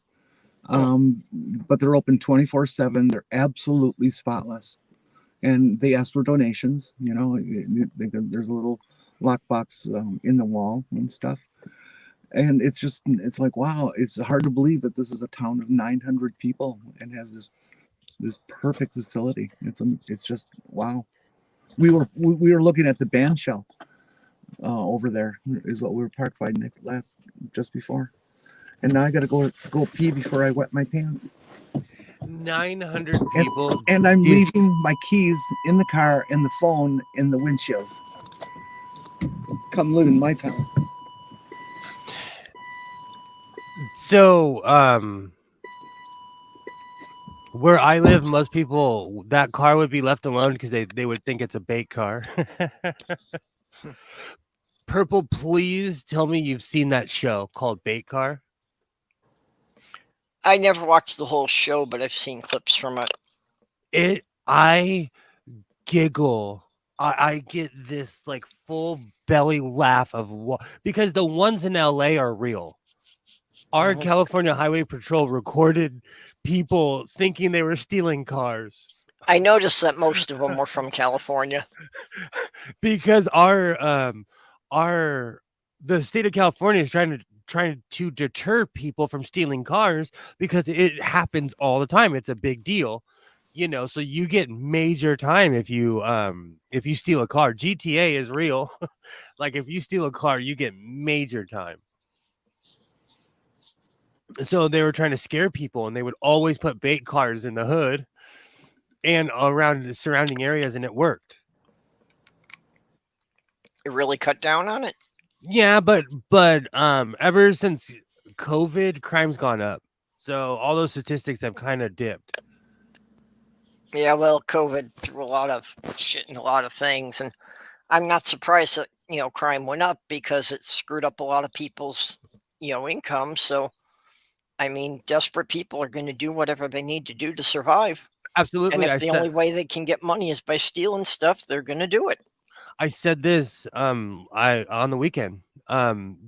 But they're open 24/7. They're absolutely spotless, and they ask for donations. There's a little lockbox in the wall and stuff. And it's like, wow, it's hard to believe that this is a town of 900 people and has this perfect facility. It's just wow. We were looking at the band shell over there is what we were parked by just before, and now I got to go pee before I wet my pants. 900 people. And I'm Dude. leaving my keys in the car and the phone in the windshield. Come live in my town. So, where I live, most people that car would be left alone because they would think it's a bait car. Purple, please tell me you've seen that show called Bait Car. I never watched the whole show, but I've seen clips from it. I giggle. I get this like full belly laugh of what, because the ones in LA are real. Our Mhm. California Highway Patrol recorded people thinking they were stealing cars I noticed that most of them were from California. because the state of California is trying to deter people from stealing cars because it happens all the time. It's a big deal, so you get major time if you steal a car. GTA is real. Like if you steal a car, you get major time. So they were trying to scare people, and they would always put bait cars in the hood and around the surrounding areas, and it worked. It really cut down on it. Yeah, but ever since COVID, crime's gone up. So all those statistics have kind of dipped. Yeah, well, COVID threw a lot of shit in a lot of things, and I'm not surprised that crime went up because it screwed up a lot of people's income. So, I mean, desperate people are going to do whatever they need to do to survive. Absolutely. And if the only way they can get money is by stealing stuff, they're going to do it. I said this on the weekend.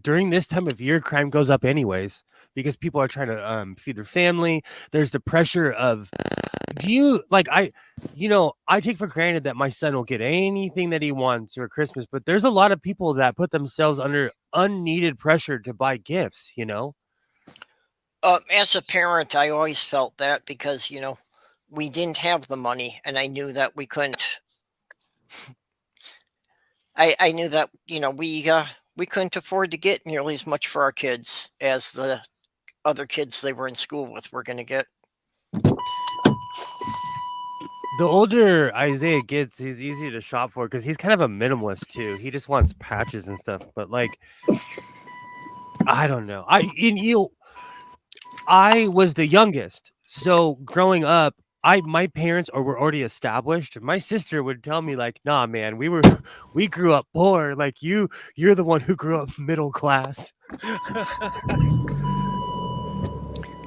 During this time of year, crime goes up anyways because people are trying to feed their family. There's the pressure of I take for granted that my son will get anything that he wants for Christmas, but there's a lot of people that put themselves under unneeded pressure to buy gifts, As a parent, I always felt that because, we didn't have the money, and I knew that we couldn't. I knew that, we couldn't afford to get nearly as much for our kids as the other kids they were in school with were going to get. The older Isaiah gets, he's easy to shop for because he's kind of a minimalist too. He just wants patches and stuff. But like, I don't know. I was the youngest, so growing up, my parents were already established. My sister would tell me like, "Nah, man, we grew up poor. Like you're the one who grew up middle class."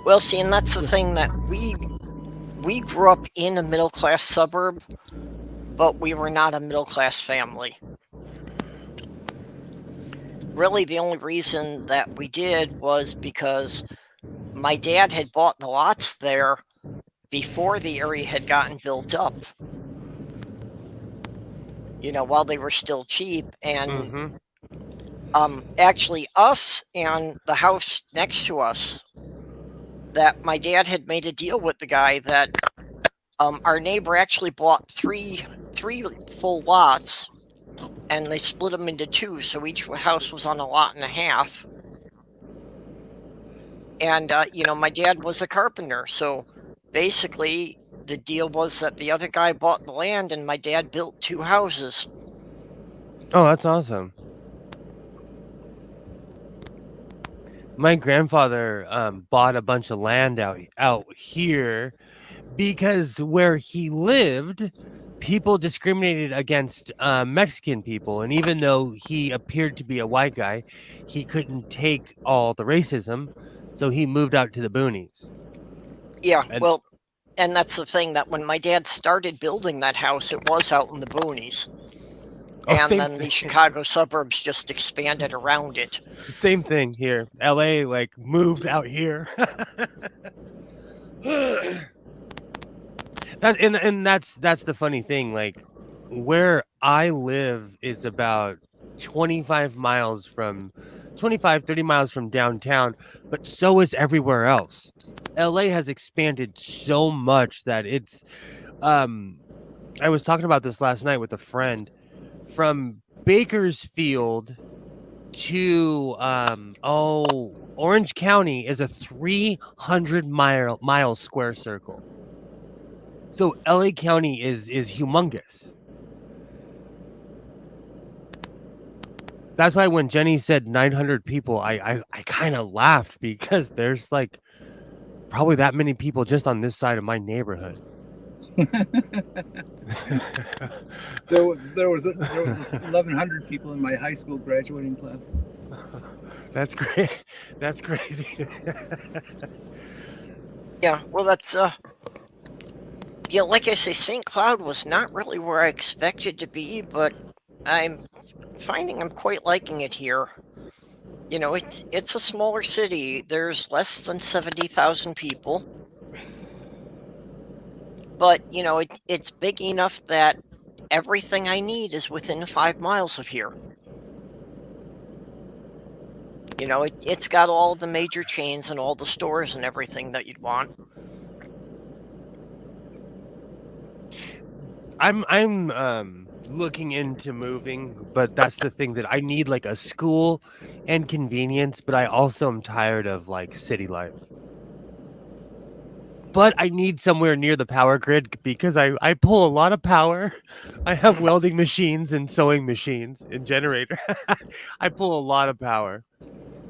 Well, see, and that's the thing that we grew up in a middle class suburb, but we were not a middle class family. Really, the only reason that we did was because my dad had bought the lots there before the area had gotten built up. While they were still cheap, and actually us and the house next to us, that my dad had made a deal with the guy that our neighbor actually bought three full lots, and they split them into two, so each house was on a lot and a half. And my dad was a carpenter, so basically the deal was that the other guy bought the land and my dad built two houses. Oh, that's awesome. My grandfather bought a bunch of land out here because where he lived, people discriminated against Mexican people, and even though he appeared to be a white guy, he couldn't take all the racism, so he moved out to the boonies. Yeah, And- well, and that's the thing, that when my dad started building that house, it was out in the boonies. And same then the thing. Chicago suburbs just expanded around it. Same thing here. LA like moved out here. That's the funny thing. Like where I live is about 25 miles from 30 miles from downtown, but so is everywhere else. LA has expanded so much that it's I was talking about this last night with a friend. From Bakersfield to Orange County is a 300 mile square circle. So LA County is humongous. That's why when Jenny said 900 people, I kind of laughed, because there's like probably that many people just on this side of my neighborhood. There was 1,100 people in my high school graduating class. That's great. That's crazy. Yeah, well, that's like I say, St. Cloud was not really where I expected to be, but I'm finding I'm quite liking it here. It's a smaller city. There's less than 70,000 people. But, it's big enough that everything I need is within 5 miles of here. It's got all the major chains and all the stores and everything that you'd want. I'm looking into moving, but that's the thing, that I need like a school and convenience, but I also am tired of like city life. But I need somewhere near the power grid, because I pull a lot of power. I have welding machines and sewing machines and generator. I pull a lot of power.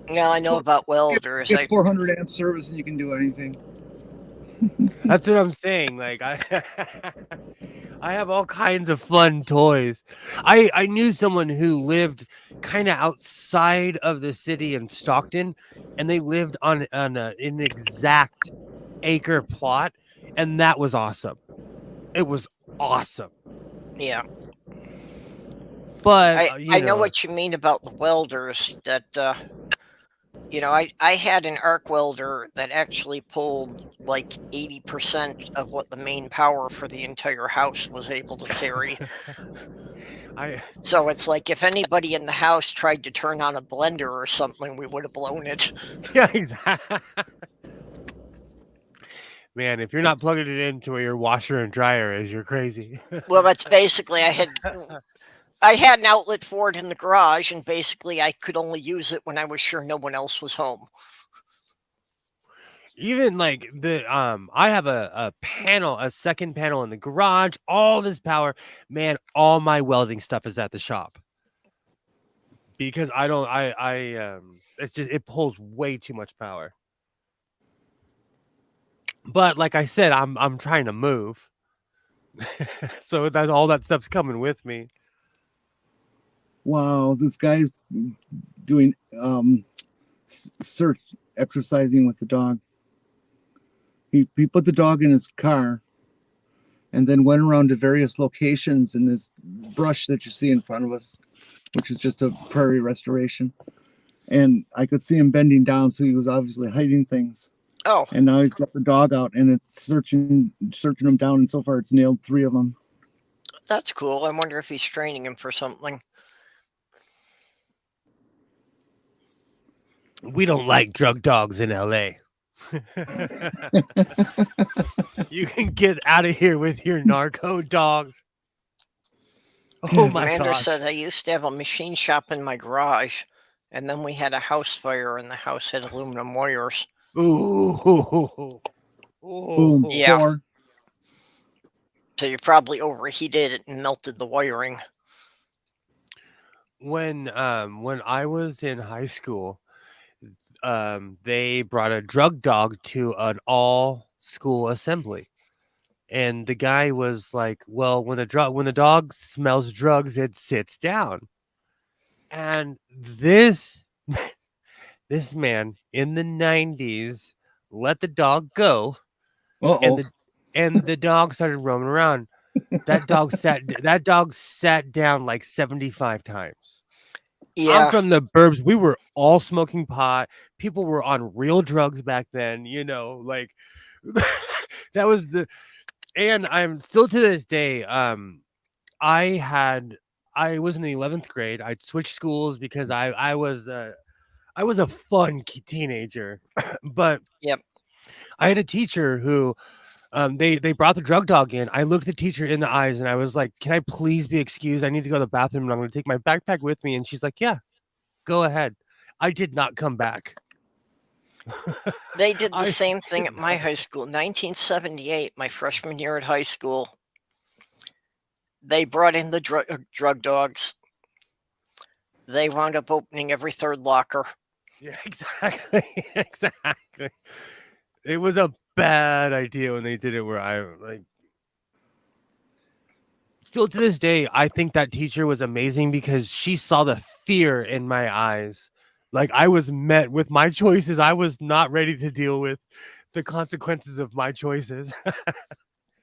Now I know about welders. Get 400 amp service and you can do anything. That's what I'm saying. Like I have all kinds of fun toys. I knew someone who lived kind of outside of the city in Stockton, and they lived on an exact acre plot, and that was awesome. It was awesome. Yeah. But I know what you mean about the welders. That I had an arc welder that actually pulled like 80% of what the main power for the entire house was able to carry. So it's like, if anybody in the house tried to turn on a blender or something, we would have blown it. Yeah, exactly. Man, if you're not plugging it into where your washer and dryer is, you're crazy. Well, that's basically, I had an outlet for it in the garage, and basically I could only use it when I was sure no one else was home. Even like I have a second panel in the garage, all this power. Man, all my welding stuff is at the shop, because it's just, it pulls way too much power. But like I said, I'm trying to move. So that all that stuff's coming with me. Wow, this guy's doing search exercising with the dog. He put the dog in his car and then went around to various locations in this brush that you see in front of us, which is just a prairie restoration. And I could see him bending down, so he was obviously hiding things. Oh, And now he's got the dog out and it's searching them down, and so far it's nailed 3 of them. that's cool. I wonder if he's training him for something. We don't like drug dogs in LA. You can get out of here with your narco dogs. Oh my Amanda gosh. says I used to have a machine shop in my garage, and then we had a house fire, and the house had aluminum wires. Ooh. Boom. Yeah. 4. So you probably overheated it and melted the wiring. When I was in high school, they brought a drug dog to an all school assembly. And the guy was like, well, when the dog smells drugs, it sits down. And this man in the 90s let the dog go, Uh-oh. and the dog started roaming around. That dog sat down like 75 times. Yeah. I'm from the burbs. We were all smoking pot. People were on real drugs back then, like that was and I'm still to this day. I was in the 11th grade. I'd switched schools because I was a fun teenager, but Yep. I had a teacher who they brought the drug dog in. I looked the teacher in the eyes and I was like, can I please be excused? I need to go to the bathroom and I'm going to take my backpack with me. And she's like, yeah, go ahead. I did not come back. They did the same thing at my high school. 1978, my freshman year at high school. They brought in the drug dogs. They wound up opening every 3rd locker. Yeah, exactly. It was a bad idea when they did it where I like. Still to this day, I think that teacher was amazing because she saw the fear in my eyes. Like I was met with my choices. I was not ready to deal with the consequences of my choices.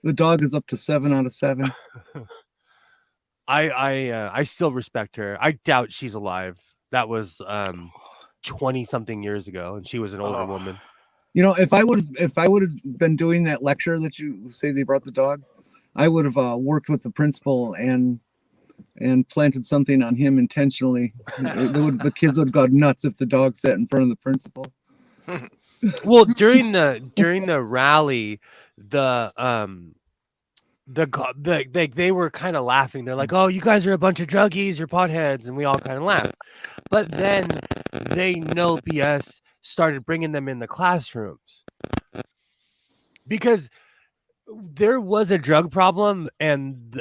The dog is up to 7 out of 7. I still respect her. I doubt she's alive. That was 20 something years ago, and she was an older woman. You know, if I would have been doing that lecture that you say they brought the dog, I would have worked with the principal and planted something on him intentionally. The kids would have gone nuts if the dog sat in front of the principal. Well, during the rally, they were kind of laughing. They're like, "Oh, you guys are a bunch of druggies, you're potheads," and we all kind of laughed. But then they no BS started bringing them in the classrooms because there was a drug problem, and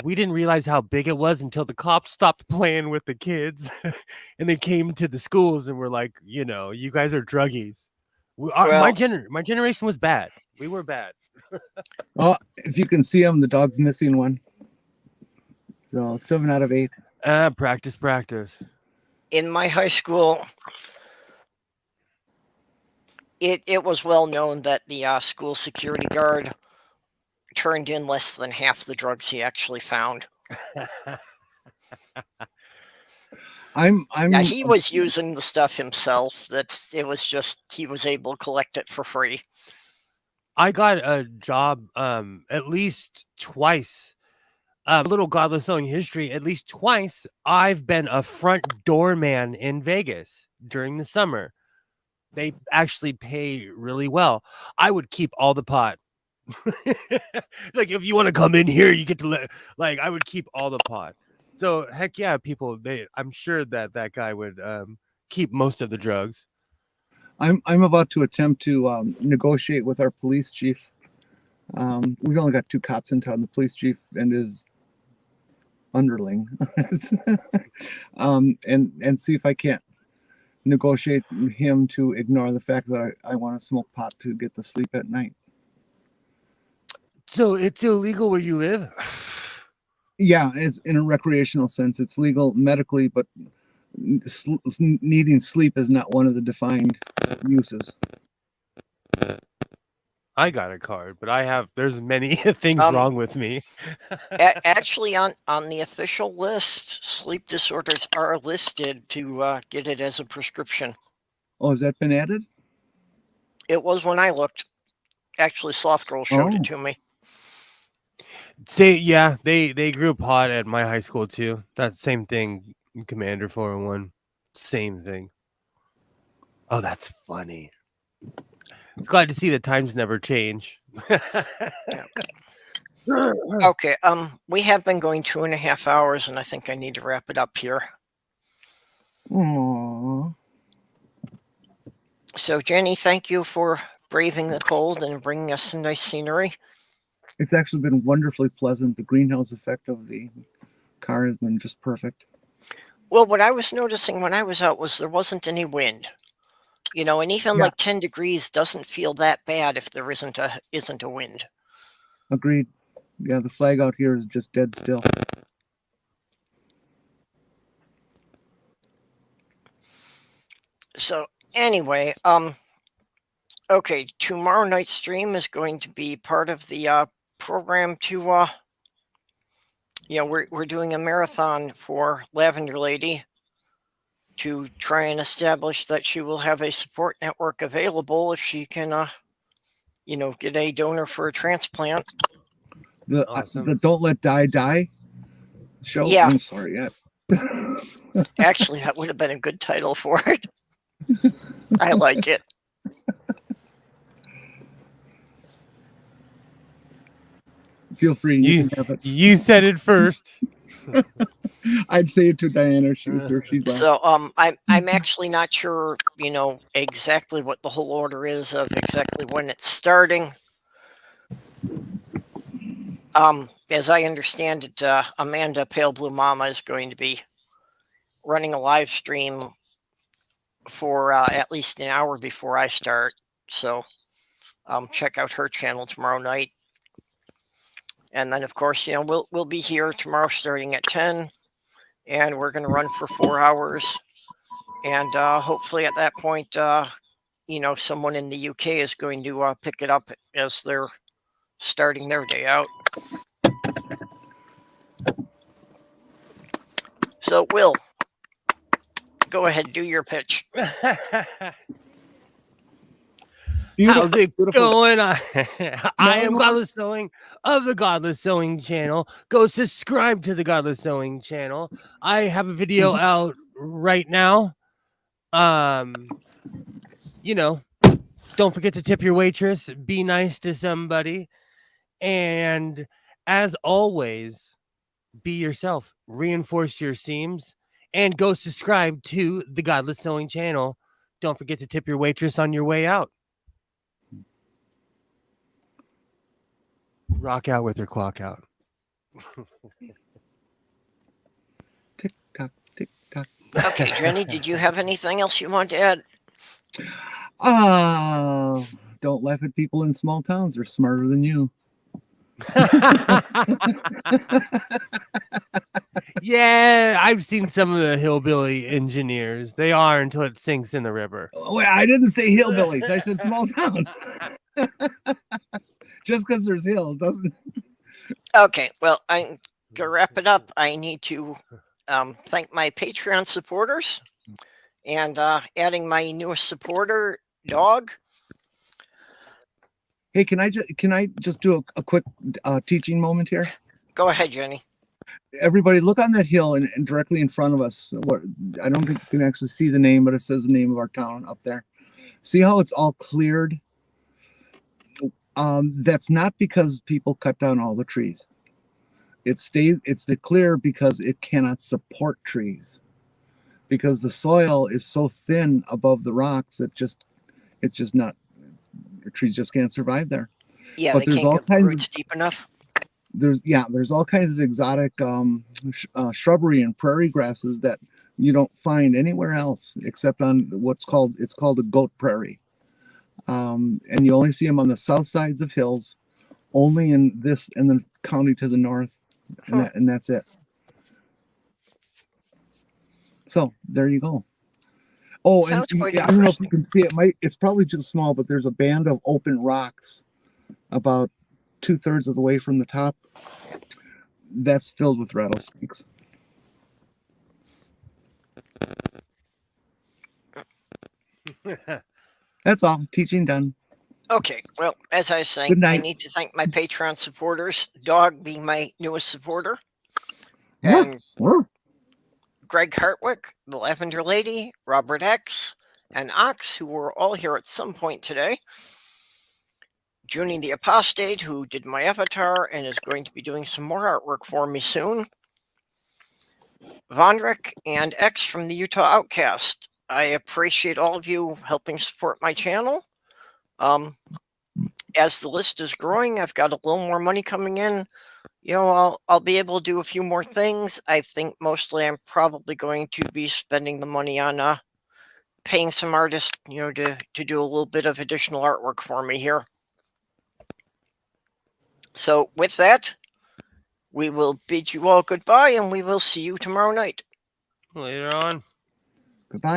we didn't realize how big it was until the cops stopped playing with the kids, and they came to the schools and were like, you guys are druggies. My generation was bad. We were bad. Oh, if you can see him, the dog's missing one. So 7 out of 8. Practice. In my high school, it was well known that the school security guard turned in less than half the drugs he actually found. He was using the stuff himself. It was just he was able to collect it for free. I got a job at least twice. A little godless knowing history. At least twice, I've been a front doorman in Vegas during the summer. They actually pay really well. I would keep all the pot. Like if you want to come in here, you get to I would keep all the pot. So heck yeah, people. I'm sure that guy would keep most of the drugs. I'm about to attempt to negotiate with our police chief. We've only got 2 cops in town, the police chief and his underling, and see if I can't negotiate him to ignore the fact that I want to smoke pot to get to sleep at night. So it's illegal where you live? Yeah, it's in a recreational sense. It's legal medically, but needing sleep is not one of the defined uses. I got a card, but there's many things wrong with me. Actually, on the official list, sleep disorders are listed to get it as a prescription. Oh, has that been added? It was when I looked. Actually, Sloth Girl showed it to me. Yeah, they grew pot at my high school too. That same thing, Commander 401. Same thing. Oh, that's funny. It's glad to see the times never change. Okay, we have been going 2.5 hours, and I think I need to wrap it up here. Aww. So, Jenny, thank you for braving the cold and bringing us some nice scenery. It's actually been wonderfully pleasant. The greenhouse effect of the car has been just perfect. Well, what I was noticing when I was out was there wasn't any wind. And even like 10 degrees doesn't feel that bad if there isn't a wind. Agreed. Yeah, the flag out here is just dead still. So anyway, okay, tomorrow night's stream is going to be part of the program to we're doing a marathon for Lavender Lady to try and establish that she will have a support network available if she can get a donor for a transplant. The Don't Let Die show? Yeah. I'm sorry. Yeah. Actually, that would have been a good title for it. I like it. Feel free. You can have it. You said it first. I'd say it to Diana. She was here. She's So I'm actually not sure, exactly what the whole order is of exactly when it's starting. As I understand it, Amanda Pale Blue Mama is going to be running a live stream for at least an hour before I start. So check out her channel tomorrow night. And then, of course, we'll be here tomorrow starting at 10, and we're going to run for 4 hours. And hopefully at that point, someone in the UK is going to pick it up as they're starting their day out. So, Will, go ahead, do your pitch. How's it going? I am Godless Sewing of the Godless Sewing channel. Go subscribe to the Godless Sewing channel. I have a video out right now. Don't forget to tip your waitress. Be nice to somebody. And as always, be yourself. Reinforce your seams. And go subscribe to the Godless Sewing channel. Don't forget to tip your waitress on your way out. Rock out with your clock out. Tick tock, tick tock. Okay, Jenny, did you have anything else you want to add? Don't laugh at people in small towns. They're smarter than you. Yeah, I've seen some of the hillbilly engineers. They are until it sinks in the river. Oh, I didn't say hillbillies. I said small towns. Just because there's hill doesn't. Okay, well, to wrap it up, I need to thank my Patreon supporters and adding my newest supporter, Dog. Hey, can I just do a quick teaching moment here? Go ahead, Jenny. Everybody, look on that hill and directly in front of us. I don't think you can actually see the name, but it says the name of our town up there. See how it's all cleared? That's not because people cut down all the trees. It's the clear because it cannot support trees, because the soil is so thin above the rocks that it's just not. Trees just can't survive there. Yeah, but they can't get the roots deep enough. There's all kinds of exotic shrubbery and prairie grasses that you don't find anywhere else except on it's called a goat prairie. And you only see them on the south sides of hills only in the county to the north, and that's it. So there you go. Oh, Sounds and quite I don't know if interesting. you can see it. It's probably too small, but there's a band of open rocks about 2/3 of the way from the top. That's filled with rattlesnakes. That's all. Teaching done. Okay, well, as I was saying, Good night. I need to thank my Patreon supporters, Dog being my newest supporter, Woof, and woof. Greg Hartwick, the Lavender Lady, Robert X, and Ox, who were all here at some point today. Junie the Apostate, who did my avatar and is going to be doing some more artwork for me soon. Vondrick and X from the Utah Outcast. I appreciate all of you helping support my channel. As the list is growing, I've got a little more money coming in. You know, I'll be able to do a few more things. I think mostly I'm probably going to be spending the money on paying some artists, you know, to do a little bit of additional artwork for me here. So with that, we will bid you all goodbye, and we will see you tomorrow night. Later on. Goodbye.